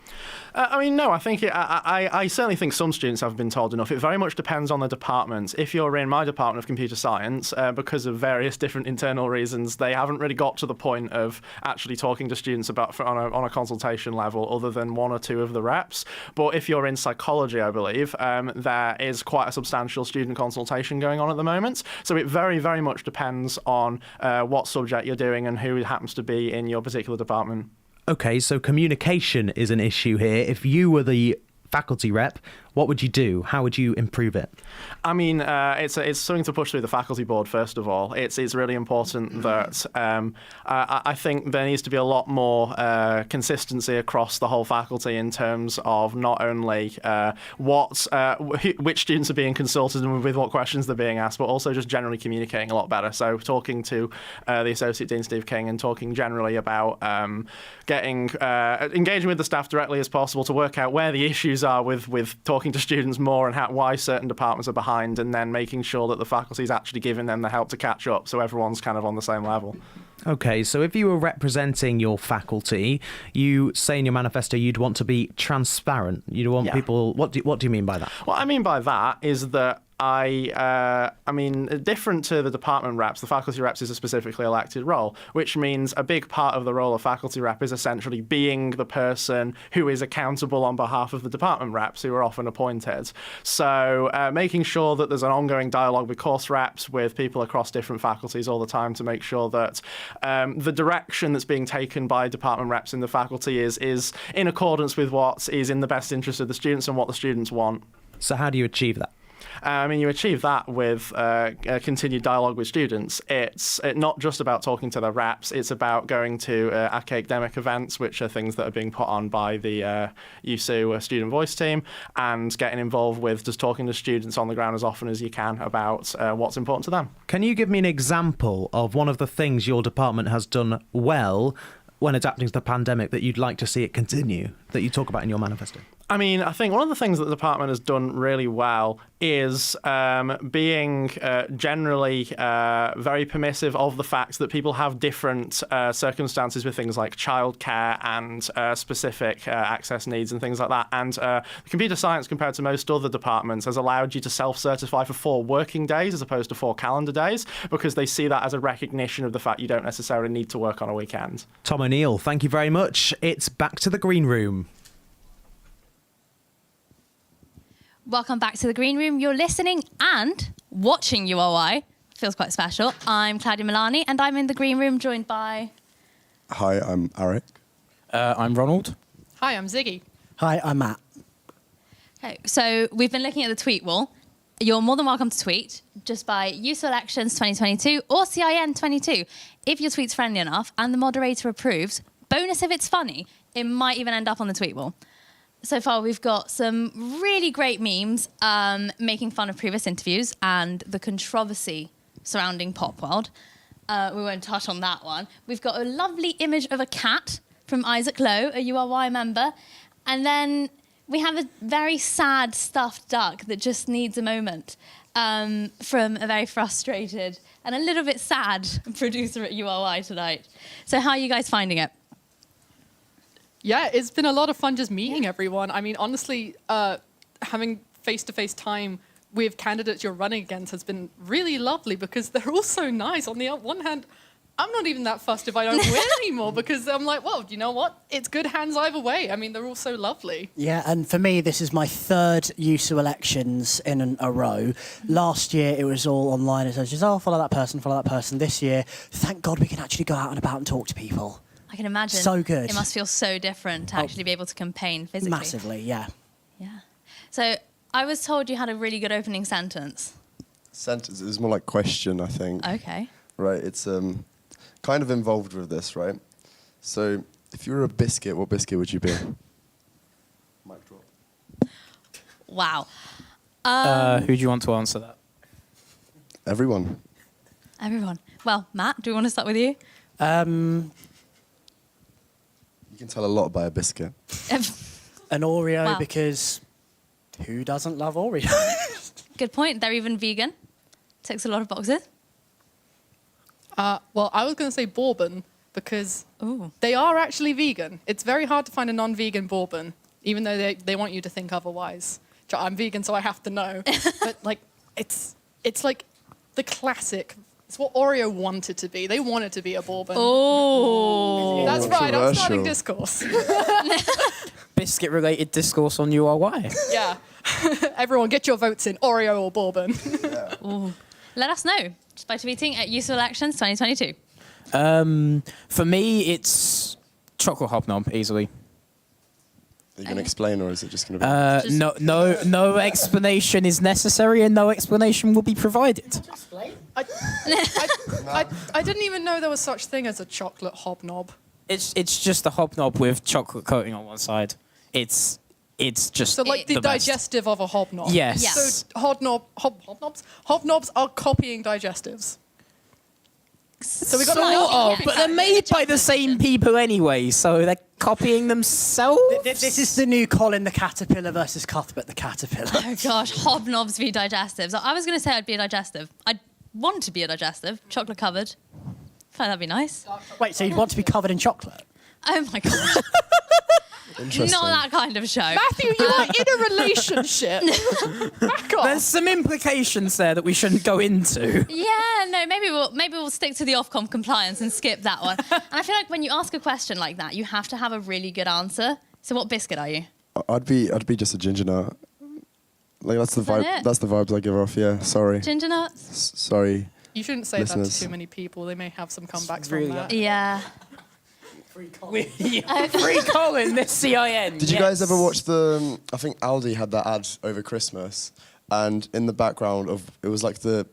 No. I think I certainly think some students have been told enough. It very much depends on the department. If you're in my department of computer science, because of various different internal reasons, they haven't really got to the point of actually talking to students about on a consultation level, other than one or two of the reps. But if you're in psychology, I believe there is quite a substantial student consultation going on at the moment. So it very, very much depends on what subject you're doing and who happens to be in your particular department. Okay, so communication is an issue here. If you were the faculty rep, what would you do? How would you improve it? It's something to push through the faculty board, first of all. It's really important that I think there needs to be a lot more consistency across the whole faculty in terms of not only which students are being consulted and with what questions they're being asked, but also just generally communicating a lot better. So talking to the Associate Dean Steve King and talking generally about engaging with the staff directly as possible to work out where the issues are with talking to students more and why certain departments are behind, and then making sure that the faculty is actually giving them the help to catch up so everyone's kind of on the same level. Okay, so if you were representing your faculty, you say in your manifesto you'd want to be transparent. You'd want people... What do you mean by that? What I mean by that is that different to the department reps, the faculty reps is a specifically elected role, which means a big part of the role of faculty rep is essentially being the person who is accountable on behalf of the department reps, who are often appointed. So making sure that there's an ongoing dialogue with course reps, with people across different faculties all the time, to make sure that the direction that's being taken by department reps in the faculty is in accordance with what is in the best interest of the students and what the students want. So how do you achieve that? You achieve that with continued dialogue with students. It's not just about talking to the reps, it's about going to academic events, which are things that are being put on by the USU Student Voice team, and getting involved with just talking to students on the ground as often as you can about what's important to them. Can you give me an example of one of the things your department has done well when adapting to the pandemic that you'd like to see it continue, that you talk about in your manifesto? I think one of the things that the department has done really well is being generally very permissive of the fact that people have different circumstances with things like childcare and specific access needs and things like that. And computer science, compared to most other departments, has allowed you to self-certify for 4 working days as opposed to 4 calendar days, because they see that as a recognition of the fact you don't necessarily need to work on a weekend. Tom O'Neill, thank you very much. It's back to the green room. Welcome back to the Green Room. You're listening and watching UOI. Feels quite special. I'm Claudia Milani, and I'm in the Green Room joined by... Hi, I'm Eric. I'm Ronald. Hi, I'm Ziggy. Hi, I'm Matt. Okay, so we've been looking at the tweet wall. You're more than welcome to tweet just by USU Elections 2022 or CIN 22. If your tweet's friendly enough and the moderator approves, bonus if it's funny, it might even end up on the tweet wall. So far, we've got some really great memes making fun of previous interviews and the controversy surrounding Pop World. We won't touch on that one. We've got a lovely image of a cat from Isaac Lowe, a URY member. And then we have a very sad stuffed duck that just needs a moment from a very frustrated and a little bit sad producer at URY tonight. So how are you guys finding it? Yeah, it's been a lot of fun just meeting everyone. I mean, honestly, having face-to-face time with candidates you're running against has been really lovely because they're all so nice. On the one hand, I'm not even that fussed if I don't win anymore because I'm like, well, you know what? It's good hands either way. I mean, they're all so lovely. Yeah, and for me, this is my 3rd USU elections in a row. Last year, it was all online. It was just, follow that person, follow that person. This year, thank God we can actually go out and about and talk to people. I can imagine. So good. It must feel so different to actually be able to campaign physically. Massively, yeah. Yeah. So I was told you had a really good opening sentence. Sentence is more like question, I think. Okay. Right, it's kind of involved with this, right? So if you were a biscuit, what biscuit would you be? Wow. Who do you want to answer that? Everyone. Everyone. Well, Matt, do we want to start with you? You can tell a lot by a biscuit. An Oreo, Wow. because who doesn't love Oreo? Good point. They're even vegan. Ticks a lot of boxes. Well, I was going to say bourbon because they are actually vegan. It's very hard to find a non-vegan bourbon, even though they want you to think otherwise. I'm vegan, so I have to know. But like, it's like the classic. It's what Oreo wanted to be. They wanted to be a bourbon. Oh, that's right. I'm starting discourse. Biscuit-related discourse on URY. Yeah. Everyone, get your votes in. Oreo or bourbon. Ooh. Let us know just by tweeting at Useful Actions 2022. For me, it's chocolate hobnob easily. Are you going to explain, or is it just going to be... No explanation is necessary, and no explanation will be provided. I didn't even know there was such thing as a chocolate hobnob. It's just a hobnob with chocolate coating on one side. It's just So like the best. digestive of a hobnob. Yes. So hobnobs are copying digestives. So we got but they're made by the same people anyway, so they're copying themselves. This is the new Colin the Caterpillar versus Cuthbert the Caterpillar. Oh gosh, hobnobs v digestives. I was going to say I'd be a digestive. I'd want to be a digestive, chocolate covered. I feel like that'd be nice. Wait, so you'd want to be covered in chocolate? Oh my gosh. Interesting. Not that kind of show. Matthew, you are in a relationship. Back off. There's some implications there that we shouldn't go into. Yeah, no, maybe we'll stick to the Ofcom compliance and skip that one. And I feel like when you ask a question like that, you have to have a really good answer. So what biscuit are you? I'd be just a ginger nut. Like that's the vibe. it? That's the vibes I give off. Yeah. Sorry. Ginger nuts? Sorry. You shouldn't say listeners. that to too many people. They may have some comebacks really from that. Yeah. Free Colin, this CIN. Did you guys ever watch the? I think Aldi had that ad over Christmas, and in the background of it was like the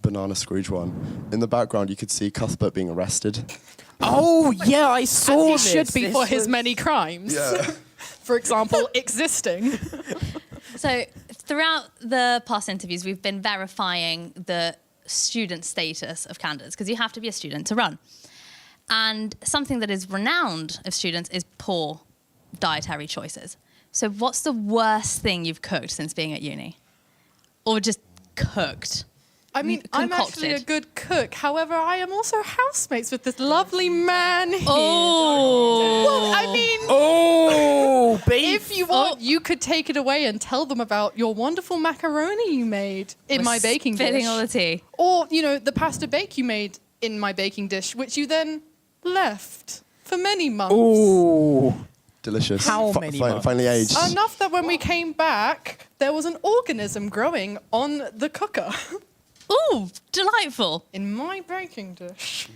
Banana Scrooge one. In the background, you could see Cuthbert being arrested. Oh yeah, I saw As he this. should be for his many crimes. Yeah. For example, existing. So throughout the past interviews, we've been verifying the student status of candidates because you have to be a student to run. And something that is renowned of students is poor dietary choices. So what's the worst thing you've cooked since being at uni? Or just cooked? I mean, I'm actually a good cook. However, I am also housemates with this lovely man here. Oh. Well, I mean... Oh, beef. If you want, you could take it away and tell them about your wonderful macaroni you made in my baking dish. Spilling all the tea. Or, you know, the pasta bake you made in my baking dish, which you then left for many months. Ooh. Delicious. How many months? Finally aged. Enough that when we came back, there was an organism growing on the cooker. Ooh, delightful. In my baking dish.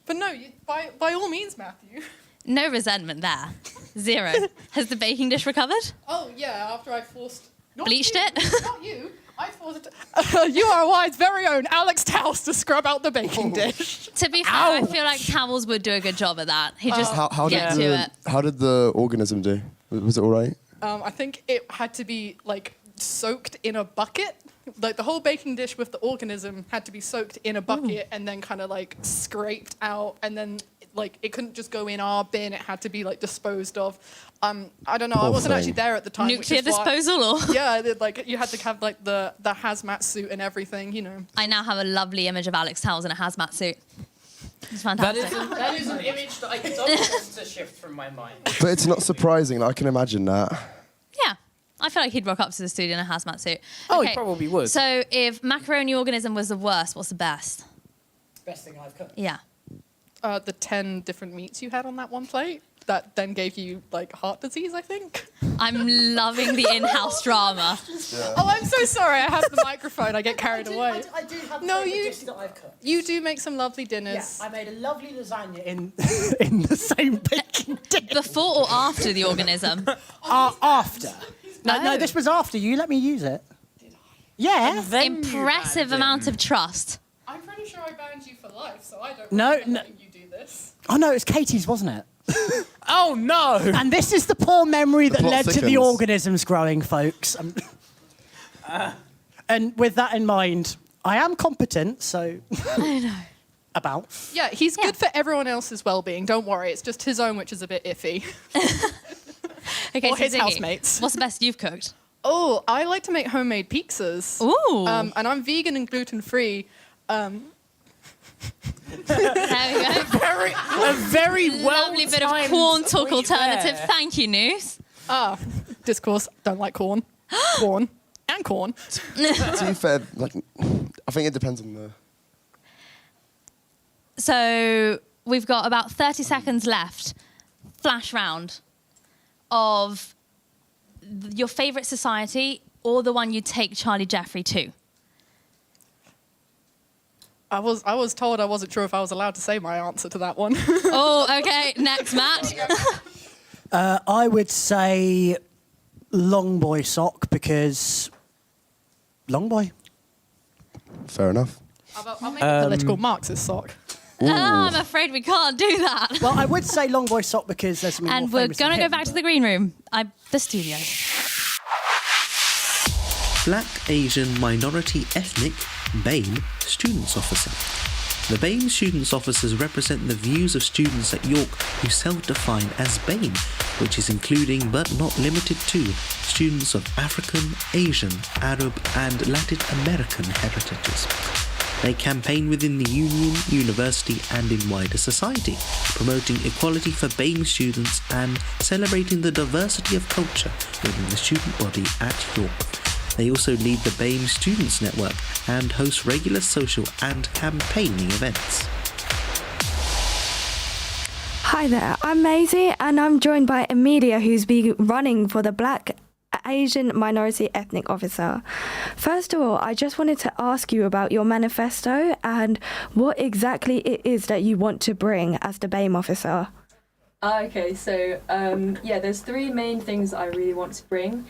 But no, by all means, Matthew. No resentment there. Zero. Has the baking dish recovered? Oh, yeah, after I forced... Bleached it? Not you. I forced URY's very own Alex Taus to scrub out the baking dish. To be fair, I feel like Towels would do a good job at that. He just How get did to it. how did the organism do? Was it all right? I think it had to be, like, soaked in a bucket. Like, the whole baking dish with the organism had to be soaked in a bucket and then kind of, like, scraped out. And then, like, it couldn't just go in our bin. It had to be, like, disposed of. I don't know. I wasn't actually there at the time. Nuclear disposal, or? Yeah, like, you had to have, like, the hazmat suit and everything, you know. I now have a lovely image of Alex Towles in a hazmat suit. It's fantastic. That is an image that I don't want to shift from my mind. But it's not surprising. I can imagine that. Yeah. I feel like he'd rock up to the studio in a hazmat suit. Oh, he probably would. So if macaroni organism was the worst, what's the best? Best thing I've cooked. Yeah. The 10 different meats you had on that one plate that then gave you, like, heart disease, I think. I'm loving the in-house drama. Yeah. Oh, I'm so sorry. I have the microphone. I get carried away. I do have No, the dish that I've cooked. You do make some lovely dinners. Yeah, I made a lovely lasagna in the same baking dish. Before or after the organism? After. No, this was after. You let me use it. Did I? Yeah. Impressive amount of trust. I'm pretty sure I banned you for life, so I don't No, remember no. letting you do this. Oh no, it was Katie's, wasn't it? Oh no! And this is the poor memory that plot led to the thickens. organisms growing, folks. And with that in mind, I am competent, so... I know. About. Yeah, he's good for everyone else's well-being. Don't worry, it's just his own which is a bit iffy. Okay, Or so his Ziggy, housemates. what's the best you've cooked? Oh, I like to make homemade pizzas. Ooh. And I'm vegan and gluten-free. There we go. A very lovely bit of corn talk alternative. Thank you, Noose. Discourse. Don't like corn. Corn. And corn. To be fair, like, I think it depends on the... So we've got about 30 seconds left. Flash round of your favourite society or the one you'd take Charlie Jeffrey to. I was told I wasn't sure if I was allowed to say my answer to that one. Oh, okay. Next, Matt. I would say long boy sock because long boy. Fair enough. I'll make a political Marxist sock. I'm afraid we can't do that. Well, I would say long boy sock because there's something And more we're famous going to than go him, back to the green room, the studio. Black, Asian, Minority, Ethnic, BAME Students Officer. The BAME Students Officers represent the views of students at York who self-define as BAME, which is including but not limited to students of African, Asian, Arab and Latin American heritages. They campaign within the union, university and in wider society, promoting equality for BAME students and celebrating the diversity of culture within the student body at York. They also lead the BAME Students Network and host regular social and campaigning events. Hi there, I'm Maisie and I'm joined by Amelia, who's been running for the Black, Asian, Minority, Ethnic Officer. First of all, I just wanted to ask you about your manifesto and what exactly it is that you want to bring as the BAME officer. Okay, so there's three main things I really want to bring.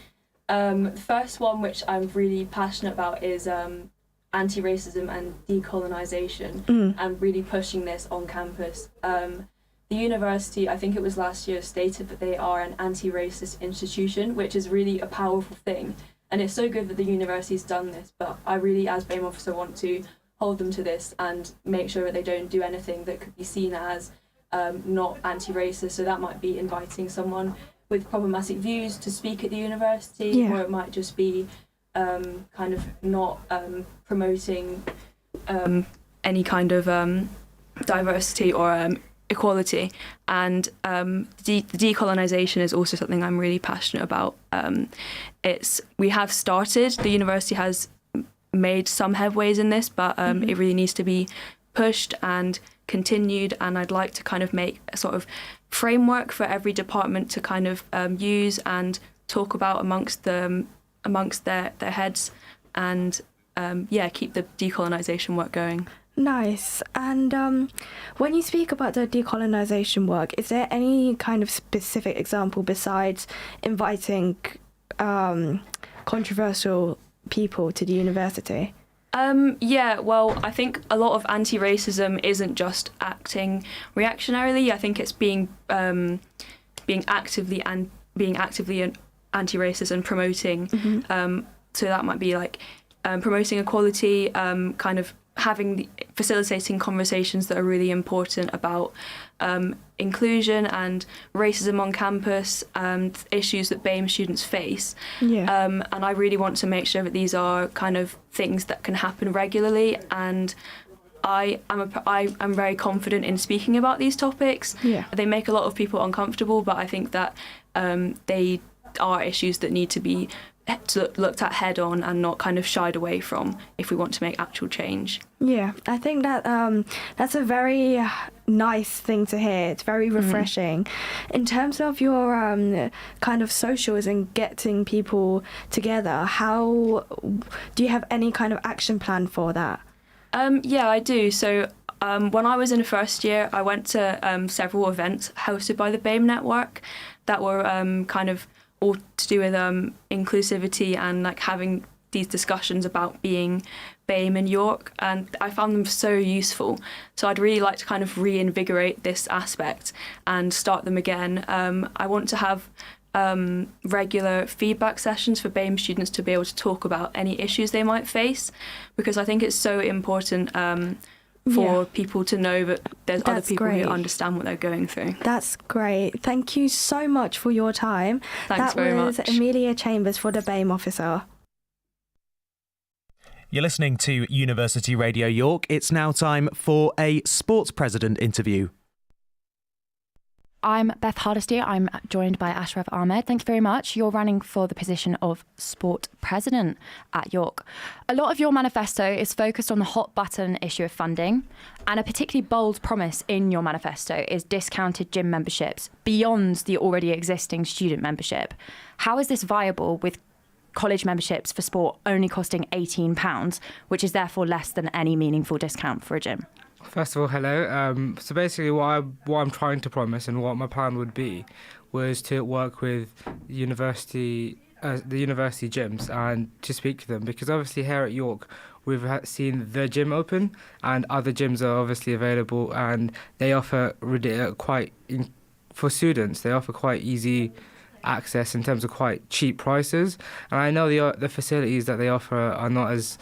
The first one, which I'm really passionate about, is anti-racism and decolonisation, and really pushing this on campus. The university, I think it was last year, stated that they are an anti-racist institution, which is really a powerful thing. And it's so good that the university's done this, but I really, as BAME officer, want to hold them to this and make sure that they don't do anything that could be seen as not anti-racist. So that might be inviting someone with problematic views to speak at the university, or it might just be kind of not promoting any kind of diversity or equality. And the decolonisation is also something I'm really passionate about. We have started, the university has made some headways in this, but it really needs to be pushed and continued, and I'd like to kind of make a sort of framework for every department to kind of use and talk about amongst their heads, and keep the decolonisation work going. Nice. And when you speak about the decolonisation work, is there any kind of specific example besides inviting controversial people to the university? Well, I think a lot of anti-racism isn't just acting reactionarily. I think it's being actively anti-racist and promoting. So that might be like promoting equality, kind of facilitating conversations that are really important about inclusion and racism on campus and issues that BAME students face. And I really want to make sure that these are kind of things that can happen regularly, and I'm very confident in speaking about these topics. They make a lot of people uncomfortable, but I think that they are issues that need to be looked at head on and not kind of shied away from if we want to make actual change. I think that that's a very nice thing to hear. It's very refreshing. In terms of your kind of socials and getting people together, how do you have any kind of action plan for that? I do. So when I was in the first year, I went to several events hosted by the BAME network that were kind of all to do with inclusivity and like having these discussions about being BAME in York, and I found them so useful. So I'd really like to kind of reinvigorate this aspect and start them again. I want to have regular feedback sessions for BAME students to be able to talk about any issues they might face, because I think it's so important for people to know that there's other people who understand what they're going through. That's great. Thank you so much for your time. Thanks very much. That was Amelia Chambers for the BAME officer. You're listening to University Radio York. It's now time for a sports president interview. I'm Beth Hardesty. I'm joined by Ashraf Ahmed. Thank you very much. You're running for the position of sport president at York. A lot of your manifesto is focused on the hot button issue of funding, and a particularly bold promise in your manifesto is discounted gym memberships beyond the already existing student membership. How is this viable with college memberships for sport only costing £18, which is therefore less than any meaningful discount for a gym? First of all, hello. So basically what I'm trying to promise and what my plan would be was to work with the university gyms and to speak to them, because obviously here at York we've seen the gym open and other gyms are obviously available, and they offer for students they offer quite easy access in terms of quite cheap prices, and I know the facilities that they offer are not as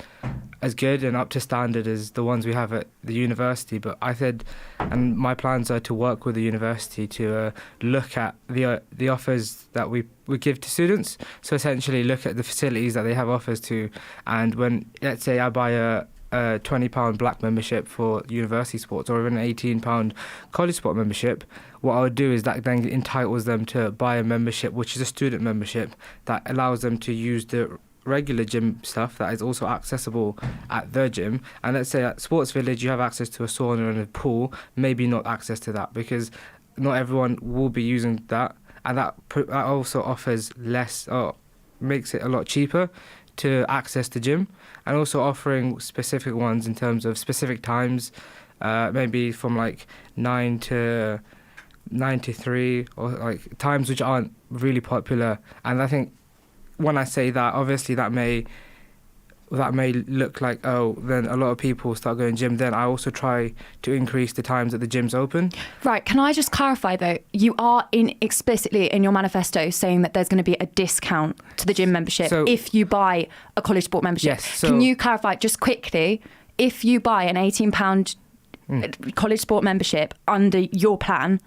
good and up to standard as the ones we have at the university. But I said, and my plans are to work with the university to look at the offers that we give to students. So essentially look at the facilities that they have offers to, and when, let's say I buy a £20 black membership for university sports or even an £18 college sport membership, what I would do is that then entitles them to buy a membership which is a student membership that allows them to use the regular gym stuff that is also accessible at the gym. And let's say at Sports Village you have access to a sauna and a pool, maybe not access to that because not everyone will be using that, and that also offers less or makes it a lot cheaper to access the gym, and also offering specific ones in terms of specific times, maybe from like 9 to 3, or like times which aren't really popular. And I think when I say that, obviously that may look like, oh, then a lot of people start going gym. Then I also try to increase the times that the gym's open. Right, can I just clarify though, you are explicitly in your manifesto saying that there's going to be a discount to the gym membership if you buy a college sport membership. Yes. Can you clarify just quickly, if you buy an £18 college sport membership under your plan,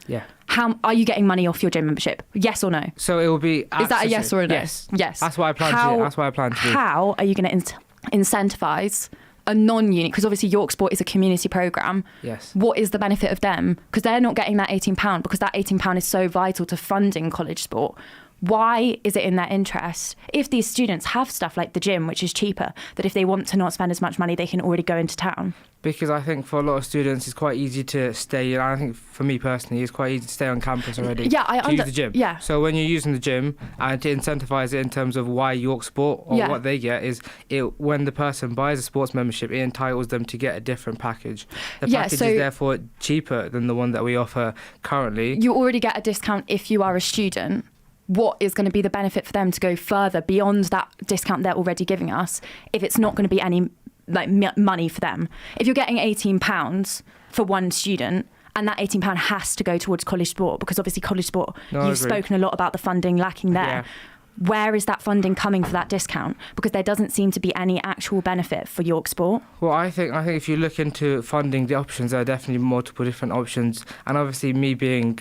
how are you getting money off your gym membership? Yes or no? So it will be. Is that a yes or a no? Yes. Yes. That's what I plan to do. That's what I plan to do. How are you going to incentivise a non-uni? Because obviously York Sport is a community programme. Yes. What is the benefit of them? Because they're not getting that £18 because that £18 is so vital to funding college sport. Why is it in their interest, if these students have stuff like the gym, which is cheaper, that if they want to not spend as much money, they can already go into town? Because I think for a lot of students, it's quite easy to stay. And I think for me personally, it's quite easy to stay on campus already. To use the gym. Yeah. So when you're using the gym, and to incentivise it in terms of why York Sport or what they get is, when the person buys a sports membership, it entitles them to get a different package. The package is therefore cheaper than the one that we offer currently. You already get a discount if you are a student. What is going to be the benefit for them to go further beyond that discount they're already giving us if it's not going to be any money for them? If you're getting £18 for one student and that £18 has to go towards college sport, because obviously college sport, you've spoken a lot about the funding lacking there. Yeah. Where is that funding coming for that discount? Because there doesn't seem to be any actual benefit for York Sport. Well, I think if you look into funding the options, there are definitely multiple different options. And obviously me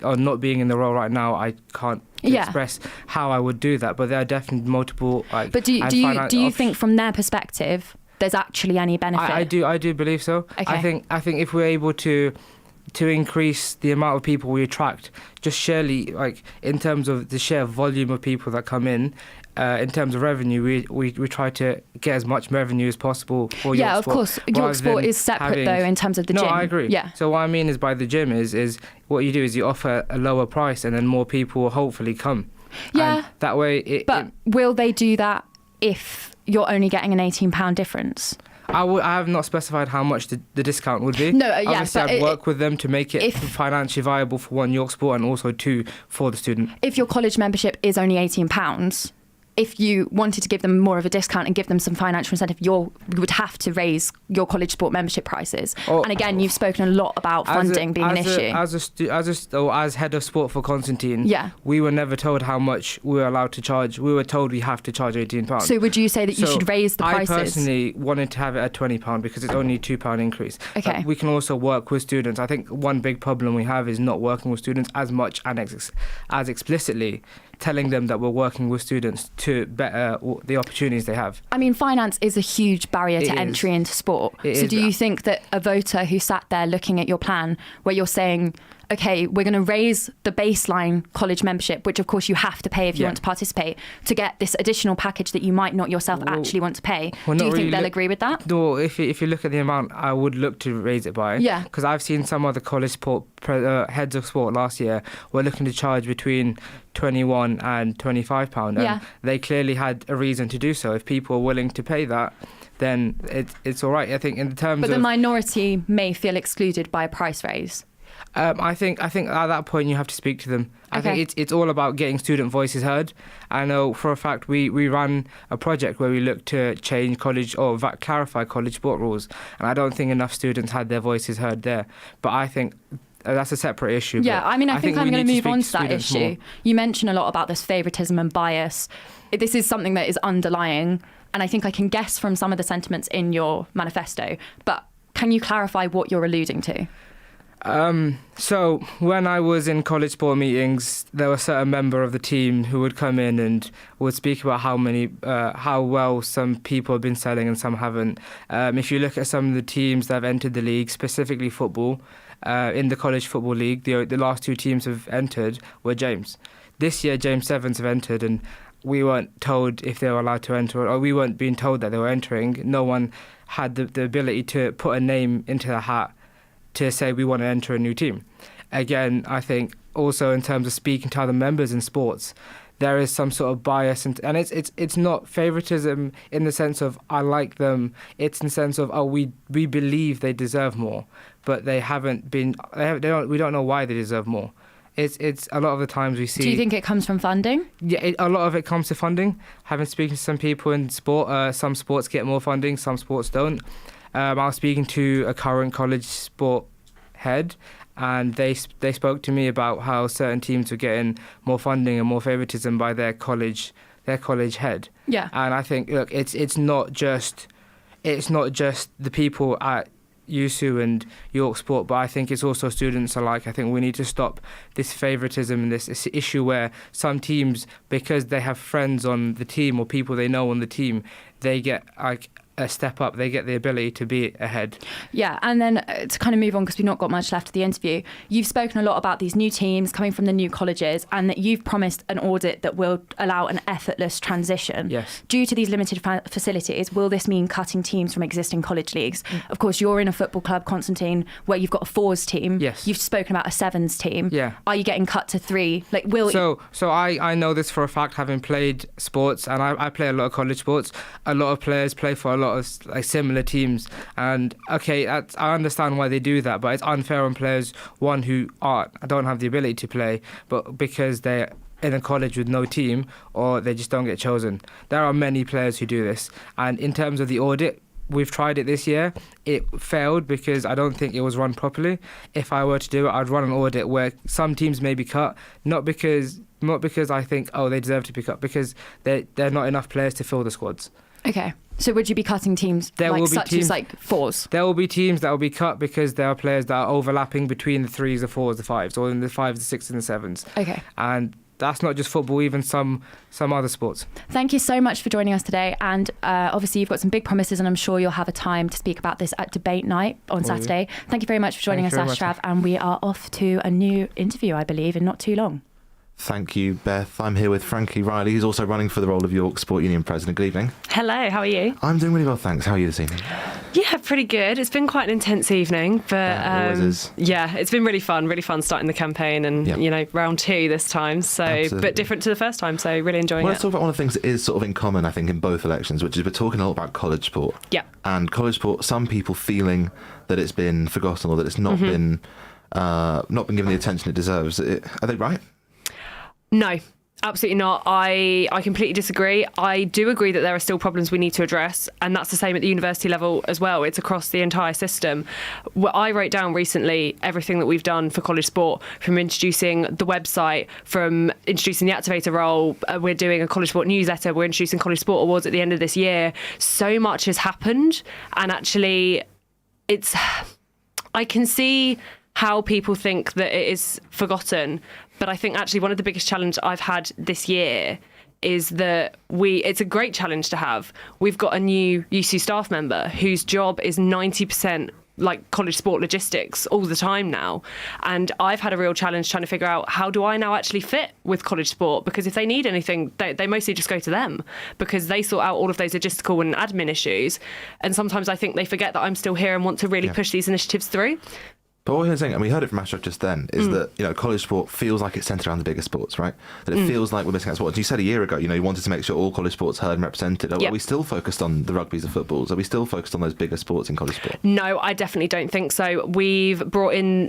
not being in the role right now, I can't express how I would do that. But there are definitely multiple But do you think from their perspective there's actually any benefit? I do believe so. Okay. I think if we're able to increase the amount of people we attract, just surely, like in terms of the sheer volume of people that come in terms of revenue, we try to get as much revenue as possible for York Sport. Yeah, of course. York Sport is separate though in terms of the gym. No, I agree. Yeah. So what I mean is by the gym is what you do is you offer a lower price and then more people will hopefully come. Yeah. And that way will they do that if you're only getting an £18 difference? I have not specified how much the discount would be. No, yeah, obviously but I'd work with them to make it financially viable for one, York Sport, and also two, for the student. If your college membership is only £18, if you wanted to give them more of a discount and give them some financial incentive, you would have to raise your college sport membership prices. And again, you've spoken a lot about funding being an issue. As head of sport for Constantine, we were never told how much we were allowed to charge. We were told we have to charge £18. So would you say that you should raise the prices? I personally wanted to have it at £20 because it's only a £2 increase. Okay. We can also work with students. I think one big problem we have is not working with students as much and as explicitly telling them that we're working with students to better the opportunities they have. I mean, finance is a huge barrier to entry into sport. So do you think that a voter who sat there looking at your plan, where you're saying, okay, we're going to raise the baseline college membership, which of course you have to pay if you want to participate, to get this additional package that you might not yourself actually want to pay. Do you think they'll agree with that? No, if you look at the amount, I would look to raise it by. Yeah. Because I've seen some other college sport heads of sport last year were looking to charge between £21 and £25, and they clearly had a reason to do so. If people are willing to pay that, then it's all right. I think in terms but the minority may feel excluded by a price raise. I think at that point you have to speak to them. I think it's all about getting student voices heard. I know for a fact we ran a project where we looked to change college or clarify college sport rules, and I don't think enough students had their voices heard there. But I think that's a separate issue. Yeah, I mean, I think I'm going to move on to that issue. More. You mention a lot about this favouritism and bias. This is something that is underlying, and I think I can guess from some of the sentiments in your manifesto. But can you clarify what you're alluding to? So when I was in college sport meetings, there was a certain member of the team who would come in and would speak about how well some people have been selling and some haven't. If you look at some of the teams that have entered the league, specifically football, in the college football league, the last two teams have entered were James. This year, James Sevens have entered, and we weren't told if they were allowed to enter, or we weren't being told that they were entering. No one had the ability to put a name into the hat to say we want to enter a new team. Again, I think also in terms of speaking to other members in sports, there is some sort of bias, and it's not favoritism in the sense of I like them. It's in the sense of we believe they deserve more, but they haven't been. We don't know why they deserve more. It's a lot of the times we see. Do you think it comes from funding? Yeah, a lot of it comes to funding. Having spoken to some people in sport, some sports get more funding, some sports don't. I was speaking to a current college sport head, and they spoke to me about how certain teams were getting more funding and more favoritism by their college head. Yeah. And I think, look, it's not just the people at USU and York Sport, but I think it's also students alike. I think we need to stop this favoritism and this issue where some teams, because they have friends on the team or people they know on the team, they get a step up, they get the ability to be ahead. Yeah, and then to kind of move on, because we've not got much left of the interview, you've spoken a lot about these new teams coming from the new colleges, and that you've promised an audit that will allow an effortless transition. Yes. Due to these limited facilities, will this mean cutting teams from existing college leagues? Of course, you're in a football club, Constantine, where you've got a 4s team. Yes. You've spoken about a 7s team. Yeah. Are you getting cut to 3? So I know this for a fact, having played sports, and I play a lot of college sports. A lot of players play for a lot of similar teams, and I understand why they do that, but it's unfair on players, one, who don't have the ability to play, but because they're in a college with no team, or they just don't get chosen. There are many players who do this, and in terms of the audit, we've tried it this year. It failed because I don't think it was run properly. If I were to do it, I'd run an audit where some teams may be cut, not because I think they deserve to be cut, because there are not enough players to fill the squads. Okay. So would you be cutting teams as 4s? There will be teams that will be cut because there are players that are overlapping between the 3s, the 4s, the 5s, or in the 5s, the 6s and the 7s. Okay. And that's not just football, even some other sports. Thank you so much for joining us today. And obviously you've got some big promises, and I'm sure you'll have a time to speak about this at debate night on Saturday. Thank you very much for joining us, Ashraf. And we are off to a new interview, I believe, in not too long. Thank you, Beth. I'm here with Frankie Riley, who's also running for the role of York Sport Union President. Good evening. Hello, how are you? I'm doing really well, thanks. How are you this evening? Yeah, pretty good. It's been quite an intense evening, but always is. Yeah, it's been really fun starting the campaign, and round 2 this time, so Absolutely. But different to the first time, so really enjoying it. Let's talk about one of the things that is sort of in common, I think, in both elections, which is we're talking a lot about college sport. Yeah. And college sport, some people feeling that it's been forgotten or that it's not been given the attention it deserves. Are they right? No. Absolutely not. I completely disagree. I do agree that there are still problems we need to address, and that's the same at the university level as well. It's across the entire system. I wrote down recently everything that we've done for college sport, from introducing the website, from introducing the activator role. We're doing a college sport newsletter. We're introducing college sport awards at the end of this year. So much has happened, and actually I can see how people think that it is forgotten. But I think actually one of the biggest challenges I've had this year is that it's a great challenge to have. We've got a new UC staff member whose job is 90% like college sport logistics all the time now. And I've had a real challenge trying to figure out, how do I now actually fit with college sport? Because if they need anything, they mostly just go to them, because they sort out all of those logistical and admin issues. And sometimes I think they forget that I'm still here and want to really push these initiatives through. But what you're saying, and we heard it from Ashraf just then, is that, you know, college sport feels like it's centred around the bigger sports, right? That it feels like we're missing out sports. You said a year ago, you know, you wanted to make sure all college sports heard and represented. Are we still focused on the rugbies and footballs? Are we still focused on those bigger sports in college sport? No, I definitely don't think so. We've brought in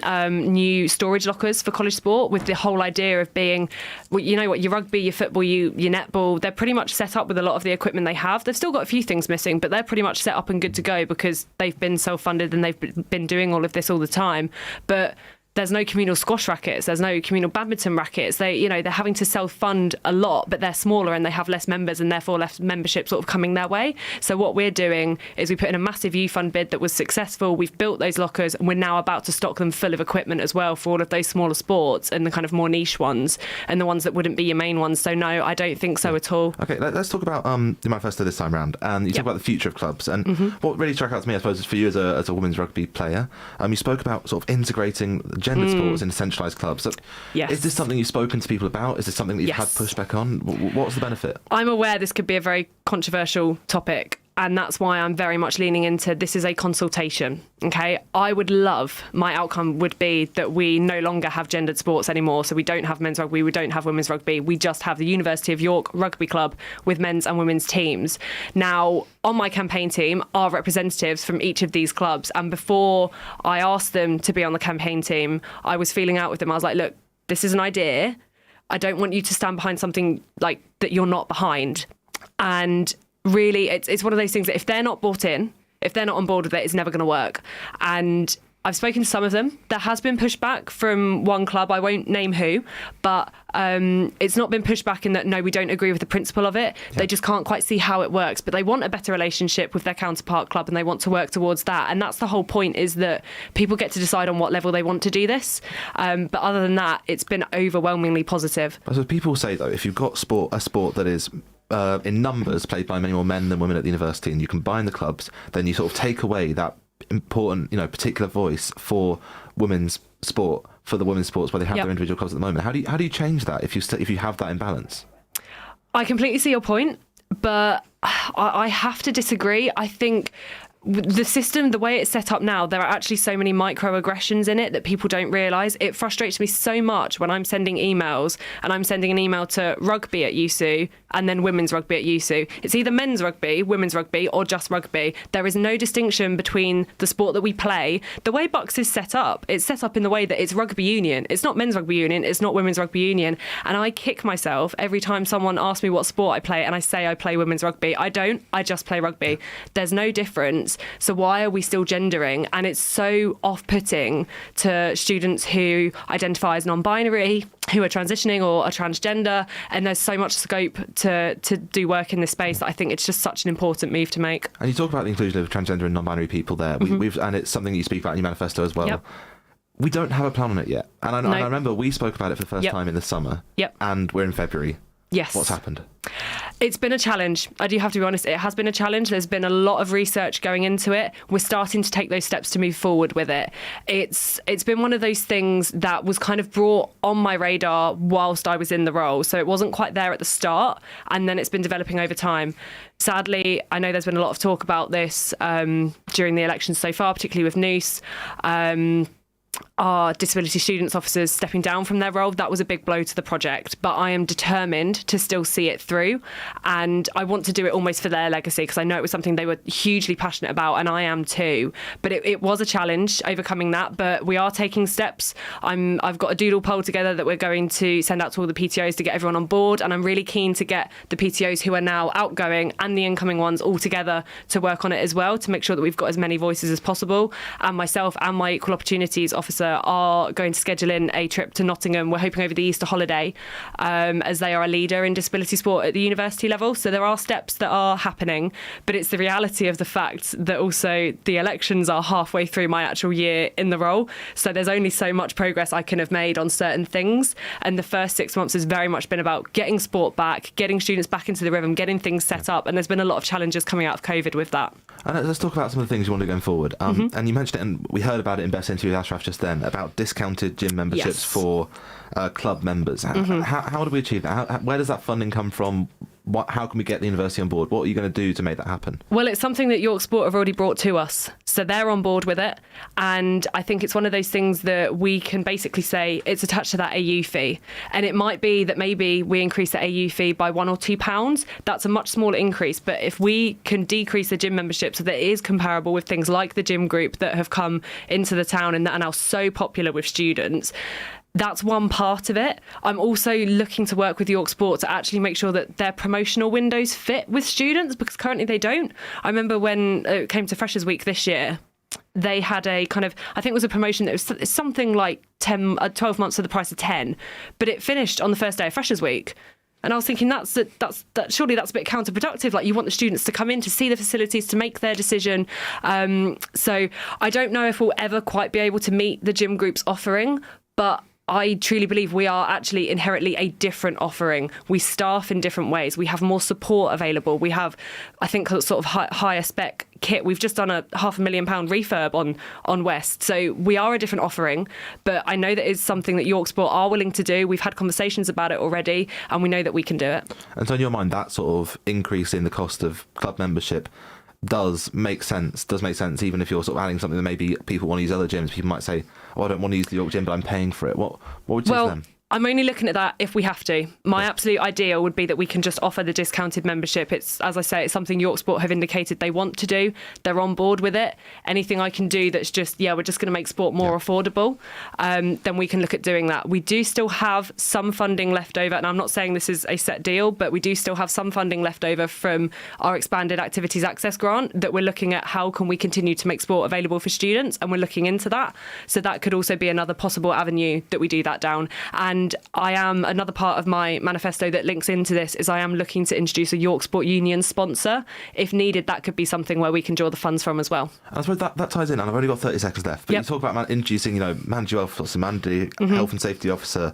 new storage lockers for college sport, with the whole idea of being, well, you know what, your rugby, your football, your netball, they're pretty much set up with a lot of the equipment they have. They've still got a few things missing, but they're pretty much set up and good to go because they've been self-funded and they've been doing all of this all the time. But there's no communal squash rackets. There's no communal badminton rackets. They're having to self-fund a lot, but they're smaller and they have less members and therefore less membership sort of coming their way. So what we're doing is we put in a massive U-Fund bid that was successful. We've built those lockers and we're now about to stock them full of equipment as well for all of those smaller sports and the kind of more niche ones and the ones that wouldn't be your main ones. So no, I don't think so at all. Okay, let's talk about the manifesto this time round. And you talk about the future of clubs. And what really struck out to me, I suppose, is for you as a women's rugby player, you spoke about sort of integrating gendered sports into centralised clubs. So is this something you've spoken to people about? Is this something that you've had pushback on? What's the benefit? I'm aware this could be a very controversial topic, and that's why I'm very much leaning into this is a consultation. Okay, I would love, my outcome would be that we no longer have gendered sports anymore. So we don't have men's rugby, we don't have women's rugby. We just have the University of York Rugby Club with men's and women's teams. Now, on my campaign team are representatives from each of these clubs. And before I asked them to be on the campaign team, I was feeling out with them. I was like, look, this is an idea. I don't want you to stand behind something like that you're not behind. And really, it's one of those things that if they're not bought in, if they're not on board with it, it's never going to work. And I've spoken to some of them. There has been pushback from one club. I won't name who, but it's not been pushback in that, no, we don't agree with the principle of it. They just can't quite see how it works. But they want a better relationship with their counterpart club and they want to work towards that. And that's the whole point, is that people get to decide on what level they want to do this. But other than that, it's been overwhelmingly positive. So people say, though, if you've got a sport that is in numbers played by many more men than women at the university, and you combine the clubs, then you sort of take away that important, particular voice for women's sport, for the women's sports where they have their individual clubs at the moment. How do you change that if you have that imbalance? I completely see your point, but I have to disagree. I think the system, the way it's set up now, there are actually so many microaggressions in it that people don't realise. It frustrates me so much when I'm sending emails and I'm sending an email to rugby at USU and then women's rugby at USU. It's either men's rugby, women's rugby, or just rugby. There is no distinction between the sport that we play. The way Bucks is set up, it's set up in the way that it's rugby union. It's not men's rugby union, it's not women's rugby union. And I kick myself every time someone asks me what sport I play and I say I play women's rugby. I don't, I just play rugby. There's no difference. So why are we still gendering? And it's so off-putting to students who identify as non-binary, who are transitioning or are transgender, and there's so much scope to do work in this space that I think it's just such an important move to make. And you talk about the inclusion of transgender and non-binary people there. And it's something you speak about in your manifesto as well. Yep. We don't have a plan on it yet. And I remember we spoke about it for the first time in the summer. Yep. And we're in February. Yes. What's happened? It's been a challenge. I do have to be honest. It has been a challenge. There's been a lot of research going into it. We're starting to take those steps to move forward with it. It's been one of those things that was kind of brought on my radar whilst I was in the role. So it wasn't quite there at the start, and then it's been developing over time. Sadly, I know there's been a lot of talk about this during the elections so far, particularly with Noose. our disability students officers stepping down from their role. That was a big blow to the project, but I am determined to still see it through, and I want to do it almost for their legacy, because I know it was something they were hugely passionate about, and I am too. But it was a challenge overcoming that, but we are taking steps. I've got a doodle poll together that we're going to send out to all the PTOs to get everyone on board, and I'm really keen to get the PTOs who are now outgoing and the incoming ones all together to work on it as well, to make sure that we've got as many voices as possible. And myself and my Equal Opportunities officer are going to schedule in a trip to Nottingham. We're hoping over the Easter holiday, as they are a leader in disability sport at the university level. So there are steps that are happening, but it's the reality of the fact that also the elections are halfway through my actual year in the role. So there's only so much progress I can have made on certain things. And the first 6 months has very much been about getting sport back, getting students back into the rhythm, getting things set up. And there's been a lot of challenges coming out of COVID with that. And let's talk about some of the things you want to do going forward. And you mentioned it, and we heard about it in Best Interview with Ashraf just then, about discounted gym memberships for club members. How do we achieve that? Where does that funding come from? How can we get the university on board? What are you going to do to make that happen? Well, it's something that York Sport have already brought to us. So they're on board with it. And I think it's one of those things that we can basically say it's attached to that AU fee. And it might be that maybe we increase the AU fee by £1 or £2. That's a much smaller increase. But if we can decrease the gym membership so that it is comparable with things like the gym group that have come into the town and that are now so popular with students, that's one part of it. I'm also looking to work with York Sport to actually make sure that their promotional windows fit with students, because currently they don't. I remember when it came to Freshers Week this year, they had a kind of, I think it was a promotion that was something like 12 months for the price of 10, but it finished on the first day of Freshers Week. And I was thinking surely that's a bit counterproductive. Like, you want the students to come in to see the facilities, to make their decision. So I don't know if we'll ever quite be able to meet the gym group's offering, but I truly believe we are actually inherently a different offering. We staff in different ways. We have more support available. We have, I think, sort of higher spec kit. We've just done a £500,000 refurb on West. So we are a different offering, but I know that is something that York Sport are willing to do. We've had conversations about it already, and we know that we can do it. And so in your mind, that sort of increase in the cost of club membership does make sense, even if you're sort of adding something that maybe people want to use other gyms. People might say, oh, I don't want to use the York gym, but I'm paying for it. What would you say to them? I'm only looking at that if we have to. My absolute ideal would be that we can just offer the discounted membership. It's, as I say, it's something York Sport have indicated they want to do. They're on board with it. Anything I can do that's just, we're just going to make sport more affordable, then we can look at doing that. We do still have some funding left over, and I'm not saying this is a set deal, but we do still have some funding left over from our expanded activities access grant that we're looking at how can we continue to make sport available for students, and we're looking into that. So that could also be another possible avenue that we do that down. And I am, another part of my manifesto that links into this is I am looking to introduce a York Sport Union sponsor. If needed, that could be something where we can draw the funds from as well. And I suppose that ties in, and I've only got 30 seconds left, but you talk about introducing, manager officer, health and safety officer,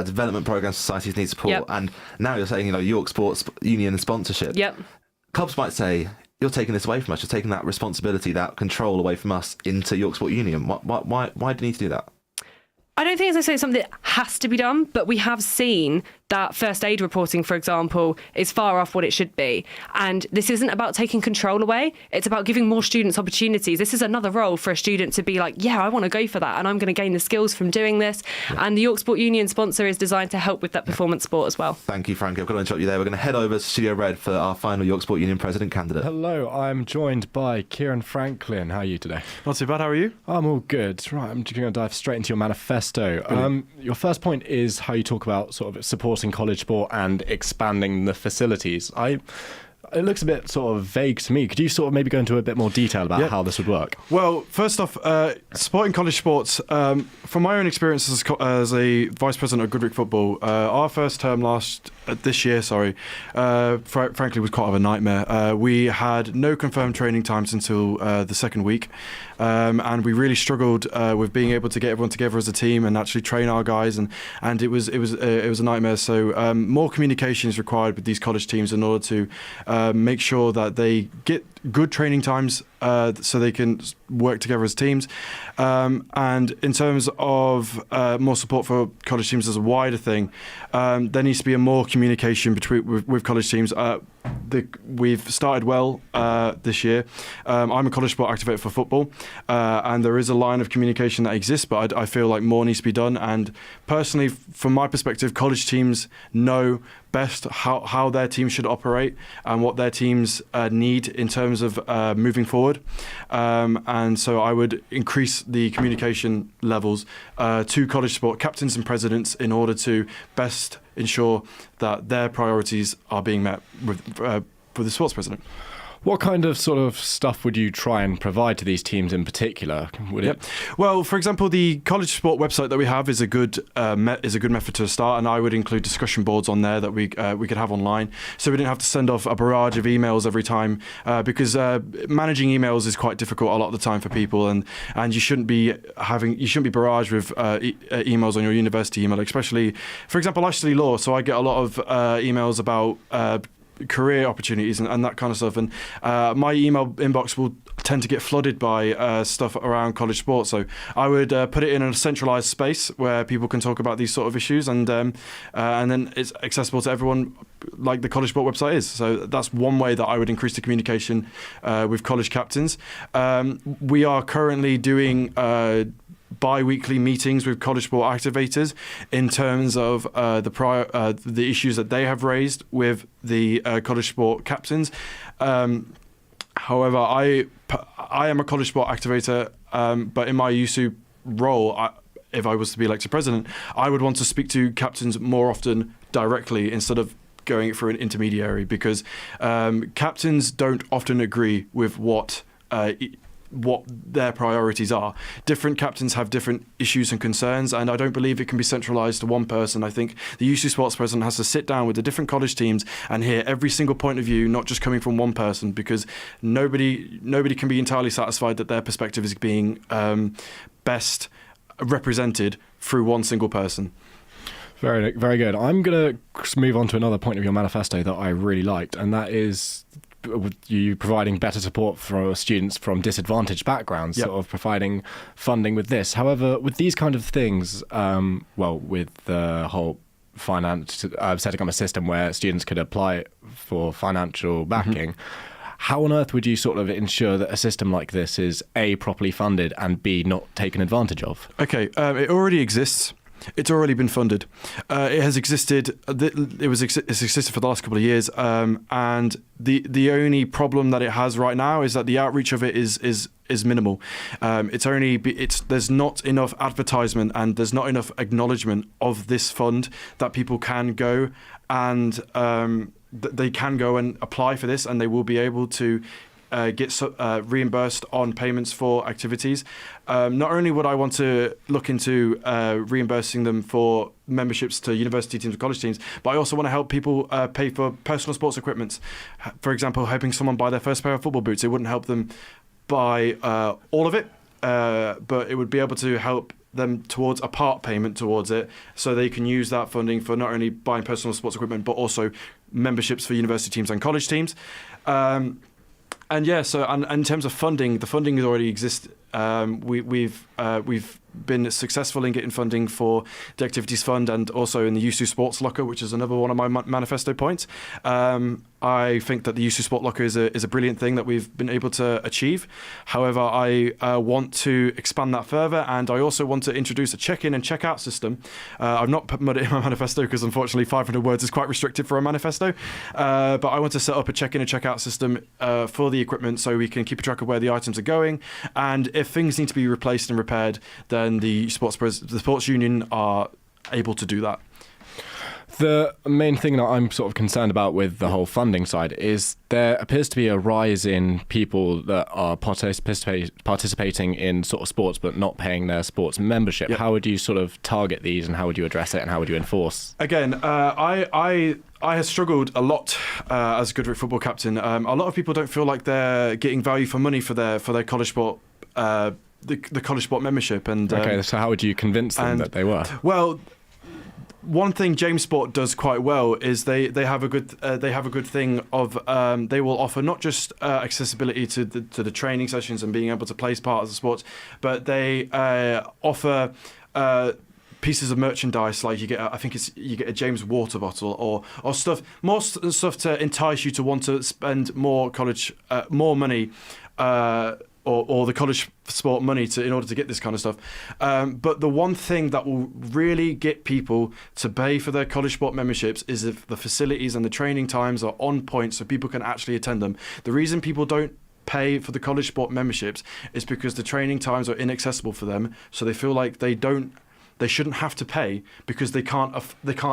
development programs societies need support, and now you're saying, York Sports Union sponsorship. Clubs might say, you're taking this away from us, you're taking that responsibility, that control away from us into York Sport Union. Why do you need to do that? I don't think, as I say, something that has to be done, but we have seen that first aid reporting, for example, is far off what it should be. And this isn't about taking control away. It's about giving more students opportunities. This is another role for a student to be like, I want to go for that, and I'm going to gain the skills from doing this. And the York Sport Union sponsor is designed to help with that performance sport as well. Thank you, Frankie. I've got to interrupt you there. We're going to head over to Studio Red for our final York Sport Union president candidate. Hello, I'm joined by Kieran Franklin. How are you today? Not too bad, how are you? I'm all good. Right, I'm just going to dive straight into your manifesto. Your first point is how you talk about sort of supporting college sport and expanding the facilities. It looks a bit sort of vague to me. Could you sort of maybe go into a bit more detail about how this would work? Well, first off, supporting college sports, from my own experience as a vice president of Goodwick Football, our first term this year, frankly was quite of a nightmare. We had no confirmed training times until the second week, and we really struggled with being able to get everyone together as a team and actually train our guys, and it was a nightmare. So more communication is required with these college teams in order to make sure that they get good training times so they can work together as teams. And in terms of more support for college teams as a wider thing, there needs to be a more communication with college teams. We've started well this year. I'm a college sport activator for football, and there is a line of communication that exists, but I feel like more needs to be done. And personally, from my perspective, college teams know best how their team should operate and what their teams need in terms of moving forward. And so I would increase the communication levels to college sport captains and presidents in order to best ensure that their priorities are being met with the sports president. What kind of sort of stuff would you try and provide to these teams in particular? Well, for example, the college sport website that we have is a good method to start, and I would include discussion boards on there that we could have online, so we didn't have to send off a barrage of emails every time, because managing emails is quite difficult a lot of the time for people, and you shouldn't be barraged with emails on your university email, especially, for example, I study law, so I get a lot of emails about career opportunities and that kind of stuff, and my email inbox will tend to get flooded by stuff around college sports, so I would put it in a centralized space where people can talk about these sort of issues, and then it's accessible to everyone like the college sport website is. So that's one way that I would increase the communication with college captains. We are currently doing bi-weekly meetings with college sport activators in terms of the issues that they have raised with the college sport captains. However, I am a college sport activator, but in my USU role, if I was to be elected president, I would want to speak to captains more often directly instead of going through an intermediary, because captains don't often agree with what their priorities are. Different captains have different issues and concerns, and I don't believe it can be centralised to one person. I think the UC Sports president has to sit down with the different college teams and hear every single point of view, not just coming from one person, because nobody can be entirely satisfied that their perspective is being best represented through one single person. Very, very good. I'm going to move on to another point of your manifesto that I really liked, and that is you providing better support for students from disadvantaged backgrounds, sort of providing funding with this. However, with these kind of things, with the whole setting up a system where students could apply for financial backing, how on earth would you sort of ensure that a system like this is A, properly funded, and B, not taken advantage of? Okay, it already exists. It's already been funded. It has existed. It's existed for the last couple of years, and the only problem that it has right now is that the outreach of it is minimal. There's not enough advertisement and there's not enough acknowledgement of this fund that people can go and they can go and apply for this, and they will be able to get reimbursed on payments for activities. Not only would I want to look into reimbursing them for memberships to university teams and college teams, but I also want to help people pay for personal sports equipment. For example, helping someone buy their first pair of football boots. It wouldn't help them buy all of it, but it would be able to help them towards a part payment towards it, so they can use that funding for not only buying personal sports equipment, but also memberships for university teams and college teams. And in terms of funding, the funding already exists. We've been successful in getting funding for the Activities Fund and also in the USU Sports Locker, which is another one of my manifesto points. I think that the USU Sport Locker is a brilliant thing that we've been able to achieve. However, I want to expand that further, and I also want to introduce a check-in and check-out system. I've not put it in my manifesto because unfortunately 500 words is quite restricted for a manifesto, but I want to set up a check-in and check-out system for the equipment so we can keep a track of where the items are going, and if things need to be replaced and repaired, then the sports union are able to do that. The main thing that I'm sort of concerned about with the whole funding side is there appears to be a rise in people that are participating in sort of sports but not paying their sports membership. Yep. How would you sort of target these, and how would you address it, and how would you enforce? Again, I have struggled a lot as a Goodrick football captain. A lot of people don't feel like they're getting value for money for their college sport. The college sport membership. And okay, so how would you convince them that they were? Well, one thing James Sport does quite well is they have a good thing of they will offer not just accessibility to the training sessions and being able to place part of the sports, but they offer pieces of merchandise, like you get a James water bottle or stuff, more stuff to entice you to want to spend more money or the college sport money in order to get this kind of stuff. But the one thing that will really get people to pay for their college sport memberships is if the facilities and the training times are on point so people can actually attend them. The reason people don't pay for the college sport memberships is because the training times are inaccessible for them, so they feel like they shouldn't have to pay because they can't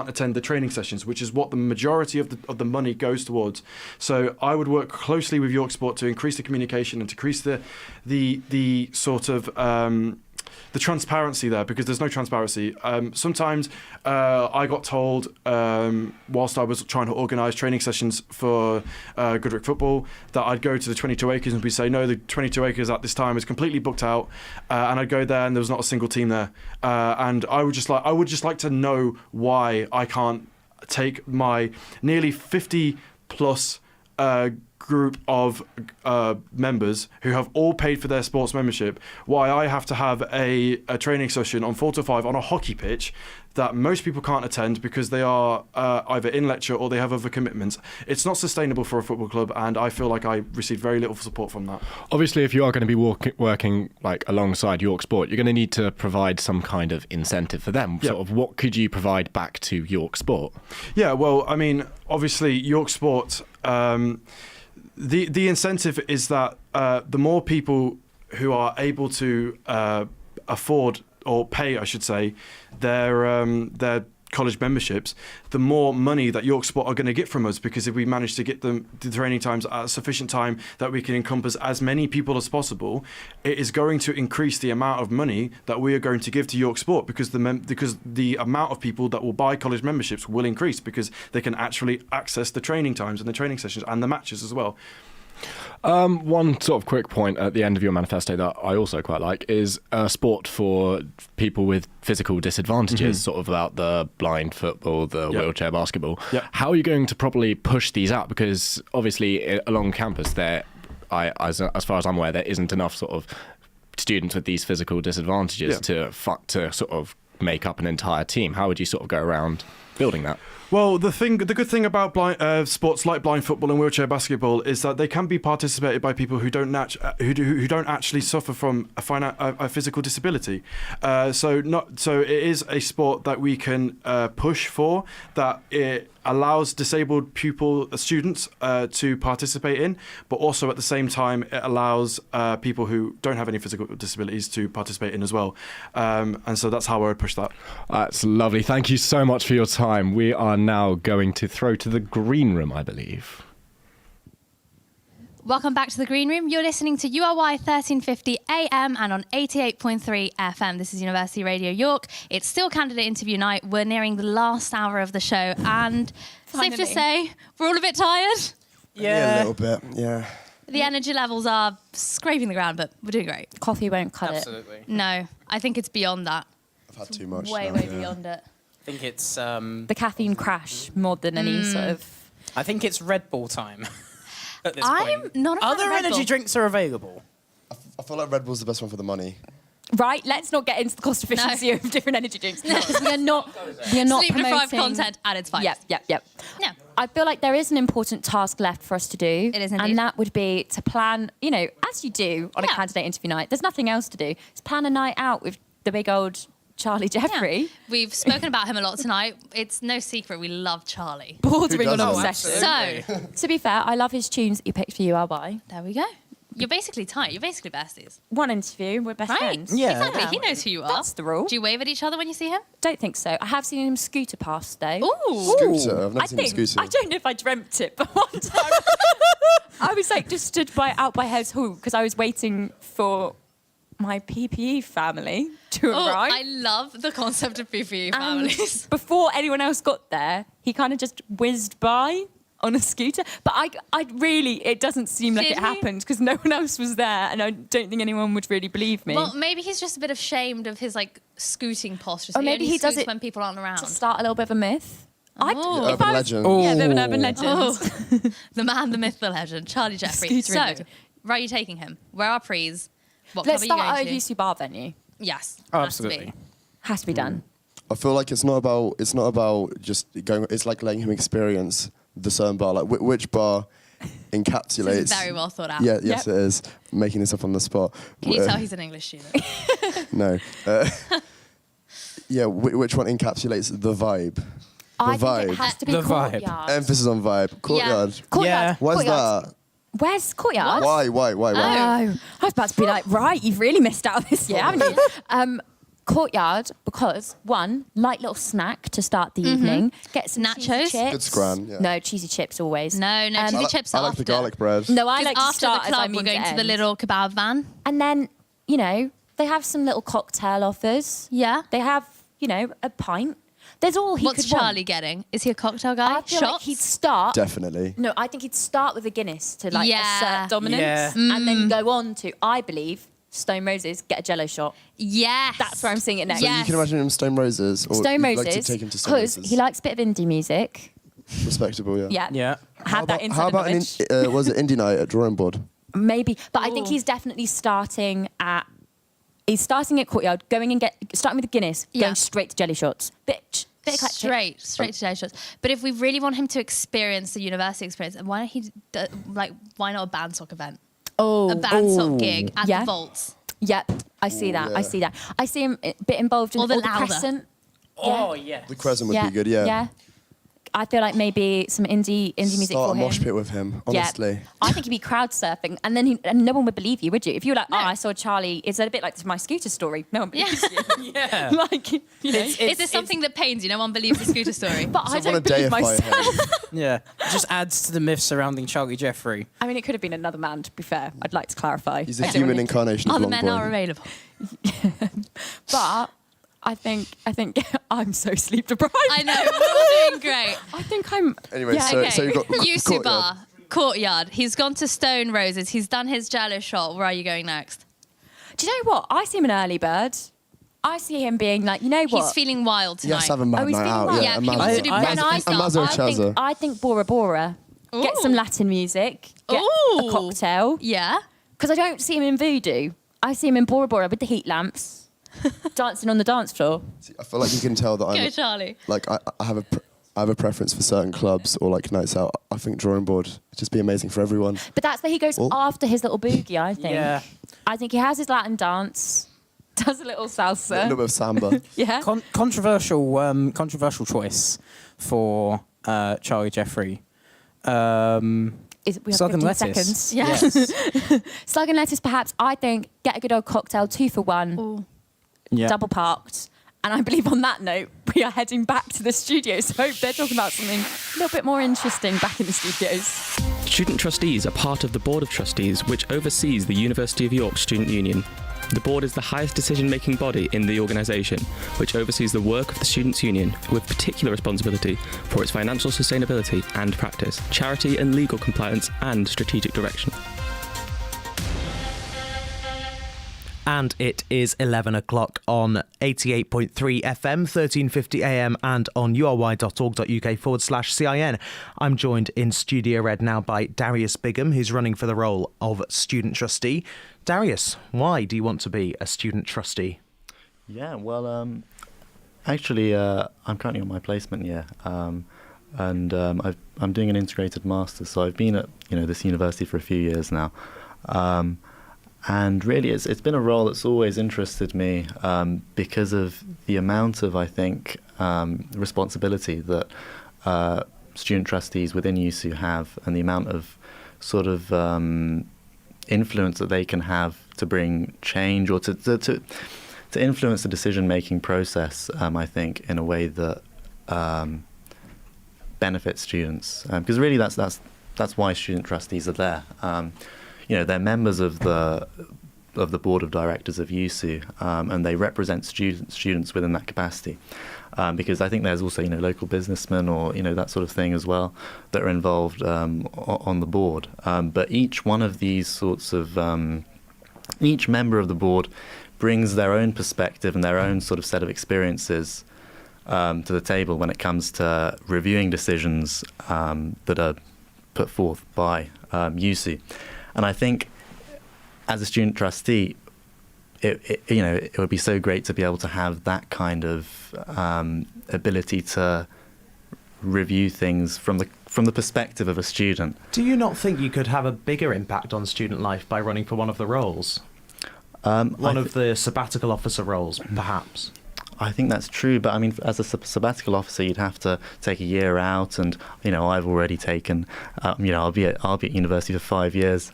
attend the training sessions, which is what the majority of the money goes towards. So I would work closely with York Sport to increase the communication and to increase the sort of the transparency there, because there's no transparency. Sometimes I got told whilst I was trying to organise training sessions for Goodrick football that I'd go to the 22 acres and we'd say, no, the 22 acres at this time is completely booked out, and I'd go there and there was not a single team there, and I would just like to know why I can't take my nearly 50 plus group of members who have all paid for their sports membership, why I have to have a training session on 4 to 5 on a hockey pitch that most people can't attend because they are either in lecture or they have other commitments. It's not sustainable for a football club, and I feel like I receive very little support from that. Obviously, if you are going to be working like alongside York Sport, you're going to need to provide some kind of incentive for them. Sort of, what could you provide back to York Sport? Yeah, well, I mean, obviously, York Sport. The incentive is that the more people who are able to afford or pay, I should say, their college memberships, the more money that York Sport are going to get from us, because if we manage to get them the training times at a sufficient time that we can encompass as many people as possible, it is going to increase the amount of money that we are going to give to York Sport, because the amount of people that will buy college memberships will increase because they can actually access the training times and the training sessions and the matches as well. One sort of quick point at the end of your manifesto that I also quite like is sport for people with physical disadvantages, sort of about the blind football, the wheelchair basketball. How are you going to properly push these out? Because obviously along campus as far as I'm aware, there isn't enough sort of students with these physical disadvantages to sort of make up an entire team. How would you sort of go around building that? Well, the good thing about sports like blind football and wheelchair basketball is that they can be participated by people who don't actually suffer from a physical disability. So it is a sport that we can push for, that it allows disabled students to participate in, but also at the same time it allows people who don't have any physical disabilities to participate in as well. And so that's how I would push that. That's lovely. Thank you so much for your time. We are now going to throw to the green room, I believe. Welcome back to the Green Room. You're listening to URY 1350 AM and on 88.3 FM. This is University Radio York. It's still candidate interview night. We're nearing the last hour of the show, and safe to say, we're all a bit tired. Yeah, a little bit, yeah. The energy levels are scraping the ground, but we're doing great. Coffee won't cut Absolutely. it. No, I think it's beyond that. I've had too much. Way beyond it. I think it's the caffeine crash more than any sort of. I think it's Red Bull time. At this I'm point. not a fan Other of Red energy Bull. drinks are available. I feel like Red Bull's the best one for the money. Right, let's not get into the cost efficiency of different energy drinks. Because we are not Sleep deprived promoting content at its finest. Yep. No. I feel like there is an important task left for us to do. It is indeed. And that would be to plan, as you do on a candidate interview night, there's nothing else to do. It's plan a night out with the big old Charlie Jeffrey. Yeah. We've spoken about him a lot tonight. It's no secret we love Charlie. Bordering on obsession. So, to be fair, I love his tunes that you picked for URY. there we go. You're basically tight. You're basically besties. One interview, we're best friends. Yeah. Exactly. He knows who you are. That's the rule. Do you wave at each other when you see him? Don't think so. I have seen him scooter past though. Ooh. Scooter? I've never seen a scooter. I don't know if I dreamt it, but one time I was just stood out by Heads Hall because I was waiting for my PPE family to arrive. I love the concept of PPE families. Before anyone else got there, he kind of just whizzed by. on a scooter. But I really, it doesn't seem like Did it he? happened because no one else was there, and I don't think anyone would really believe me. Well, maybe he's just a bit ashamed of his like scooting posture. So Or maybe only he does scoots it when people aren't around. to start a little bit of a myth. Oh. Urban legend. Yeah, a bit of an urban legend. Oh. The man, the myth, the legend, Charlie Jeffrey. Scootering So, legend. where are you taking him? Where are prees? What Let's club are start you at going a to? UC bar venue. Yes. Oh, has to be. absolutely. Has to be done. I feel like it's not about just going. It's like letting him experience the certain bar. Like which bar encapsulates. This is very well thought out. Yeah, yes, it is. Making this up on the spot. Can you tell he's an English student? No. Yeah, which one encapsulates the vibe? I The think it vibe. has to be The vibe. Courtyard. Emphasis on vibe. Courtyard. Courtyard. Why's Courtyard. that? Where's Courtyard? Why? Oh, I was about to be like, right, you've really missed out this year, haven't you? Courtyard, because one, light little snack to start the evening. Get some Nachos. cheesy chips. Good scran, yeah. No, cheesy chips always. No, cheesy chips I after. like the garlic bread. No, I 'Cause like to after start the as I club, mean we're going to the end. little kebab van. And then, you know, they have some little cocktail offers. Yeah. They have, you know, a pint. There's all he What's could Charlie want. getting? Is he a cocktail guy? I feel like he'd start. Definitely. No, I think he'd start with a Guinness to like Yeah. assert dominance, Yeah. and then go on to, I believe, Stone Roses, get a Jello shot. Yes. That's where I'm seeing it next. So you can imagine him Stone Roses, or Stone you'd Roses, like to take him to Stone because Roses. he likes a bit of indie music. Respectable, yeah. Yeah, Yeah. had that inside How about an knowledge. was it indie night at Drawing Board? Maybe, but I think he's definitely starting at. He's starting at Courtyard, starting with the Guinness, going straight to jelly shots. Bit eclectic. Straight to day shots. But if we really want him to experience the university experience, why don't he why not a bandsock event? Oh, A bandsock gig at yeah. the Vaults. Yep, I see that. I see that. I see him a bit involved in Or the all Lowther. Crescent. Oh, yeah. The Crescent would be good, yeah. Yeah. I feel like maybe some indie music Start for a him. mosh pit with him, honestly. Yeah. I think he'd be crowd surfing, and then and no one would believe you, would you? If you were like, "Oh, I saw Charlie," is that a bit like my scooter story? No one believes you. Yeah. Like, you know, Is there something that pains you? No one believes the scooter story. but I Someone don't to believe deify myself. him. Yeah. It just adds to the myth surrounding Charlie Jeffrey. I mean, it could have been another man. To be fair, I'd like to clarify. He's the human incarnation of Other Long men Boy. are available. But I think I'm so sleep deprived. I know. We're all doing great. I think I'm. Anyway, yeah, so, okay. so you've got Yusu Courtyard. Bar, Courtyard. He's gone to Stone Roses. He's done his Jello shot. Where are you going next? Do you know what? I see him an early bird. I see him being like, you know what? He's feeling wild tonight. Yes, have a mad he's night feeling out. wild. Yeah, Yeah, a he mad wants to night do out. Brad A Mazzo Chazza. I think Bora Bora. Get Ooh. some Latin music. Get Ooh. a cocktail. Yeah. Because I don't see him in Voodoo. I see him in Bora Bora with the heat lamps, dancing on the dance floor. I feel like you can tell that Go, I'm Charlie. like I have a preference for certain clubs or like nights out. I think Drawing Board would just be amazing for everyone. But that's where he goes Oh. after his little boogie, I think. Yeah. I think he has his Latin dance, does a little A salsa. little bit of samba. Yeah. Controversial choice for Charlie Jeffrey. We have Slug and 15 lettuce. seconds. Yes. Slug and lettuce, perhaps. I think get a good old cocktail, 2 for 1, Yeah. double parked. And I believe on that note, we are heading back to the studio. So I hope they're talking about something a little bit more interesting back in the studios. Student trustees are part of the Board of Trustees, which oversees the University of York Student Union. The board is the highest decision-making body in the organisation, which oversees the work of the Students' Union, with particular responsibility for its financial sustainability and practice, charity and legal compliance, and strategic direction. And it is 11 o'clock on 88.3 FM, 1350 AM and on ury.org.uk/CIN. I'm joined in Studio Red now by Darius Bigham, who's running for the role of Student Trustee. Darius, why do you want to be a Student Trustee? Yeah, well, actually, I'm currently on my placement year, and I'm doing an integrated master's, so I've been at this university for a few years now. And really, it's been a role that's always interested me because of the amount of, I think, responsibility that student trustees within USU have, and the amount of sort of influence that they can have to bring change or to influence the decision-making process. I think in a way that benefits students, because really that's why student trustees are there. They're members of the board of directors of USU, and they represent students within that capacity. because I think there's also, local businessmen or, that sort of thing as well that are involved on the board. But each one of these sorts of, each member of the board brings their own perspective and their own sort of set of experiences to the table when it comes to reviewing decisions that are put forth by USU. And I think as a student trustee, it would be so great to be able to have that kind of ability to review things from the perspective of a student. Do you not think you could have a bigger impact on student life by running for one of the roles? One of the sabbatical officer roles, perhaps? I think that's true, but I mean, as a sabbatical officer, you'd have to take a year out, and I've already taken. I'll be at university for 5 years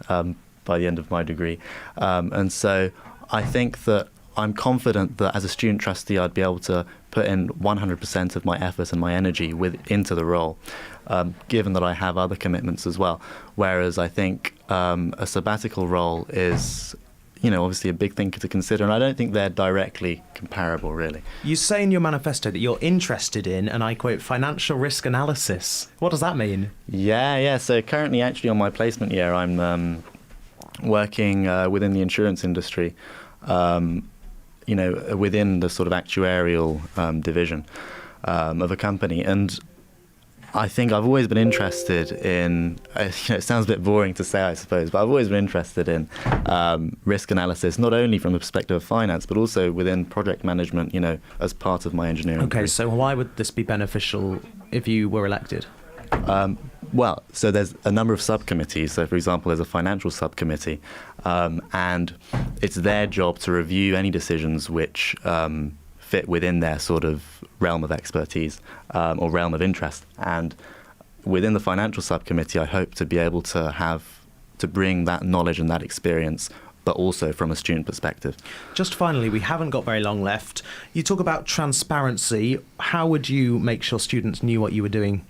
by the end of my degree, and so I think that I'm confident that as a student trustee, I'd be able to put in 100% of my effort and my energy into the role, given that I have other commitments as well. Whereas I think a sabbatical role is, obviously a big thing to consider, and I don't think they're directly comparable, really. You say in your manifesto that you're interested in, and I quote, financial risk analysis. What does that mean? Yeah. So currently, actually, on my placement year, I'm working within the insurance industry, within the sort of actuarial division of a company. And I think I've always been interested in, it sounds a bit boring to say, I suppose, but I've always been interested in risk analysis, not only from the perspective of finance, but also within project management, as part of my engineering Okay, career. so why would this be beneficial if you were elected? Well, so there's a number of subcommittees. So, for example, there's a financial subcommittee, and it's their job to review any decisions which fit within their sort of realm of expertise or realm of interest. And within the financial subcommittee, I hope to be able to bring that knowledge and that experience, but also from a student perspective. Just finally, we haven't got very long left. You talk about transparency. How would you make sure students knew what you were doing?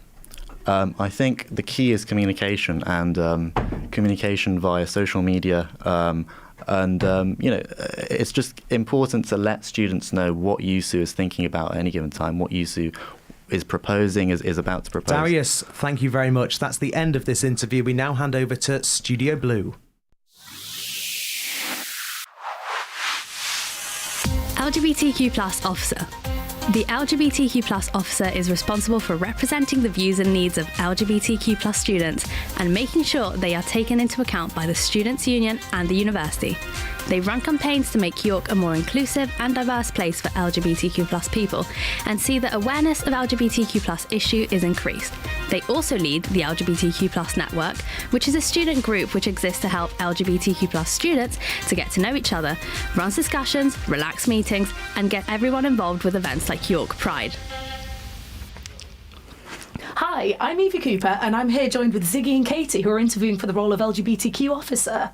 I think the key is communication, and communication via social media. It's just important to let students know what USU is thinking about at any given time, what USU is proposing, is about to propose. Darius, thank you very much. That's the end of this interview. We now hand over to Studio Blue. LGBTQ+ officer. The LGBTQ+ officer is responsible for representing the views and needs of LGBTQ+ students and making sure they are taken into account by the Students' Union and the university. They run campaigns to make York a more inclusive and diverse place for LGBTQ+ people and see that awareness of LGBTQ+ issue is increased. They also lead the LGBTQ+ network, which is a student group which exists to help LGBTQ+ students to get to know each other, runs discussions, relax meetings, and get everyone involved with events like York Pride. Hi, I'm Evie Cooper, and I'm here joined with Ziggy and Katie, who are interviewing for the role of LGBTQ officer.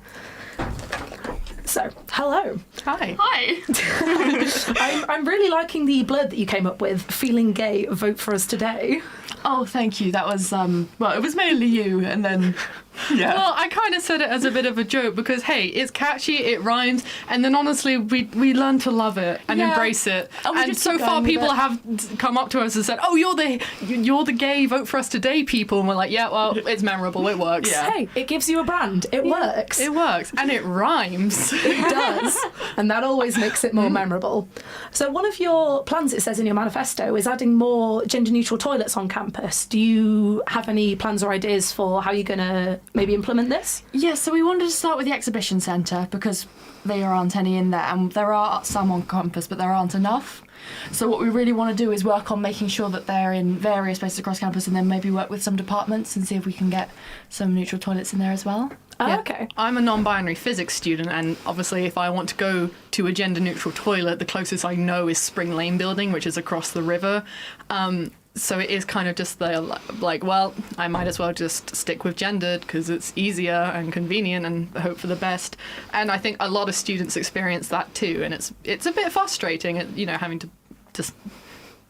So, hello. Hi. Hi. I'm really liking the blurb that you came up with, feeling gay, vote for us today. Oh, thank you. That was, well, it was mainly you, and then, yeah. Well, I kind of said it as a bit of a joke because, hey, it's catchy, it rhymes, and then honestly, we learned to love it and embrace it. And so far, people have come up to us and said, oh, you're the gay, vote for us today people. And we're like, yeah, well, it's memorable, it works. Yeah. Hey, it gives you a brand. It works. It works, and it rhymes. It does, and that always makes it more memorable. So one of your plans, it says in your manifesto, is adding more gender-neutral toilets on campus. Do you have any plans or ideas for how you're going to maybe implement this? Yeah, so we wanted to start with the exhibition centre because there aren't any in there, and there are some on campus, but there aren't enough. So what we really want to do is work on making sure that they're in various places across campus, and then maybe work with some departments and see if we can get some neutral toilets in there as well. Okay. I'm a non-binary physics student, and obviously if I want to go to a gender-neutral toilet, the closest I know is Spring Lane Building, which is across the river. So it is kind of just like, well, I might as well just stick with gendered because it's easier and convenient and hope for the best. And I think a lot of students experience that too, and it's a bit frustrating, having to just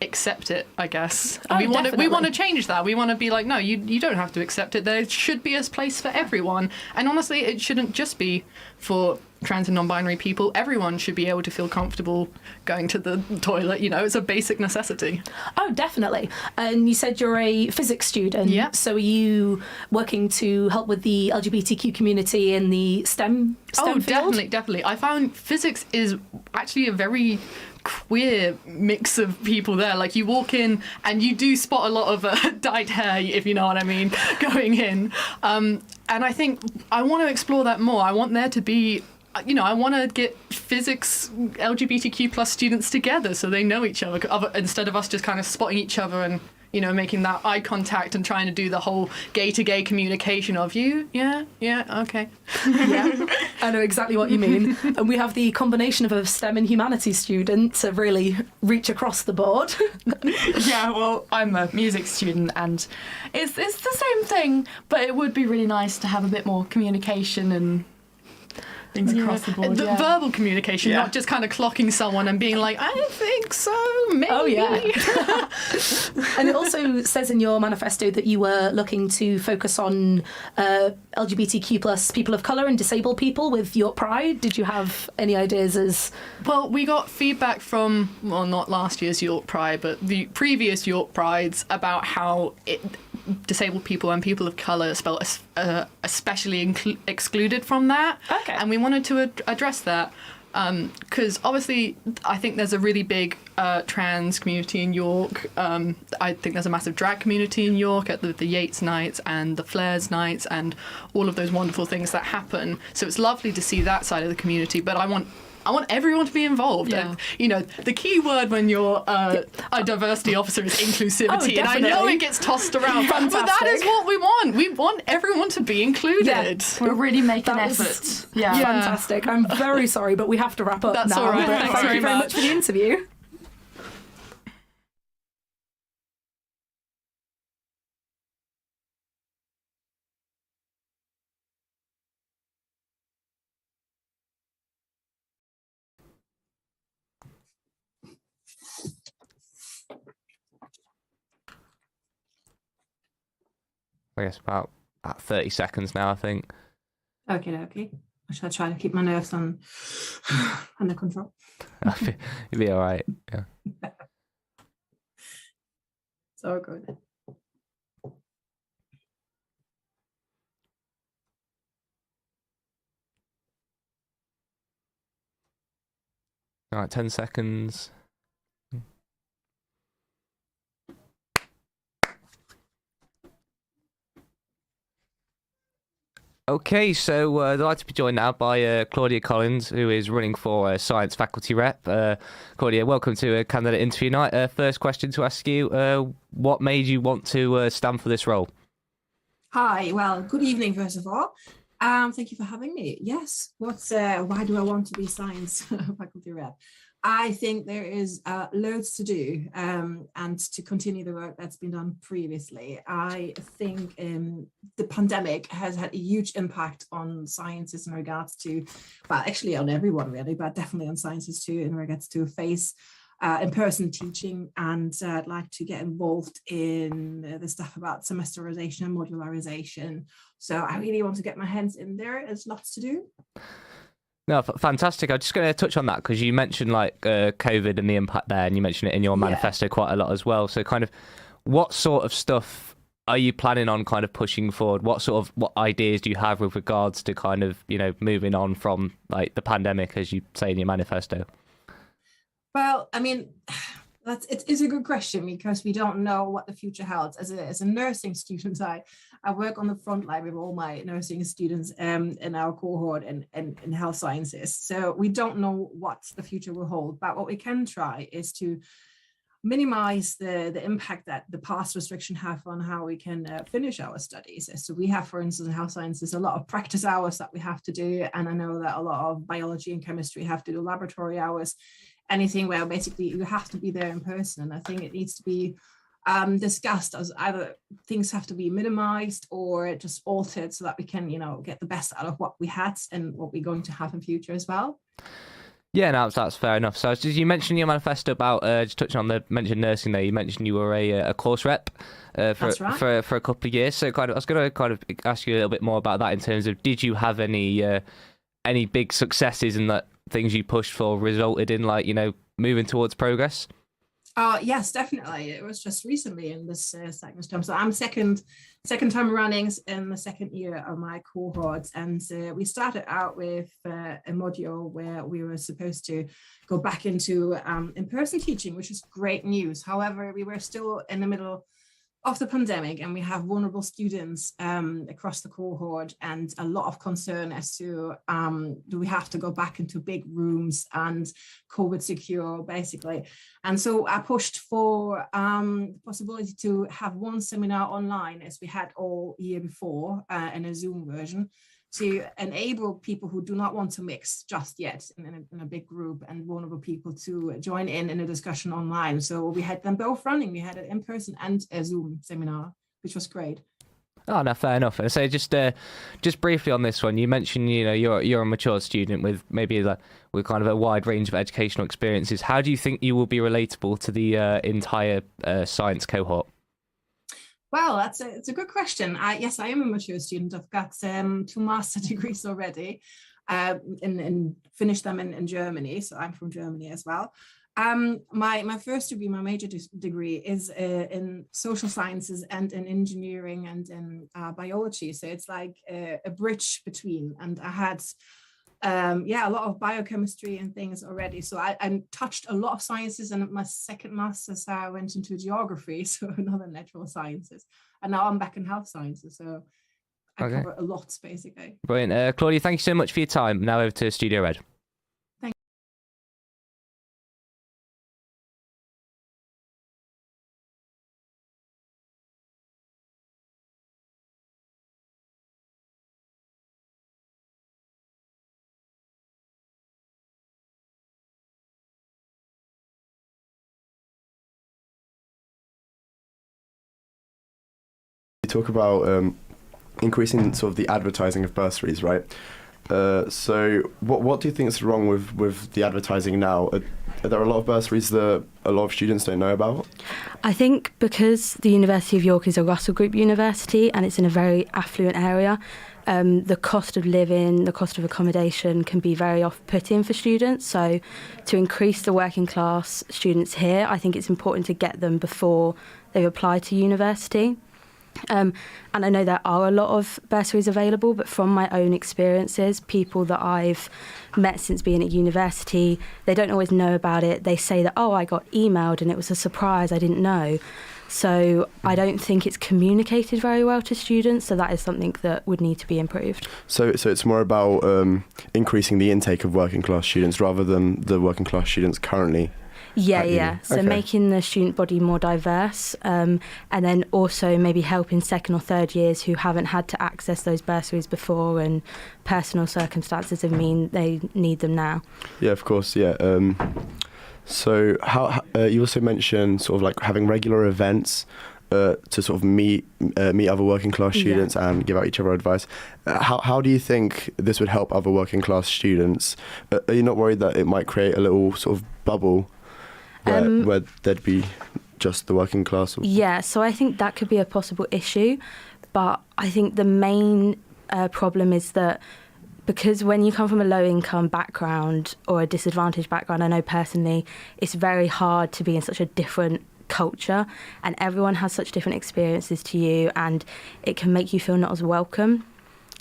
accept it, I guess. Oh, And we want definitely. to change that. We want to be like, no, you don't have to accept it. There should be a place for everyone. And honestly, it shouldn't just be for trans and non-binary people. Everyone should be able to feel comfortable going to the toilet. It's a basic necessity. Oh, definitely. And you said you're a physics student. Yeah. So are you working to help with the LGBTQ community in the STEM field? Definitely. I found physics is actually a very queer mix of people there. Like, you walk in and you do spot a lot of dyed hair, if you know what I mean, going in. And I think I want to explore that more. I want there to be, I want to get physics LGBTQ plus students together so they know each other, instead of us just kind of spotting each other and making that eye contact and trying to do the whole gay-to-gay communication of you. Yeah, okay. Yeah, I know exactly what you mean. And we have the combination of a STEM and humanities student to really reach across the board. Yeah, well, I'm a music student and it's the same thing, but it would be really nice to have a bit more communication and things across the board. Verbal communication, not just kind of clocking someone and being like, I think so, maybe. Oh, yeah. And it also says in your manifesto that you were looking to focus on LGBTQ plus people of colour and disabled people with York Pride. Did you have any ideas as... Well, we got feedback from, well, not last year's York Pride, but the previous York Prides about how disabled people and people of colour spelled especially excluded from that. Okay. And we wanted to address that because obviously I think there's a really big trans community in York. I think there's a massive drag community in York at the Yates nights and the Flares nights and all of those wonderful things that happen. So it's lovely to see that side of the community, but I want everyone to be involved. Yeah. And, the key word when you're a diversity officer is inclusivity. Oh, and I know definitely. it gets tossed around, but that Fantastic. is what we want. We want everyone to be included. We're really making That was effort. Yeah. Fantastic. I'm very sorry, but we have to wrap up That's now. all right. But Thanks thank very you very much much. for the interview. I guess about 30 seconds now, I think. Okay. I shall try to keep my nerves under control. You'll be all right. Yeah. So good. All right, 10 seconds. Okay, so I'd like to be joined now by Claudia Collins, who is running for Science Faculty Rep. Claudia, welcome to a candidate interview night. First question to ask you, what made you want to stand for this role? Hi, well, good evening, first of all. Thank you for having me. Yes, why do I want to be Science Faculty Rep? I think there is loads to do and to continue the work that's been done previously. I think the pandemic has had a huge impact on sciences in regards to, well, actually on everyone really, but definitely on sciences too, in regards to face in-person teaching. And I'd like to get involved in the stuff about semesterization and modularization. So I really want to get my hands in there. There's lots to do. No, fantastic. I'm just going to touch on that because you mentioned like COVID and the impact there, and you mentioned it in your manifesto quite a lot as well. So kind of what sort of stuff are you planning on kind of pushing forward? What ideas do you have with regards to kind of, moving on from like the pandemic, as you say in your manifesto? Well, I mean, it is a good question because we don't know what the future holds. As a nursing student, I work on the front line with all my nursing students in our cohort and in health sciences. So we don't know what the future will hold. But what we can try is to minimize the impact that the past restriction have on how we can finish our studies. So we have, for instance, in health sciences, a lot of practice hours that we have to do. And I know that a lot of biology and chemistry have to do laboratory hours. Anything where basically you have to be there in person. And I think it needs to be discussed as either things have to be minimized or just altered so that we can, get the best out of what we had and what we're going to have in future as well. Yeah, no, that's fair enough. So you mentioned in your manifesto about just touching on mentioned nursing there. You mentioned you were a course rep for a couple of years. So I was going to ask you a little bit more about that in terms of, did you have any big successes and that things you pushed for resulted in moving towards progress? Yes, definitely. It was just recently in this second term. So I'm second time running in the second year of my cohort. And we started out with a module where we were supposed to go back into in-person teaching, which is great news. However, we were still in the middle of the pandemic, and we have vulnerable students across the cohort, and a lot of concern as to do we have to go back into big rooms and COVID secure, basically. And so I pushed for the possibility to have one seminar online, as we had all year before, in a Zoom version, to enable people who do not want to mix just yet in a big group, and vulnerable people to join in a discussion online. So we had them both running. We had an in-person and a Zoom seminar, which was great. Oh, no, fair enough. And so just briefly on this one, you mentioned you're a mature student with maybe with kind of a wide range of educational experiences. How do you think you will be relatable to the entire science cohort? Well, it's a good question. Yes, I am a mature student. I've got 2 master degrees already, and finished them in Germany. So I'm from Germany as well. My first degree, my major degree, is in social sciences and in engineering and in biology. So it's like a bridge between. And I had a lot of biochemistry and things already. So I touched a lot of sciences, and my second master's I went into geography, so another natural sciences. And now I'm back in health sciences, so I cover a lot, basically. Brilliant. Claudia, thank you so much for your time. Now over to Studio Red. Thank Talk about increasing sort of the advertising of bursaries, right? So what do you think is wrong with the advertising now? Are there a lot of bursaries that a lot of students don't know about? I think because the University of York is a Russell Group university and it's in a very affluent area, the cost of living, the cost of accommodation can be very off-putting for students. So to increase the working class students here, I think it's important to get them before they apply to university. And I know there are a lot of bursaries available, but from my own experiences, people that I've met since being at university, they don't always know about it. They say that, I got emailed and it was a surprise, I didn't know. So I don't think it's communicated very well to students, so that is something that would need to be improved. So it's more about increasing the intake of working class students rather than the working class students currently. Yeah. So making the student body more diverse, and then also maybe helping second or third years who haven't had to access those bursaries before, and personal circumstances that mean they need them now. Yeah, of course. Yeah. So how you also mentioned sort of like having regular events to sort of meet other working class students and give out each other advice. How do you think this would help other working class students? Are you not worried that it might create a little sort of bubble where there'd be just the working class? Yeah, so I think that could be a possible issue, but I think the main problem is that because when you come from a low-income background or a disadvantaged background, I know personally, it's very hard to be in such a different culture, and everyone has such different experiences to you, and it can make you feel not as welcome.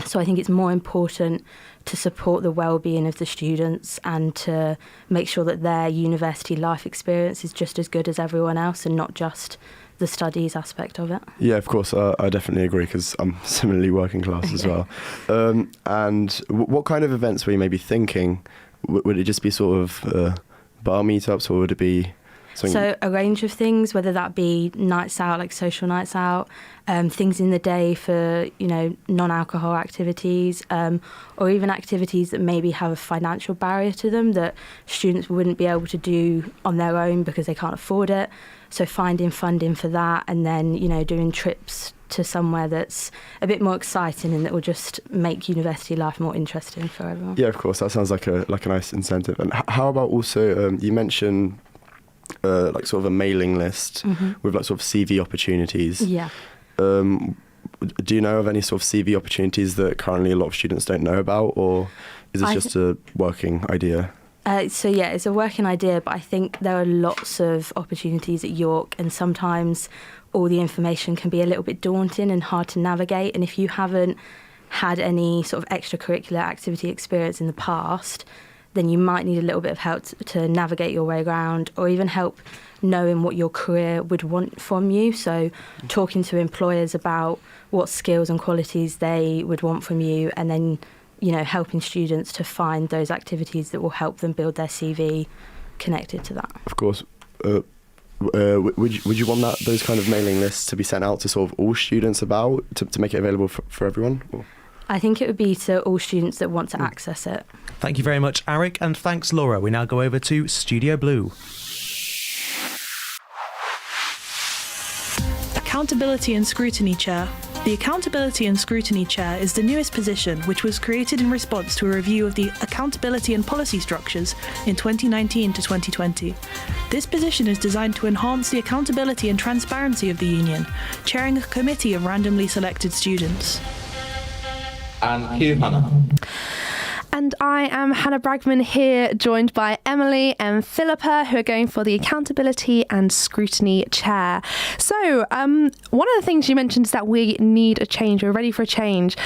So I think it's more important to support the well-being of the students and to make sure that their university life experience is just as good as everyone else and not just the studies aspect of it. Yeah, of course, I definitely agree because I'm similarly working class as well. And what kind of events were you maybe thinking? Would it just be sort of bar meetups, or would it be something? So a range of things, whether that be nights out, like social nights out, things in the day for, non-alcohol activities, or even activities that maybe have a financial barrier to them that students wouldn't be able to do on their own because they can't afford it. So finding funding for that, and then, doing trips to somewhere that's a bit more exciting and that will just make university life more interesting for everyone. Yeah, of course. That sounds like a nice incentive. And how about also you mentioned like sort of a mailing list with like sort of CV opportunities. Yeah. Do you know of any sort of CV opportunities that currently a lot of students don't know about, or is this just a working idea? So yeah, it's a working idea, but I think there are lots of opportunities at York, and sometimes all the information can be a little bit daunting and hard to navigate. And if you haven't had any sort of extracurricular activity experience in the past, then you might need a little bit of help to navigate your way around, or even help knowing what your career would want from you. So talking to employers about what skills and qualities they would want from you, and then helping students to find those activities that will help them build their CV connected to that. Of course. Would you want those kind of mailing lists to be sent out to sort of all students about to make it available for everyone? Or? I think it would be to all students that want to access it. Thank you very much, Eric, and thanks, Laura. We now go over to Studio Blue. Accountability and Scrutiny Chair. The Accountability and Scrutiny Chair is the newest position, which was created in response to a review of the accountability and policy structures in 2019 to 2020. This position is designed to enhance the accountability and transparency of the union, chairing a committee of randomly selected students. And Hugh Hannah. And I am Hannah Bragman here, joined by Emily and Philippa, who are going for the Accountability and Scrutiny Chair. So, one of the things you mentioned is that we need a change. We're ready for a change.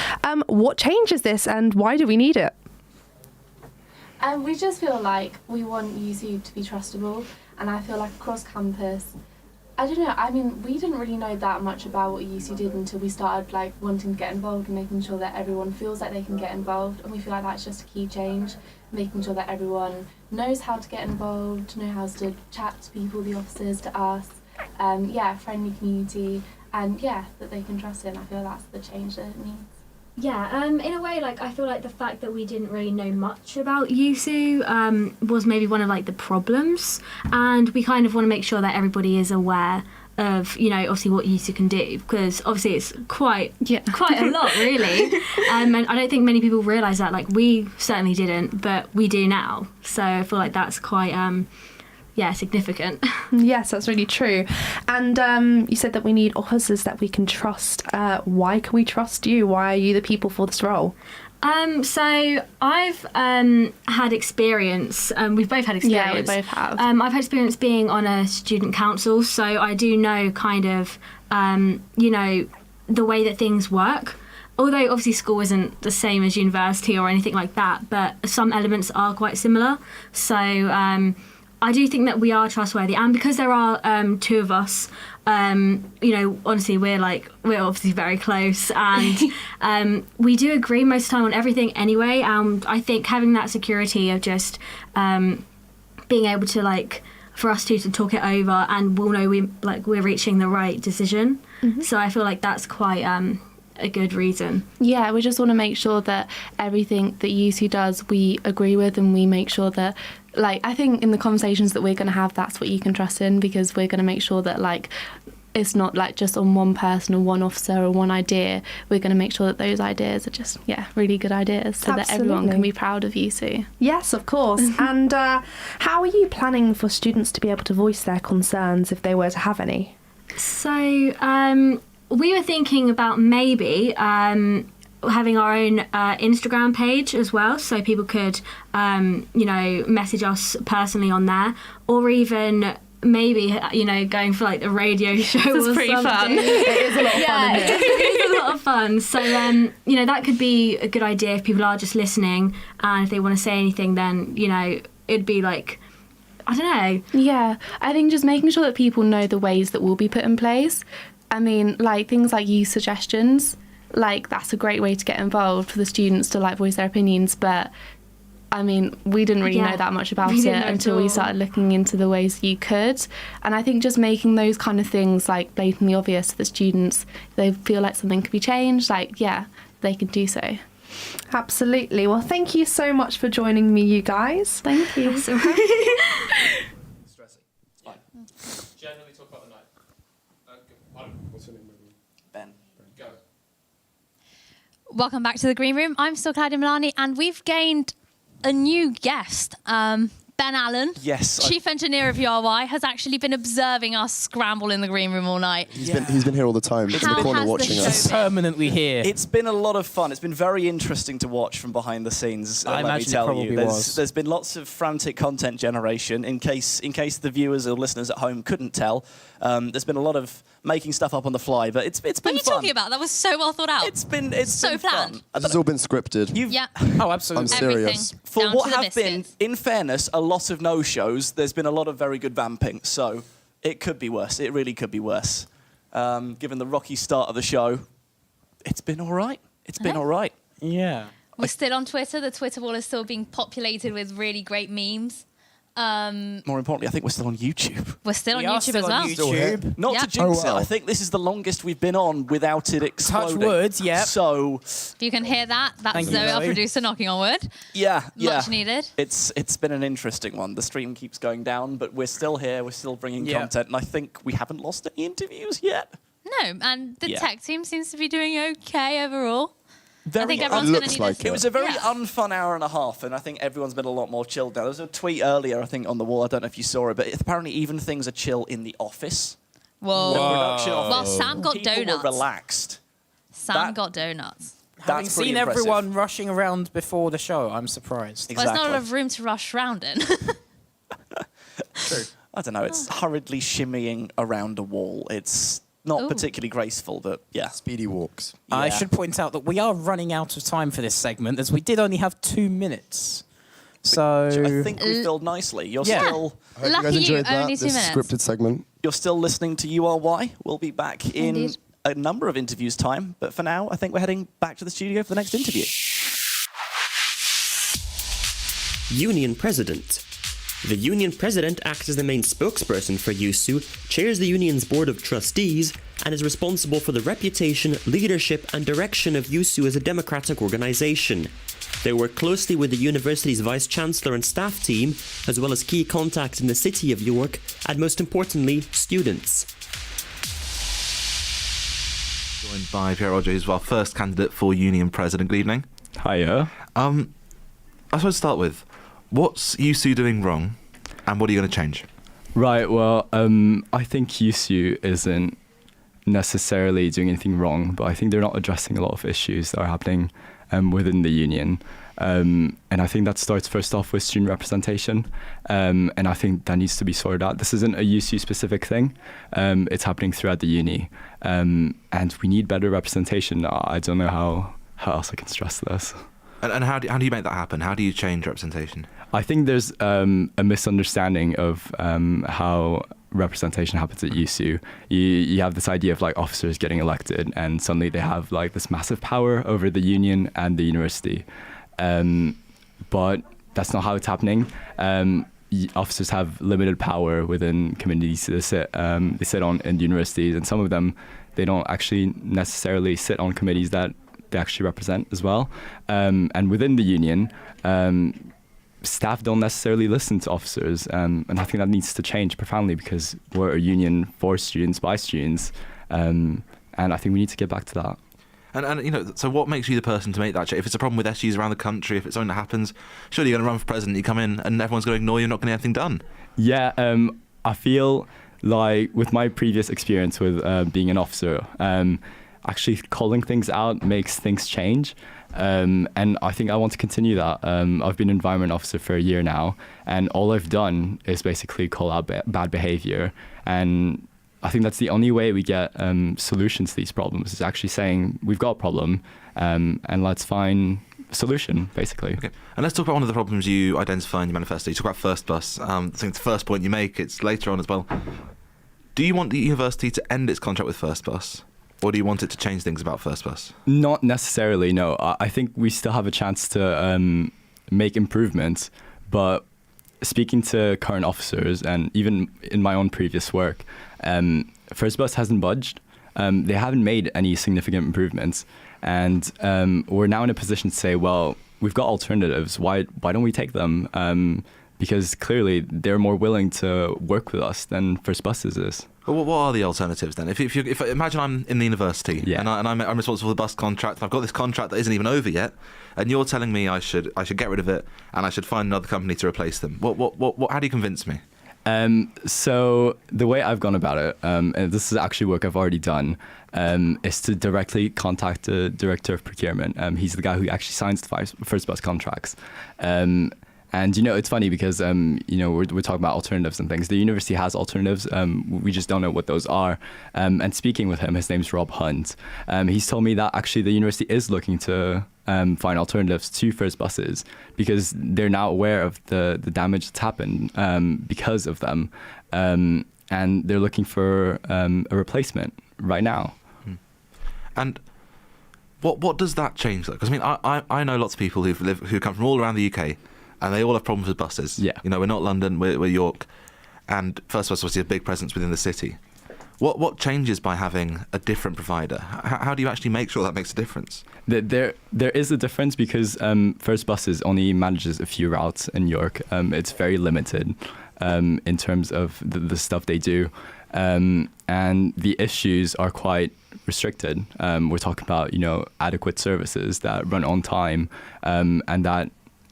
What change is this, and why do we need it? We just feel like we want UC to be trustable, and I feel like across campus, I don't know, I mean, we didn't really know that much about what UC did until we started like wanting to get involved and making sure that everyone feels like they can get involved, and we feel like that's just a key change, making sure that everyone knows how to get involved, know how to chat to people, the officers, to us, friendly community, and that they can trust it. I feel that's the change that it needs. Yeah, in a way, like, I feel like the fact that we didn't really know much about USU was maybe one of, like, the problems, and we kind of want to make sure that everybody is aware of, obviously what USU can do, because obviously it's quite a lot, really, and I don't think many people realise that. Like, we certainly didn't, but we do now, so I feel like that's quite significant. Yes, that's really true. And you said that we need officers that we can trust. Why can we trust you? Why are you the people for this role? So I've had experience. We've both had experience. Yeah, we both have. I've had experience being on a student council, so I do know kind of, the way that things work. Although obviously school isn't the same as university or anything like that, but some elements are quite similar. So I do think that we are trustworthy, and because there are two of us, honestly, we're obviously very close, and we do agree most of the time on everything anyway. I think having that security of just being able to for us two to talk it over, and we'll know we're reaching the right decision. Mm-hmm. So I feel like that's quite a good reason. Yeah, we just want to make sure that everything that UC does we agree with, and we make sure that I think in the conversations that we're going to have, that's what you can trust in, because we're going to make sure that it's not just on one person or one officer or one idea. We're going to make sure that those ideas are just really good ideas, so that everyone can be proud of UC. Yes, of course. And how are you planning for students to be able to voice their concerns if they were to have any? So we were thinking about maybe having our own Instagram page as well, so people could message us personally on there, or even maybe going for a radio show or pretty something. Fun. It is a lot of fun, isn't it? It is a lot of fun. So that could be a good idea if people are just listening, and if they want to say anything, then it'd be I don't know. Yeah, I think just making sure that people know the ways that will be put in place. I mean, things like youth suggestions, that's a great way to get involved for the students to voice their opinions, but I mean, we didn't really know that much about it until we started looking into the ways you could. And I think just making those kind of things blatantly obvious to the students, they feel like something could be changed, they can do so. Absolutely. Well, thank you so much for joining me, you guys. Thank you. That's all right. Stressing. It's fine. Generally talk about the night. What's your name? Ben. Welcome back to the Green Room. I'm still Claudia Milani, and we've gained a new guest. Ben Allen, yes, Chief Engineer of URY, has actually been observing us scramble in the green room all night. He's been here all the time. He's in the corner watching us. Permanently here. It's been a lot of fun. It's been very interesting to watch from behind the scenes. I let me imagine it tell probably you, was. there's been lots of frantic content generation. In case the viewers or listeners at home couldn't tell, there's been a lot of making stuff up on the fly. But it's been What are you fun. talking about? That was so well thought out. It's so been planned. fun. This has all been scripted. Yeah. Oh, absolutely. I'm serious. For Down what to the have been, in fairness, a lot of no-shows, there's been a lot of very good vamping, so it could be worse. It really could be worse. Given the rocky start of the show, it's been all right. It's been all right. Yeah. We're still on Twitter. The Twitter wall is still being populated with really great memes. More importantly, I think we're still on YouTube. We're still on YouTube as well. Not Yep. to jinx it, I think this is the longest we've been on without it exploding. Touch wood, yeah. So, If you can hear that, that's Thank you, Zoe, our Zoe. producer, knocking on wood. yeah. Much needed. It's been an interesting one. The stream keeps going down, but we're still here. We're still bringing Yeah. content, and I think we haven't lost any interviews yet. No, and the Yeah. tech team seems to be doing okay overall. I think Very everyone's going to need It was a very Yeah. unfun hour and a half, and I think everyone's been a lot more chilled now. There was a tweet earlier, I think, on the wall. I don't know if you saw it, but apparently even things are chill in the office. Whoa. The production Well, office. Sam got People donuts. were relaxed. Sam got donuts. Having That's pretty seen impressive. everyone rushing around before the show, I'm surprised. Well, there's not a lot of room to rush round in. True. I don't know. It's hurriedly shimmying around a wall. It's not Ooh. particularly graceful, but yeah. Speedy walks. I Yeah. should point out that we are running out of time for this segment, as we did only have 2 minutes. So I think we filled nicely. You're Yeah. still. I hope you guys enjoyed that. This scripted segment. You're still listening to URY. We'll be back in Indeed. a number of interviews time, but for now, I think we're heading back to the studio for the next interview. Union President. The Union President acts as the main spokesperson for USU, chairs the Union's Board of Trustees, and is responsible for the reputation, leadership, and direction of USU as a democratic organisation. They work closely with the university's Vice-Chancellor and staff team, as well as key contacts in the city of York, and most importantly, students. Joined by Pierre Roger, who's our first candidate for Union President. Good evening. Hiya. I suppose to start with, what's USU doing wrong, and what are you going to change? Right, well, I think USU isn't necessarily doing anything wrong, but I think they're not addressing a lot of issues that are happening within the union. And I think that starts first off with student representation. And I think that needs to be sorted out. This isn't a USU specific thing. It's happening throughout the uni. And we need better representation. I don't know how else I can stress this. And how do you make that happen? How do you change representation? I think there's a misunderstanding of how representation happens at USU. You have this idea of like officers getting elected, and suddenly they have like this massive power over the union and the university. But that's not how it's happening. Officers have limited power within committees they sit on in universities, and some of them they don't actually necessarily sit on committees that they actually represent as well. And within the union, staff don't necessarily listen to officers, and I think that needs to change profoundly, because we're a union for students, by students, and I think we need to get back to that. And you know, so what makes you the person to make that change? If it's a problem with SUs around the country, if it's something that happens, surely you're going to run for president, you come in and everyone's going to ignore you, not going to get anything done. Yeah, I feel like with my previous experience with being an officer, actually calling things out makes things change. And I think I want to continue that. I've been an environment officer for a year now, and all I've done is basically call out bad behavior. And I think that's the only way we get solutions to these problems, is actually saying we've got a problem, and let's find a solution, basically. Okay. And let's talk about one of the problems you identify in your manifesto. You talk about First Bus. I think the first point you make, it's later on as well. Do you want the university to end its contract with First Bus? Or do you want it to change things about First Bus? Not necessarily, no. I think we still have a chance to make improvements, but speaking to current officers, and even in my own previous work, First Bus hasn't budged. They haven't made any significant improvements, and we're now in a position to say, well, we've got alternatives. Why don't we take them? because clearly they're more willing to work with us than First Buses is. Well, what are the alternatives then? If imagine I'm in the university and I'm responsible for the bus contract, and I've got this contract that isn't even over yet, and you're telling me I should get rid of it and I should find another company to replace them. What? How do you convince me? So the way I've gone about it, and this is actually work I've already done, is to directly contact the director of procurement. He's the guy who actually signs the First Bus contracts. And, it's funny because, we're talking about alternatives and things. The university has alternatives. We just don't know what those are. And speaking with him, his name's Rob Hunt. He's told me that actually the university is looking to find alternatives to First Buses because they're now aware of the damage that's happened because of them. And they're looking for a replacement right now. And what does that change, though? Because, I know lots of people who come from all around the UK, and they all have problems with buses. Yeah. We're not London, we're York. And First Bus obviously a big presence within the city. What changes by having a different provider? How do you actually make sure that makes a difference? There is a difference because First Buses only manages a few routes in York. It's very limited in terms of the stuff they do. And the issues are quite restricted. We're talking about, adequate services that run on time and that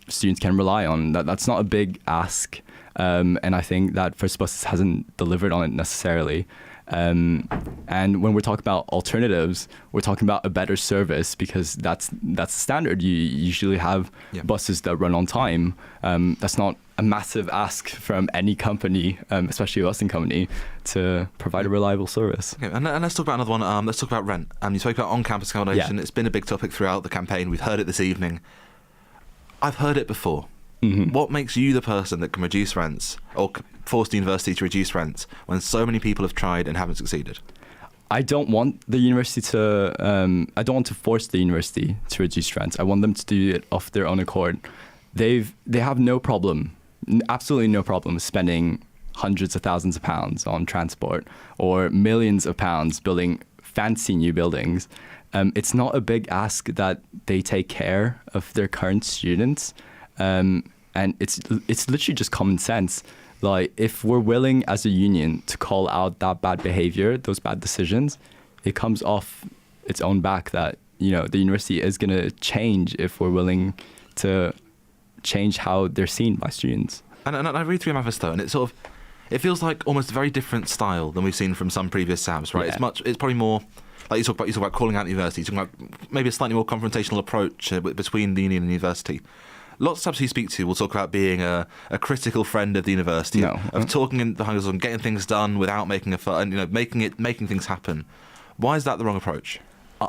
students can rely on. That's not a big ask, and I think that First Bus hasn't delivered on it necessarily. And when we're talking about alternatives, we're talking about a better service because that's the standard. You usually have buses that run on time. That's not a massive ask from any company, especially a busing company, to provide a reliable service. Okay, and let's talk about another one. Let's talk about rent. You spoke about on-campus accommodation. It's been a big topic throughout the campaign. We've heard it this evening. I've heard it before. Mm-hmm. What makes you the person that can reduce rents or force the university to reduce rents when so many people have tried and haven't succeeded? I don't want the university to. I don't want to force the university to reduce rents. I want them to do it off their own accord. They have no problem, absolutely no problem, spending hundreds of thousands of pounds on transport or millions of pounds building fancy new buildings. It's not a big ask that they take care of their current students, and it's literally just common sense. Like, if we're willing as a union to call out that bad behavior, those bad decisions, it comes off its own back that, the university is going to change if we're willing to change how they're seen by students. And I read through your manifesto, and it feels like almost a very different style than we've seen from some previous SABs, right? Yeah. It's probably more. Like you talk about calling out the university, you talk about maybe a slightly more confrontational approach between the union and the university. Lots of subs you speak to will talk about being a critical friend of the university, of talking in the hungers on getting things done without making a fuss, and making things happen. Why is that the wrong approach?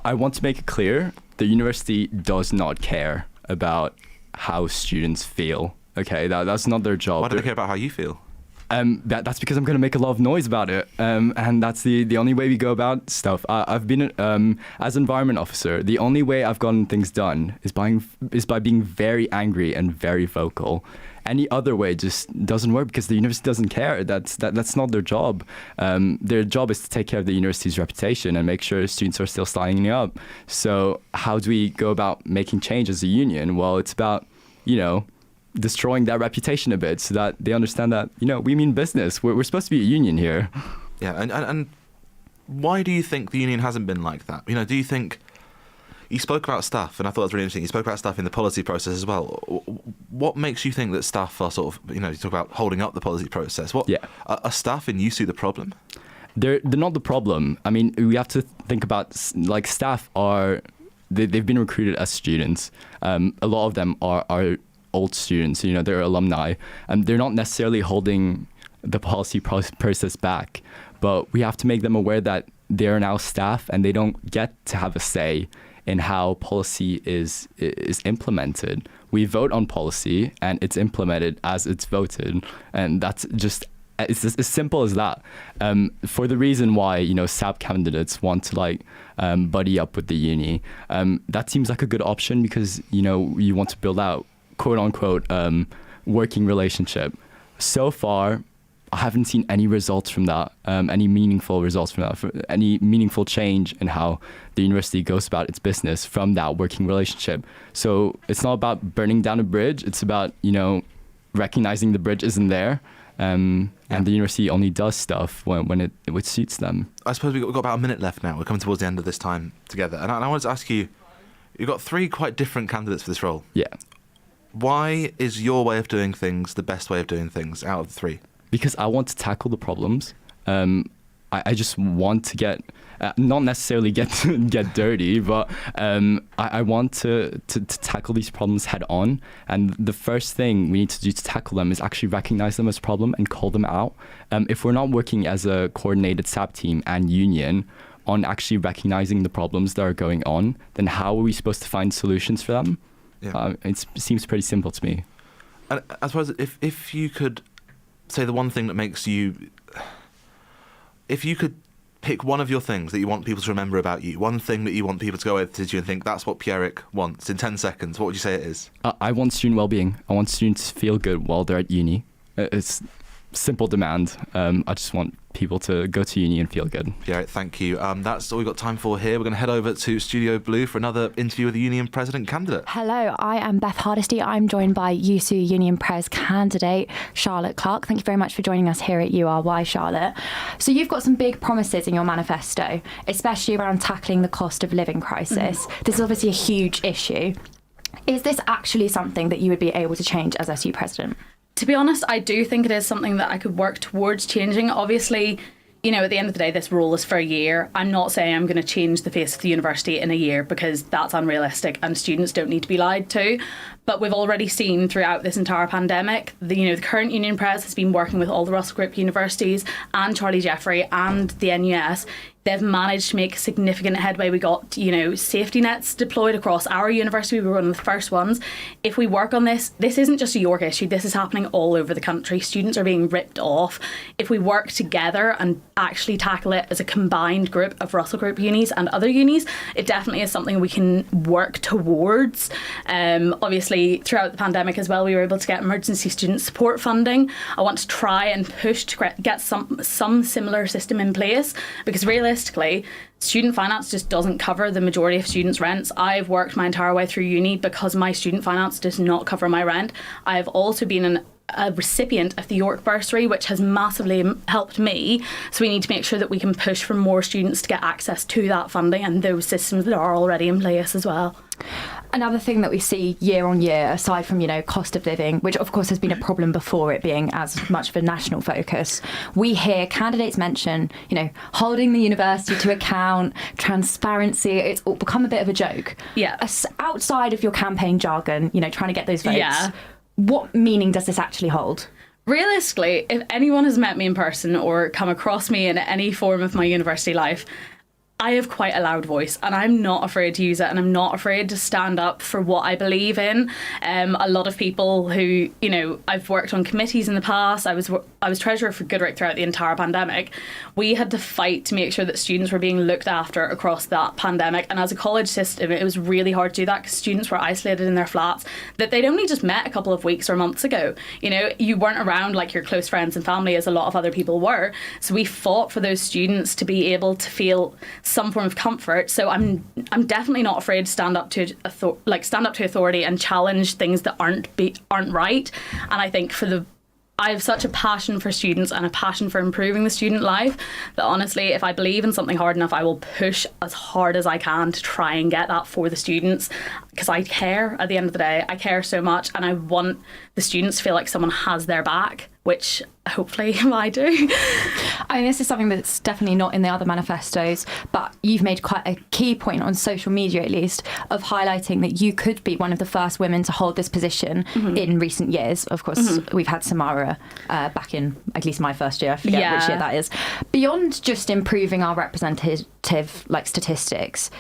I want to make it clear: the university does not care about how students feel. Okay, that's not their job. Why do they care about how you feel? That's because I'm going to make a lot of noise about it, and that's the only way we go about stuff. I've been as environment officer. The only way I've gotten things done is by being very angry and very vocal. Any other way just doesn't work because the university doesn't care. That's not their job. Their job is to take care of the university's reputation and make sure students are still signing up. So how do we go about making change as a union? Well, it's about destroying that reputation a bit so that they understand that, we mean business. We're supposed to be a union here. Yeah, and why do you think the union hasn't been like that? Do you think... You spoke about staff, and I thought it was really interesting. You spoke about staff in the policy process as well. What makes you think that staff are sort of, you talk about holding up the policy process. Are staff in USU the problem? They're not the problem. We have to think about, staff are... They've been recruited as students. A lot of them are old students, they're alumni, and they're not necessarily holding the policy process back, but we have to make them aware that they're now staff and they don't get to have a say in how policy is implemented. We vote on policy and it's implemented as it's voted, and that's just it's as simple as that. For the reason why SAB candidates want to buddy up with the uni, that seems like a good option because you want to build out quote unquote working relationship. So far, I haven't seen any results from that, any meaningful results from that, any meaningful change in how the university goes about its business from that working relationship. So it's not about burning down a bridge. It's about, recognizing the bridge isn't there. And the university only does stuff when it suits them. I suppose we've got about a minute left now. We're coming towards the end of this time together. And I wanted to ask you, you've got 3 quite different candidates for this role. Yeah. Why is your way of doing things the best way of doing things out of the 3? Because I want to tackle the problems. I just want to get, not necessarily get dirty, but I want to tackle these problems head on. And the first thing we need to do to tackle them is actually recognize them as a problem and call them out. If we're not working as a coordinated SAB team and union on actually recognizing the problems that are going on, then how are we supposed to find solutions for them? Yeah. It seems pretty simple to me. And I suppose if you could say the one thing that makes you... If you could pick one of your things that you want people to remember about you, one thing that you want people to go over to you and think, that's what Pierrick wants, in 10 seconds, what would you say it is? I want student well-being. I want students to feel good while they're at uni. It's simple demand. I just want people to go to uni and feel good. Yeah, thank you. That's all we've got time for here. We're going to head over to Studio Blue for another interview with the Union President candidate. Hello, I am Beth Hardesty. I'm joined by USU Union Pres candidate Charlotte Clark. Thank you very much for joining us here at URY, Charlotte. So you've got some big promises in your manifesto, especially around tackling the cost of living crisis. This is obviously a huge issue. Is this actually something that you would be able to change as SU President? To be honest, I do think it is something that I could work towards changing. Obviously, you know, at the end of the day, this role is for a year. I'm not saying I'm going to change the face of the university in a year because that's unrealistic and students don't need to be lied to. But we've already seen throughout this entire pandemic, the current Union Pres has been working with all the Russell Group universities and Charlie Jeffrey and the NUS. They've managed to make significant headway. We got, safety nets deployed across our university. We were one of the first ones. If we work on this isn't just a York issue. This is happening all over the country. Students are being ripped off. If we work together and actually tackle it as a combined group of Russell Group unis and other unis, it definitely is something we can work towards. Obviously, throughout the pandemic as well, we were able to get emergency student support funding. I want to try and push to get some similar system in place because realistically, student finance just doesn't cover the majority of students' rents. I've worked my entire way through uni because my student finance does not cover my rent. I've also been a recipient of the York Bursary, which has massively helped me. So we need to make sure that we can push for more students to get access to that funding and those systems that are already in place as well. Another thing that we see year on year, aside from, cost of living, which of course has been a problem before it being as much of a national focus, we hear candidates mention, holding the university to account, transparency. It's all become a bit of a joke. Yeah. Outside of your campaign jargon, trying to get those votes, what meaning does this actually hold? Realistically, if anyone has met me in person or come across me in any form of my university life, I have quite a loud voice and I'm not afraid to use it and I'm not afraid to stand up for what I believe in. A lot of people who, I've worked on committees in the past. I was treasurer for Goodrick throughout the entire pandemic. We had to fight to make sure that students were being looked after across that pandemic. And as a college system, it was really hard to do that because students were isolated in their flats that they'd only just met a couple of weeks or months ago. You weren't around like your close friends and family as a lot of other people were. So we fought for those students to be able to feel some form of comfort. So I'm definitely not afraid to stand up to authority and challenge things that aren't right. And I think I have such a passion for students and a passion for improving the student life that honestly, if I believe in something hard enough, I will push as hard as I can to try and get that for the students because I care. At the end of the day, I care so much and I want the students to feel like someone has their back, which hopefully I do. I mean, this is something that's definitely not in the other manifestos, but you've made quite a key point on social media, at least, of highlighting that you could be one of the first women to hold this position in recent years. Of course, we've had Samara back in at least my first year. I forget which year that is. Beyond just improving our representative statistics,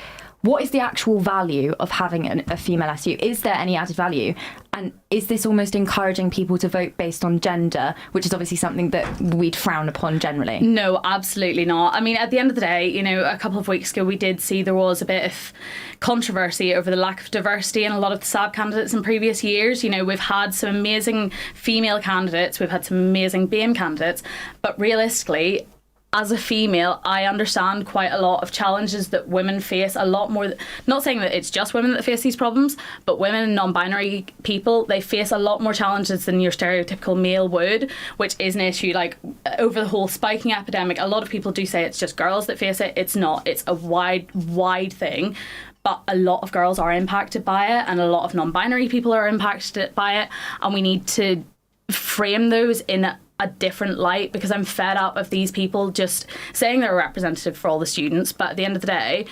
what is the actual value of having a female SU? Is there any added value? And is this almost encouraging people to vote based on gender, which is obviously something that we'd frown upon generally? No, absolutely not. I mean, at the end of the day, a couple of weeks ago, we did see there was a bit of controversy over the lack of diversity in a lot of the SAB candidates in previous years. We've had some amazing female candidates, we've had some amazing BAME candidates, but realistically, as a female, I understand quite a lot of challenges that women face, a lot more. Not saying that it's just women that face these problems, but women and non-binary people, they face a lot more challenges than your stereotypical male would, which is an issue. Like, over the whole spiking epidemic, a lot of people do say it's just girls that face it. It's not. It's a wide thing. But a lot of girls are impacted by it, and a lot of non-binary people are impacted by it, and we need to frame those in a different light, because I'm fed up of these people just saying they're a representative for all the students, but at the end of the day,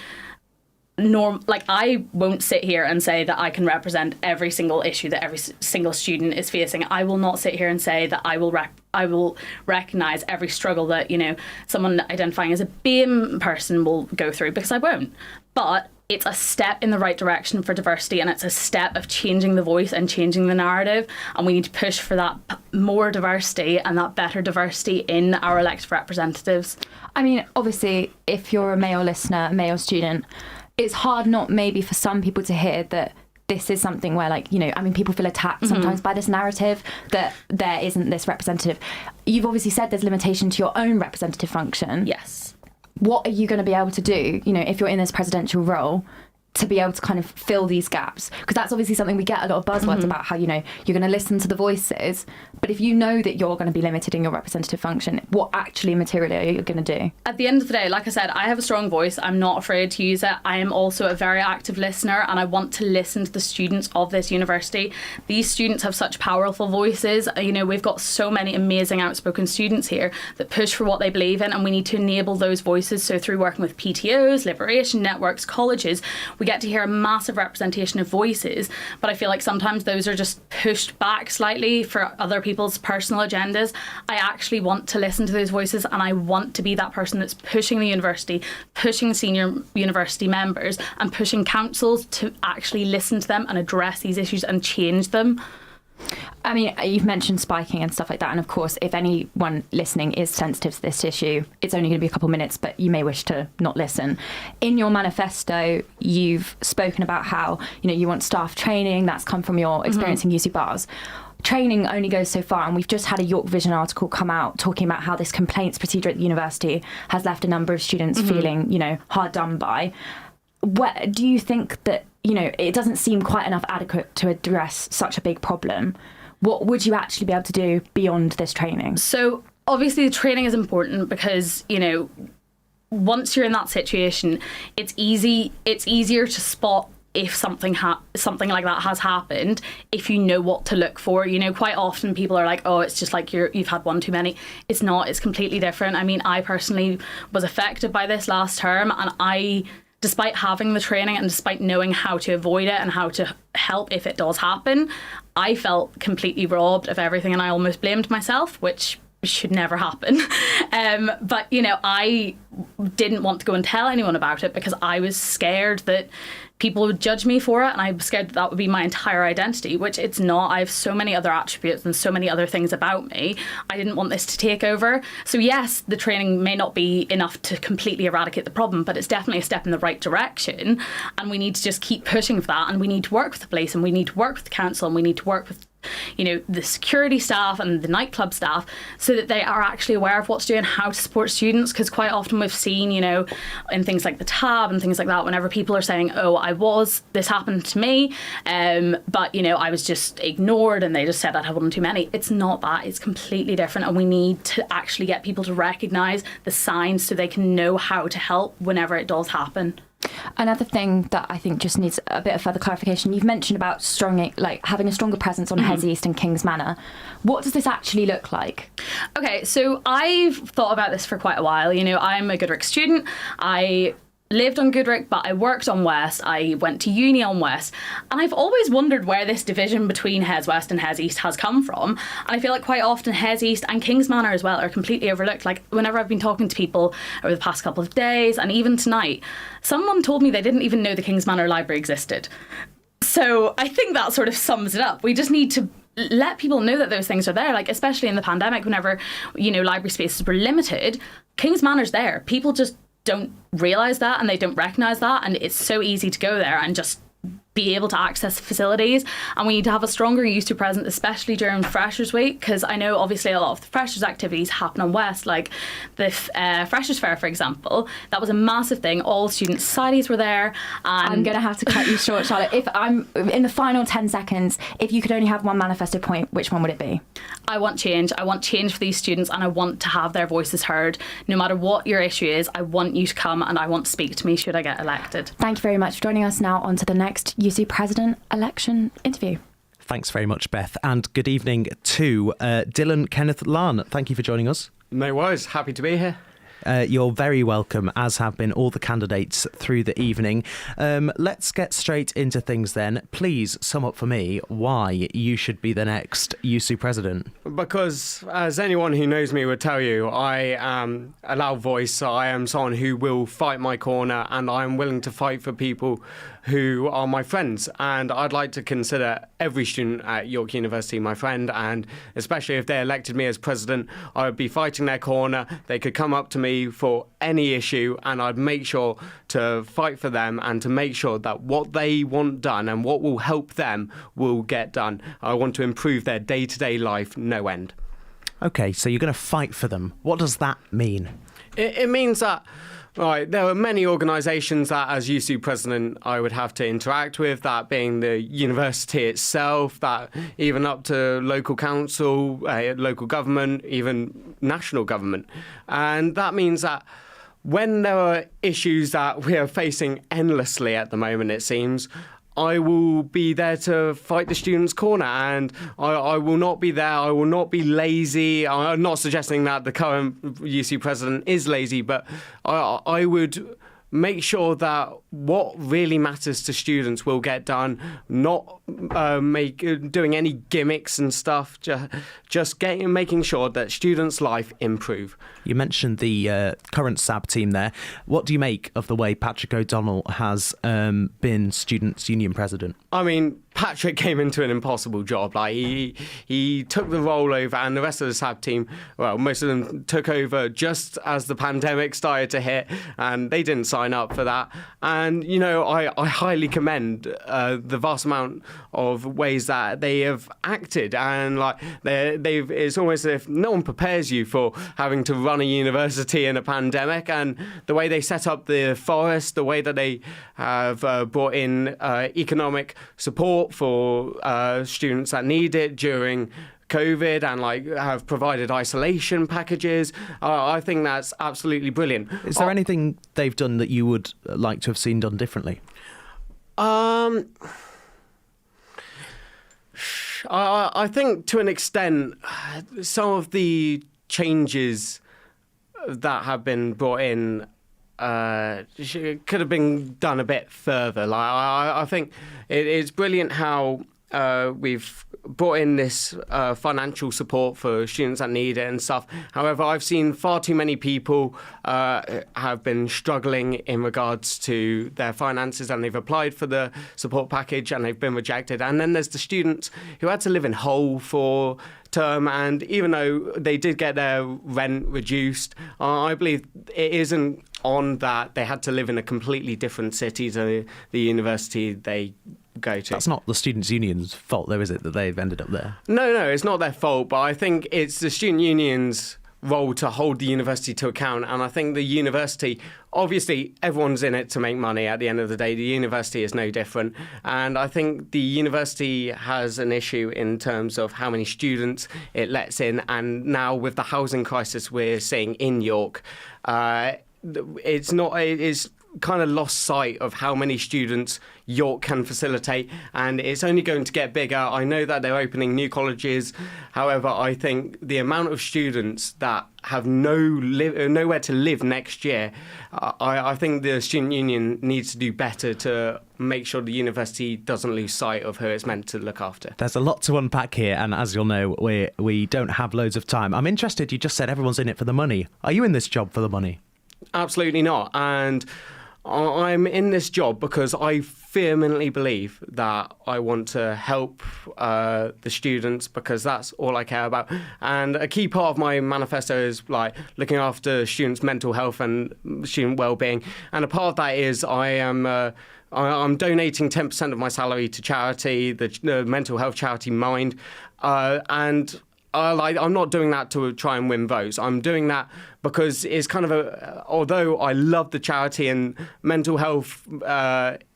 I won't sit here and say that I can represent every single issue that every single student is facing. I will not sit here and say that I will recognise every struggle that, you know, someone identifying as a BAME person will go through, because I won't. But it's a step in the right direction for diversity, and it's a step of changing the voice and changing the narrative, and we need to push for that more diversity and that better diversity in our elected representatives. I mean, obviously, if you're a male listener, a male student, it's hard not maybe for some people to hear that this is something where, like, you know, I mean, people feel attacked sometimes by this narrative that there isn't this representative. You've obviously said there's limitation to your own representative function. Yes. What are you going to be able to do, you know, if you're in this presidential role, to be able to kind of fill these gaps? Because that's obviously something we get a lot of buzzwords about, how, you know, you're going to listen to the voices, but if you know that you're going to be limited in your representative function, what actually materially are you going to do? At the end of the day, like I said, I have a strong voice. I'm not afraid to use it. I am also a very active listener, and I want to listen to the students of this university. These students have such powerful voices. You know, we've got so many amazing outspoken students here that push for what they believe in, and we need to enable those voices. So through working with PTOs, liberation networks, colleges, we get to hear a massive representation of voices, but I feel like sometimes those are just pushed back slightly for other people's personal agendas. I actually want to listen to those voices, and I want to be that person that's pushing the university, pushing senior university members, and pushing councils to actually listen to them and address these issues and change them. I mean, you've mentioned spiking and stuff like that, and of course, if anyone listening is sensitive to this issue, it's only going to be a couple minutes, but you may wish to not listen. In your manifesto, you've spoken about how, you know, you want staff training. That's come from your experience in UC Bars. Training only goes so far, and we've just had a York Vision article come out talking about how this complaints procedure at the university has left a number of students feeling, you know, hard done by. What do you think that, you know, it doesn't seem quite enough adequate to address such a big problem? What would you actually be able to do beyond this training? So obviously the training is important because, you know, once you're in that situation, it's easier to spot if something like that has happened, if you know what to look for. You know, quite often people are like, oh, it's just like you've had one too many. It's not. It's completely different. I mean, I personally was affected by this last term, and despite having the training and despite knowing how to avoid it and how to help if it does happen, I felt completely robbed of everything, and I almost blamed myself, which should never happen. But, you know, I didn't want to go and tell anyone about it because I was scared that people would judge me for it, and I was scared that would be my entire identity, which it's not. I have so many other attributes and so many other things about me. I didn't want this to take over. So yes, the training may not be enough to completely eradicate the problem, but it's definitely a step in the right direction, and we need to just keep pushing for that, and we need to work with the police, and we need to work with the council, and we need to work with, you know, the security staff and the nightclub staff, so that they are actually aware of what to do and how to support students. Because quite often we've seen, you know, in things like the tab and things like that, whenever people are saying, oh, this happened to me, but, you know, I was just ignored and they just said I'd had one too many. It's not that. It's completely different, and we need to actually get people to recognise the signs so they can know how to help whenever it does happen. Another thing that I think just needs a bit of further clarification, you've mentioned about having a stronger presence on Hes East and King's Manor. What does this actually look like? Okay, so I've thought about this for quite a while. You know, I'm a Goodrick student. I lived on Goodrick, but I worked on West. I went to uni on West, and I've always wondered where this division between Hes West and Hes East has come from. And I feel like quite often Hes East and King's Manor as well are completely overlooked. Like, whenever I've been talking to people over the past couple of days, and even tonight, someone told me they didn't even know the King's Manor Library existed. So I think that sort of sums it up. We just need to let people know that those things are there, like especially in the pandemic, whenever, you know, library spaces were limited, King's Manor's there. People just don't realise that, and they don't recognise that, and it's so easy to go there and just be able to access facilities, and we need to have a stronger USU presence, especially during Freshers Week, because I know obviously a lot of the Freshers activities happen on West, like the Freshers Fair, for example. That was a massive thing. All student societies were there. And I'm going to have to cut you short, Charlotte. If I'm in the final 10 seconds, if you could only have one manifesto point, which one would it be? I want change. I want change for these students, and I want to have their voices heard. No matter what your issue is, I want you to come and I want to speak to me should I get elected. Thank you very much for joining us. Now on to the next UC President election interview. Thanks very much, Beth. And good evening to Dylan Kenneth Larn. Thank you for joining us. No worries. Happy to be here. You're very welcome, as have been all the candidates through the evening. Let's get straight into things then. Please sum up for me why you should be the next USU president. Because, as anyone who knows me would tell you, I am a loud voice. I am someone who will fight my corner, and I am willing to fight for people who are my friends, and I'd like to consider every student at York University my friend, and especially if they elected me as president, I would be fighting their corner. They could come up to me for any issue, and I'd make sure to fight for them and to make sure that what they want done and what will help them will get done. I want to improve their day-to-day life, no end. Okay, so you're going to fight for them. What does that mean? It means that right, there are many organisations that, as USU president, I would have to interact with, that being the university itself, that even up to local council, local government, even national government. And that means that when there are issues that we are facing endlessly at the moment, it seems, I will be there to fight the students' corner, and I will not be there. I will not be lazy. I'm not suggesting that the current UC president is lazy, but I would make sure that what really matters to students will get done, not doing any gimmicks and stuff, just making sure that students' life improve. You mentioned the current SAB team there. What do you make of the way Patrick O'Donnell has been Students' Union president? I mean, Patrick came into an impossible job. Like he took the role over, and the rest of the SAB team, well, most of them took over just as the pandemic started to hit, and they didn't sign up for that. And, you know, I highly commend the vast amount of ways that they have acted, and like it's almost as if no one prepares you for having to run a university in a pandemic. And the way they set up the forest, the way that they have brought in economic support for students that need it during COVID, and like have provided isolation packages. I think that's absolutely brilliant. Is there anything they've done that you would like to have seen done differently? I think to an extent, some of the changes that have been brought in could have been done a bit further. Like I think it's brilliant how we've brought in this financial support for students that need it and stuff. However, I've seen far too many people have been struggling in regards to their finances, and they've applied for the support package and they've been rejected. And then there's the students who had to live in Hull for term, and even though they did get their rent reduced, I believe it isn't on that they had to live in a completely different city to the university they go to. That's not the Students' Union's fault, though, is it, that they've ended up there? No, it's not their fault, but I think it's the Student Union's role to hold the university to account. And I think the university, obviously everyone's in it to make money at the end of the day. The university is no different. And I think the university has an issue in terms of how many students it lets in. And now with the housing crisis we're seeing in York, it's kind of lost sight of how many students York can facilitate, and it's only going to get bigger. I know that they're opening new colleges. However, I think the amount of students that have nowhere to live next year, I think the Student Union needs to do better to make sure the university doesn't lose sight of who it's meant to look after. There's a lot to unpack here, and as you'll know, we don't have loads of time. I'm interested, you just said everyone's in it for the money. Are you in this job for the money? Absolutely not. And I'm in this job because I vehemently believe that I want to help the students, because that's all I care about. And a key part of my manifesto is like looking after students' mental health and student well-being. And a part of that is I'm donating 10% of my salary to charity, the mental health charity Mind, and I'm not doing that to try and win votes. I'm doing that because it's kind of although I love the charity and mental health,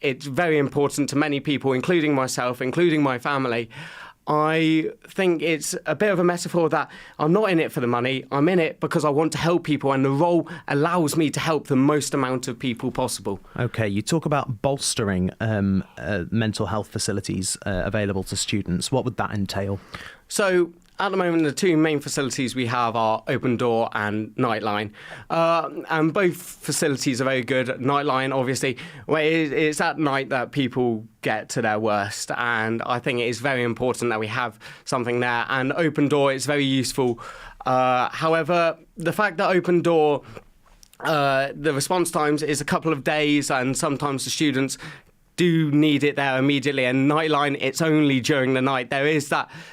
it's very important to many people, including myself, including my family. I think it's a bit of a metaphor that I'm not in it for the money. I'm in it because I want to help people, and the role allows me to help the most amount of people possible. Okay, you talk about bolstering mental health facilities available to students. What would that entail? So, at the moment, the two main facilities we have are Open Door and Nightline. And both facilities are very good. Nightline, obviously, it's at night that people get to their worst. And I think it is very important that we have something there. And Open Door is very useful. However, the fact that Open Door, the response times is a couple of days, and sometimes the students do need it there immediately, and Nightline, it's only during the night. There is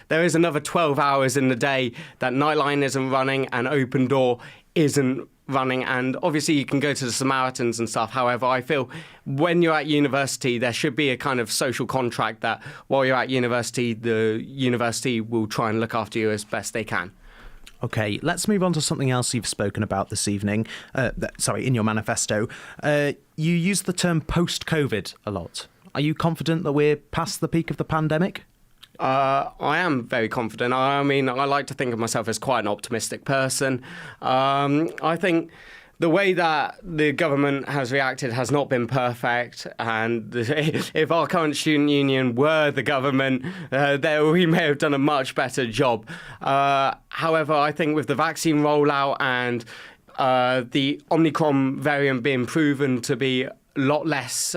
another 12 hours in the day that Nightline isn't running and Open Door isn't running, and obviously you can go to the Samaritans and stuff. However, I feel when you're at university, there should be a kind of social contract that while you're at university, the university will try and look after you as best they can. Okay, let's move on to something else you've spoken about this evening. In your manifesto. You use the term post-COVID a lot. Are you confident that we're past the peak of the pandemic? I am very confident. I mean, I like to think of myself as quite an optimistic person. I think the way that the government has reacted has not been perfect, and if our current student union were the government, we may have done a much better job. However, I think with the vaccine rollout and the Omicron variant being proven to be a lot less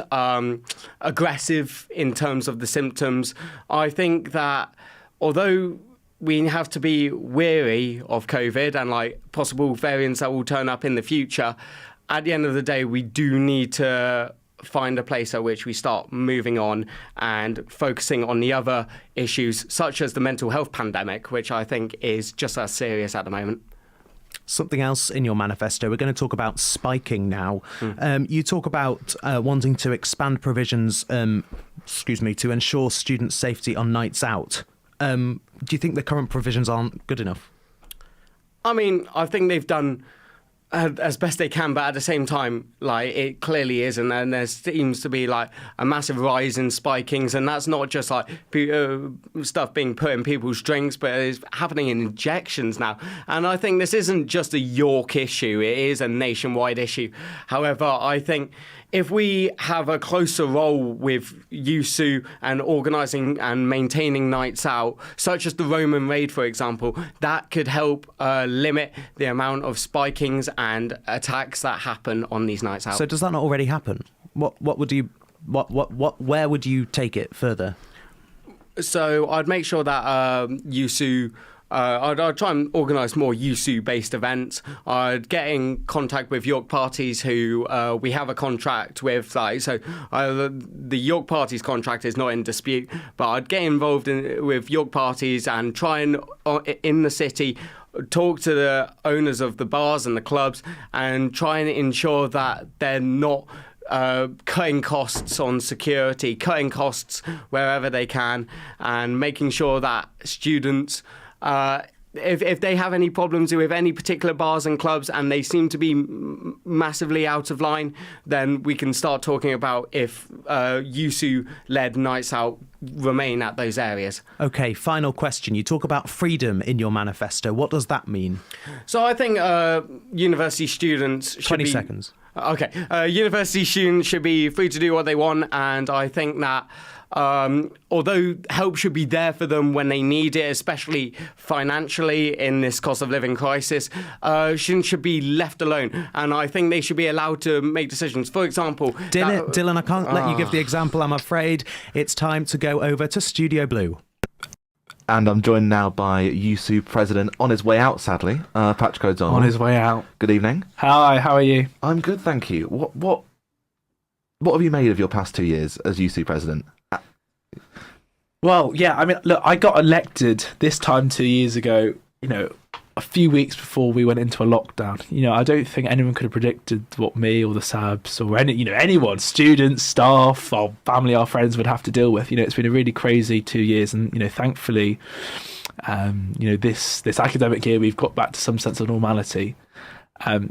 aggressive in terms of the symptoms, I think that although we have to be wary of COVID and like possible variants that will turn up in the future, at the end of the day, we do need to find a place at which we start moving on and focusing on the other issues, such as the mental health pandemic, which I think is just as serious at the moment. Something else in your manifesto, we're going to talk about spiking now. You talk about wanting to expand provisions, to ensure student safety on nights out. Do you think the current provisions aren't good enough? I mean, I think they've done as best they can, but at the same time, like, it clearly isn't, and there seems to be like a massive rise in spikings, and that's not just like stuff being put in people's drinks, but it's happening in injections now. And I think this isn't just a York issue, it is a nationwide issue. However, I think if we have a closer role with USU and organising and maintaining nights out, such as the Roman Raid, for example, that could help limit the amount of spikings and attacks that happen on these nights out. So does that not already happen? Where would you take it further? So I'd make sure that USU. I'd try and organise more USU-based events. I'd get in contact with York parties who we have a contract with. The York parties contract is not in dispute, but I'd get involved with York parties and try and, in the city, talk to the owners of the bars and the clubs and try and ensure that they're not cutting costs on security, cutting costs wherever they can, and making sure that students... If they have any problems with any particular bars and clubs and they seem to be massively out of line, then we can start talking about if USU-led nights out remain at those areas. Okay, final question. You talk about freedom in your manifesto. What does that mean? So I think university students should 20 seconds. Okay. University students should be free to do what they want, and I think that although help should be there for them when they need it, especially financially in this cost of living crisis, students should be left alone. And I think they should be allowed to make decisions. For example... Dylan, I can't let you give the example, I'm afraid. It's time to go over to Studio Blue. And I'm joined now by USU President, on his way out, sadly, Patrick O'Donnell. On his way out. Good evening. Hi, how are you? I'm good, thank you. What what have you made of your past 2 years as UC president? Well, yeah, I mean, look, I got elected this time 2 years ago, a few weeks before we went into a lockdown. I don't think anyone could have predicted what me or the SABs or anyone, students, staff, our family, our friends would have to deal with. It's been a really crazy 2 years, and thankfully, this academic year we've got back to some sense of normality.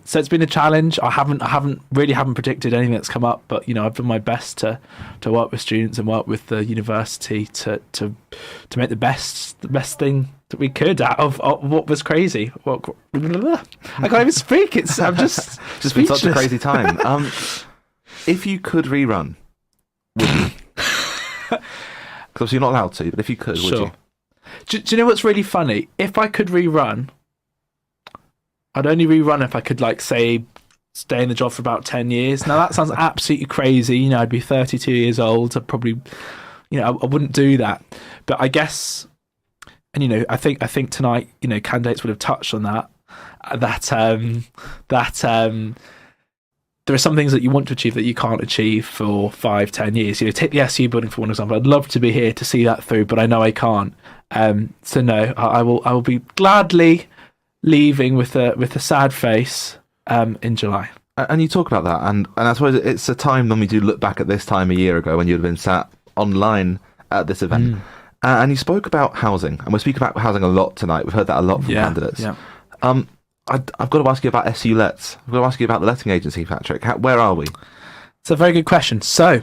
So it's been a challenge. I haven't predicted anything that's come up, but I've done my best to work with students and work with the university to make the best thing that we could out of what was crazy. I can't even speak. I'm just been such a crazy time. If you could rerun, would you? Because you're not allowed to, but if you could, would you? Do you know what's really funny? If I could rerun, I'd only rerun if I could, say, stay in the job for about 10 years. Now, that sounds absolutely crazy. I'd be 32 years old. I'd probably, I wouldn't do that. But I guess, and, I think tonight, candidates would have touched on that there are some things that you want to achieve that you can't achieve for 5-10 years. Take the SU building for one example. I'd love to be here to see that through, but I know I can't. So no, I will be gladly leaving with a sad face in July. And you talk about that, and I suppose it's a time when we do look back at this time a year ago when you'd have been sat online at this event. And you spoke about housing, and we speak about housing a lot tonight. We've heard that a lot from candidates. Yeah. I've got to ask you about SU Lets. I've got to ask you about the letting agency, Patrick. Where are we? It's a very good question. So,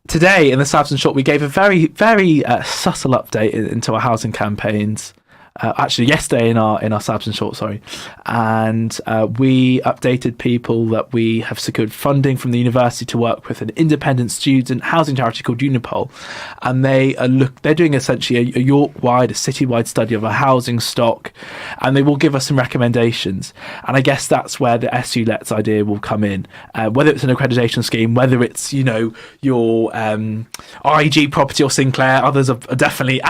today in the Sabs and Short, we gave a very, very subtle update into our housing campaigns. Actually, yesterday in our Sabs and Short, and we updated people that we have secured funding from the university to work with an independent student housing charity called Unipol, and they're doing essentially a York-wide, a city-wide study of our housing stock, and they will give us some recommendations. And I guess that's where the SU Lets idea will come in, whether it's an accreditation scheme, whether it's your REG property or Sinclair. Others are definitely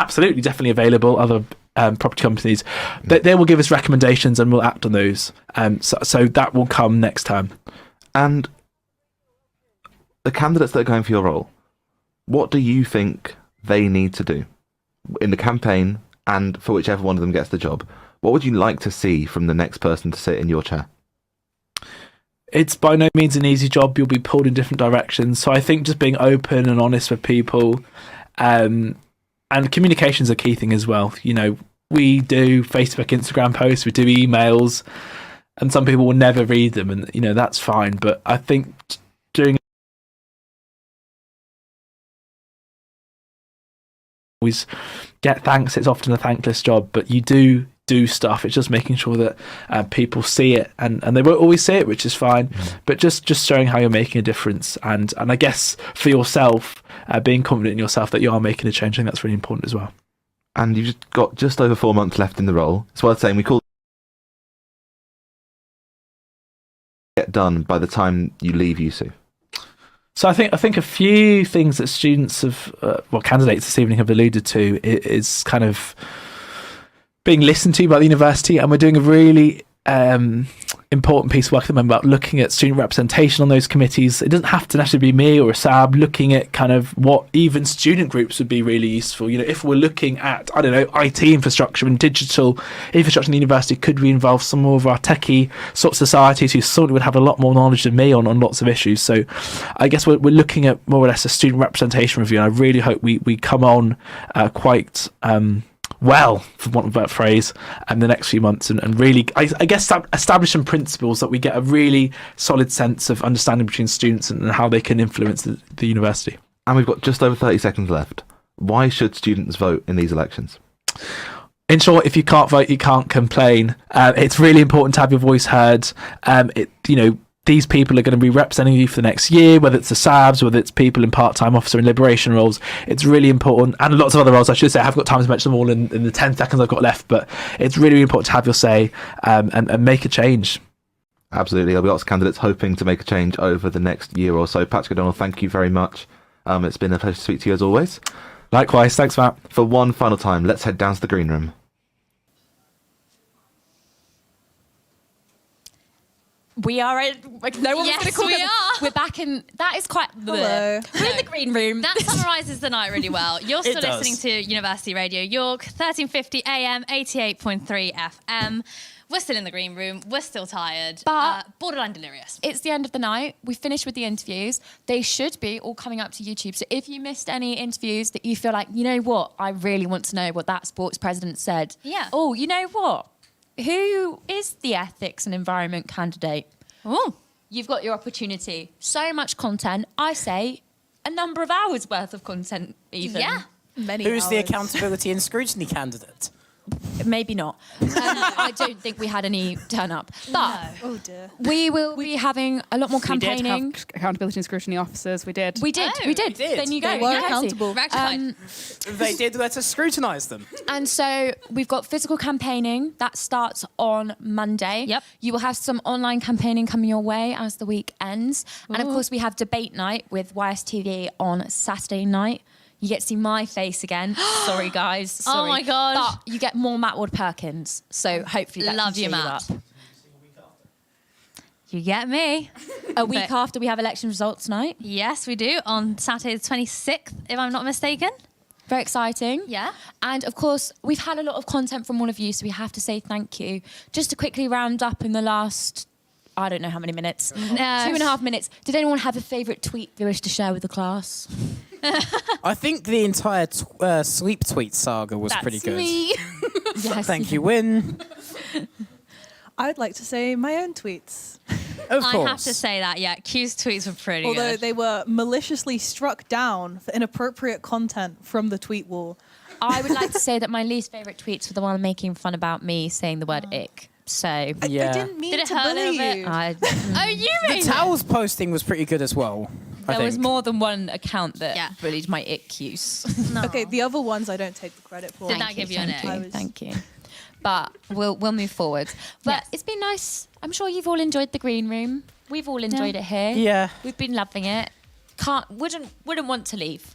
available. Other property companies, they will give us recommendations and we'll act on those. So that will come next term. And the candidates that are going for your role, what do you think they need to do in the campaign and for whichever one of them gets the job? What would you like to see from the next person to sit in your chair? It's by no means an easy job. You'll be pulled in different directions. So I think just being open and honest with people, and communication's a key thing as well. We do Facebook, Instagram posts, we do emails, and some people will never read them, and that's fine. But I think doing always get thanks. It's often a thankless job, but you do stuff. It's just making sure that people see it, and they won't always see it, which is fine. But just showing how you're making a difference, and I guess for yourself, being confident in yourself that you are making a change. I think that's really important as well. And you've got just over 4 months left in the role. It's worth saying we call get done by the time you leave USU. So I think a few things that students candidates this evening have alluded to is kind of being listened to by the university, and we're doing a really important piece of work at the moment about looking at student representation on those committees. It doesn't have to necessarily be me or a SAB, looking at kind of what even student groups would be really useful. If we're looking at, IT infrastructure and digital infrastructure in the university, could we involve some more of our techie sort of societies who sort of would have a lot more knowledge than me on lots of issues? So I guess we're looking at more or less a student representation review, and I really hope we come on quite well, for want of a better phrase, in the next few months, and really, I guess, establish some principles that we get a really solid sense of understanding between students and how they can influence the university. And we've got just over 30 seconds left. Why should students vote in these elections? In short, if you can't vote, you can't complain. It's really important to have your voice heard. These people are going to be representing you for the next year, whether it's the SABs, whether it's people in part-time officer and liberation roles. It's really important, and lots of other roles, I should say. I haven't got time to mention them all in the 10 seconds I've got left, but it's really, really important to have your say and make a change. Absolutely. There'll be lots of candidates hoping to make a change over the next year or so. Patrick O'Donnell, thank you very much. It's been a pleasure to speak to you as always. Likewise. Thanks, Matt. For one final time, let's head down to the green room. We are like no one was Yes, going to call we them. are. We're back in. That is quite. Hello. We're in the green room. That summarises the night really well. You're It still does. listening to University Radio York, 1350 AM, 88.3 FM. We're still in the green room. We're still tired, But borderline delirious. It's the end of the night. We finished with the interviews. They should be all coming up to YouTube. So if you missed any interviews that you feel like, you know what, I really want to know what that sports president said. Yeah. Oh, you know what? Who is the ethics and environment candidate? Oh. You've got your opportunity. So much content. I say a number of hours worth of content even. Yeah. Who's the accountability and scrutiny candidate? Maybe not. I don't think we had any turn up. But Oh dear. we will be having a lot more We did campaigning. have accountability and scrutiny officers. We did. We did. We did. Then you go. They were Yeah, accountable. They did let us scrutinise them. And so we've got physical campaigning that starts on Monday. Yep. You will have some online campaigning coming your way as the week ends. And of Ooh. course, we have debate night with YSTV on Saturday night. You get to see my face again. Sorry, guys. Oh Sorry. my God. But you get more Matt Ward Perkins. So hopefully that Love can you, cheer Matt. up. You get me. A week after we have election results night. Yes, we do, on Saturday the 26th, if I'm not mistaken. Very exciting. Yeah. And of course, we've had a lot of content from all of you, so we have to say thank you. Just to quickly round up in the last, I don't know how many minutes, 2.5 minutes. Did anyone have a favourite tweet they wish to share with the class? I think the entire sleep tweet saga was pretty good. Me. Yes. Thank you, Win. I'd like to say my own tweets. Of I course. have to say that, yeah. Q's tweets were pretty Although good. they were maliciously struck down for inappropriate content from the tweet wall. I would like to say that my least favourite tweets were the one making fun about me saying the word ick. So I didn't mean Did it to hurt a bully little bit? you. Oh, you The made towels posting was pretty good as well. there I was think. more than one account that bullied my ick use. Okay, the other ones I don't take the credit for. Did that give you an Thank ick? you. Thank you. But we'll move forward. But it's been nice. I'm sure you've all enjoyed the green room. We've all enjoyed it here. Yeah. We've been loving it. Wouldn't want to leave.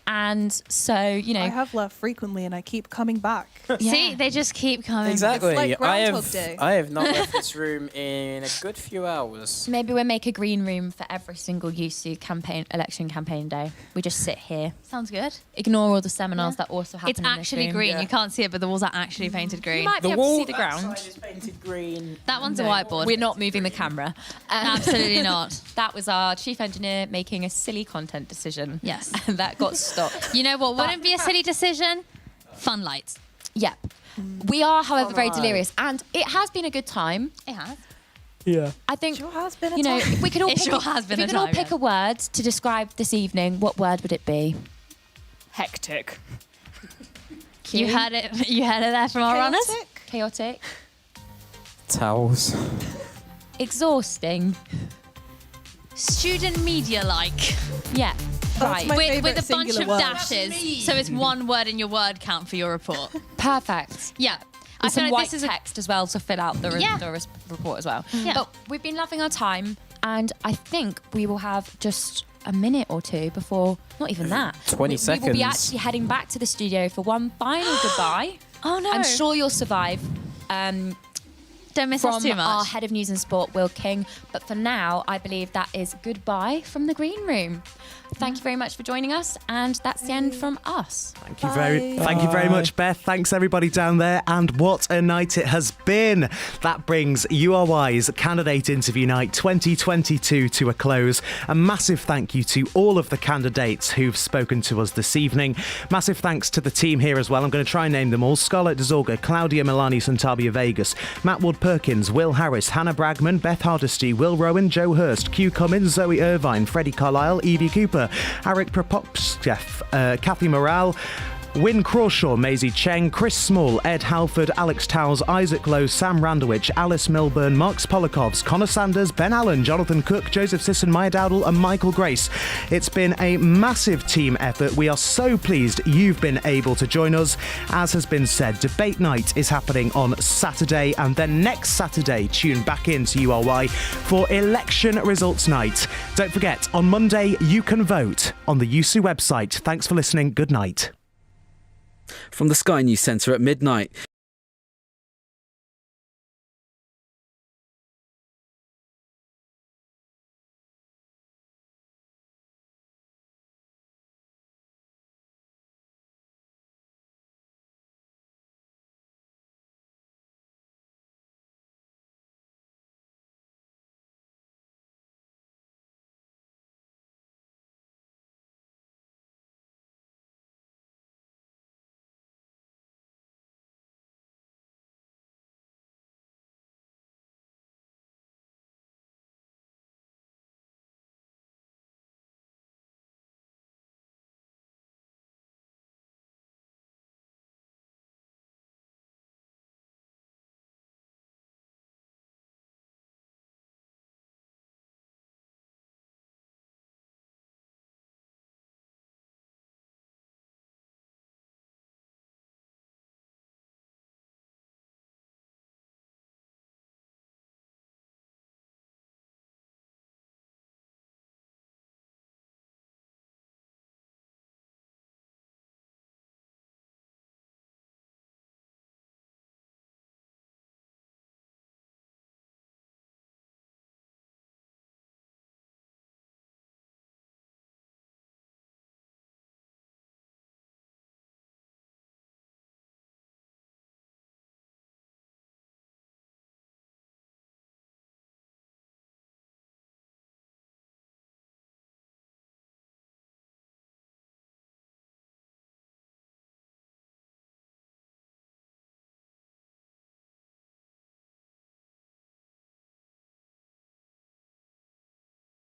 And so, you know. I have left frequently and I keep coming back. See, they just keep coming. Exactly. It's like Groundhog Day. I have not left this room in a good few hours. Maybe we'll make a green room for every single UC election campaign day. We just sit here. Sounds good. Ignore all the seminars that also happen It's in this actually room. green. You can't see it, but the walls are actually painted green. You might be The able to wall see the ground. outside is painted green. That one's a whiteboard. We're not moving the camera. Absolutely not. That was our chief engineer making a silly content decision. Yes. And that got stopped. You know what wouldn't be a silly decision? Fun lights. Yep. We are, however, very Alright. delirious. And it has been a good time. It has. Yeah. I think, Sure has been a you know, time. if we could all It pick, sure has been if we a could all time, pick yeah. a word to describe this evening, what word would it be? Hectic. You heard it. You heard it there from our runners. Chaotic. Towels. Exhausting. Student media like. Yeah. That's Right. my With favourite a bunch singular of word. dashes, so it's one word in your word count for your report. Perfect. Yeah. With some feel white this is a text as well to fill out the, Yeah. report as well. Yeah. But we've been loving our time, and I think we will have just a minute or two before, not even that. 20 We will be seconds. actually heading back to the studio for one final goodbye. Oh no. I'm sure you'll survive. Don't miss from us too much. our head of news and sport, Will King. But for now, I believe that is goodbye from the green room. Thank you very much for joining us, and that's the end from us. Thank you very much, Beth. Thanks everybody down there, and what a night it has been. That brings URY's Candidate Interview Night 2022 to a close. A massive thank you to all of the candidates who've spoken to us this evening. Massive thanks to the team here as well. I'm going to try and name them all. Scarlett DeZorga, Claudia Milani Santabia Vegas, Matt Wood Perkins, Will Harris, Hannah Bragman, Beth Hardesty, Will Rowan, Joe Hurst, Q Cummins, Zoe Irvine, Freddie Carlisle, Evie Cooper, Arik Propopstev, Kathy Morale, Wyn Crawshaw, Maisie Cheng, Chris Small, Ed Halford, Alex Towles, Isaac Lowe, Sam Randowich, Alice Milburn, Mark Spolakovs, Connor Sanders, Ben Allen, Jonathan Cook, Joseph Sisson, Maya Dowdle and Michael Grace. It's been a massive team effort. We are so pleased you've been able to join us. As has been said, debate night is happening on Saturday, and then next Saturday tune back into URY for election results night. Don't forget, on Monday you can vote on the USU website. Thanks for listening. Good night. From the Sky News Centre at midnight.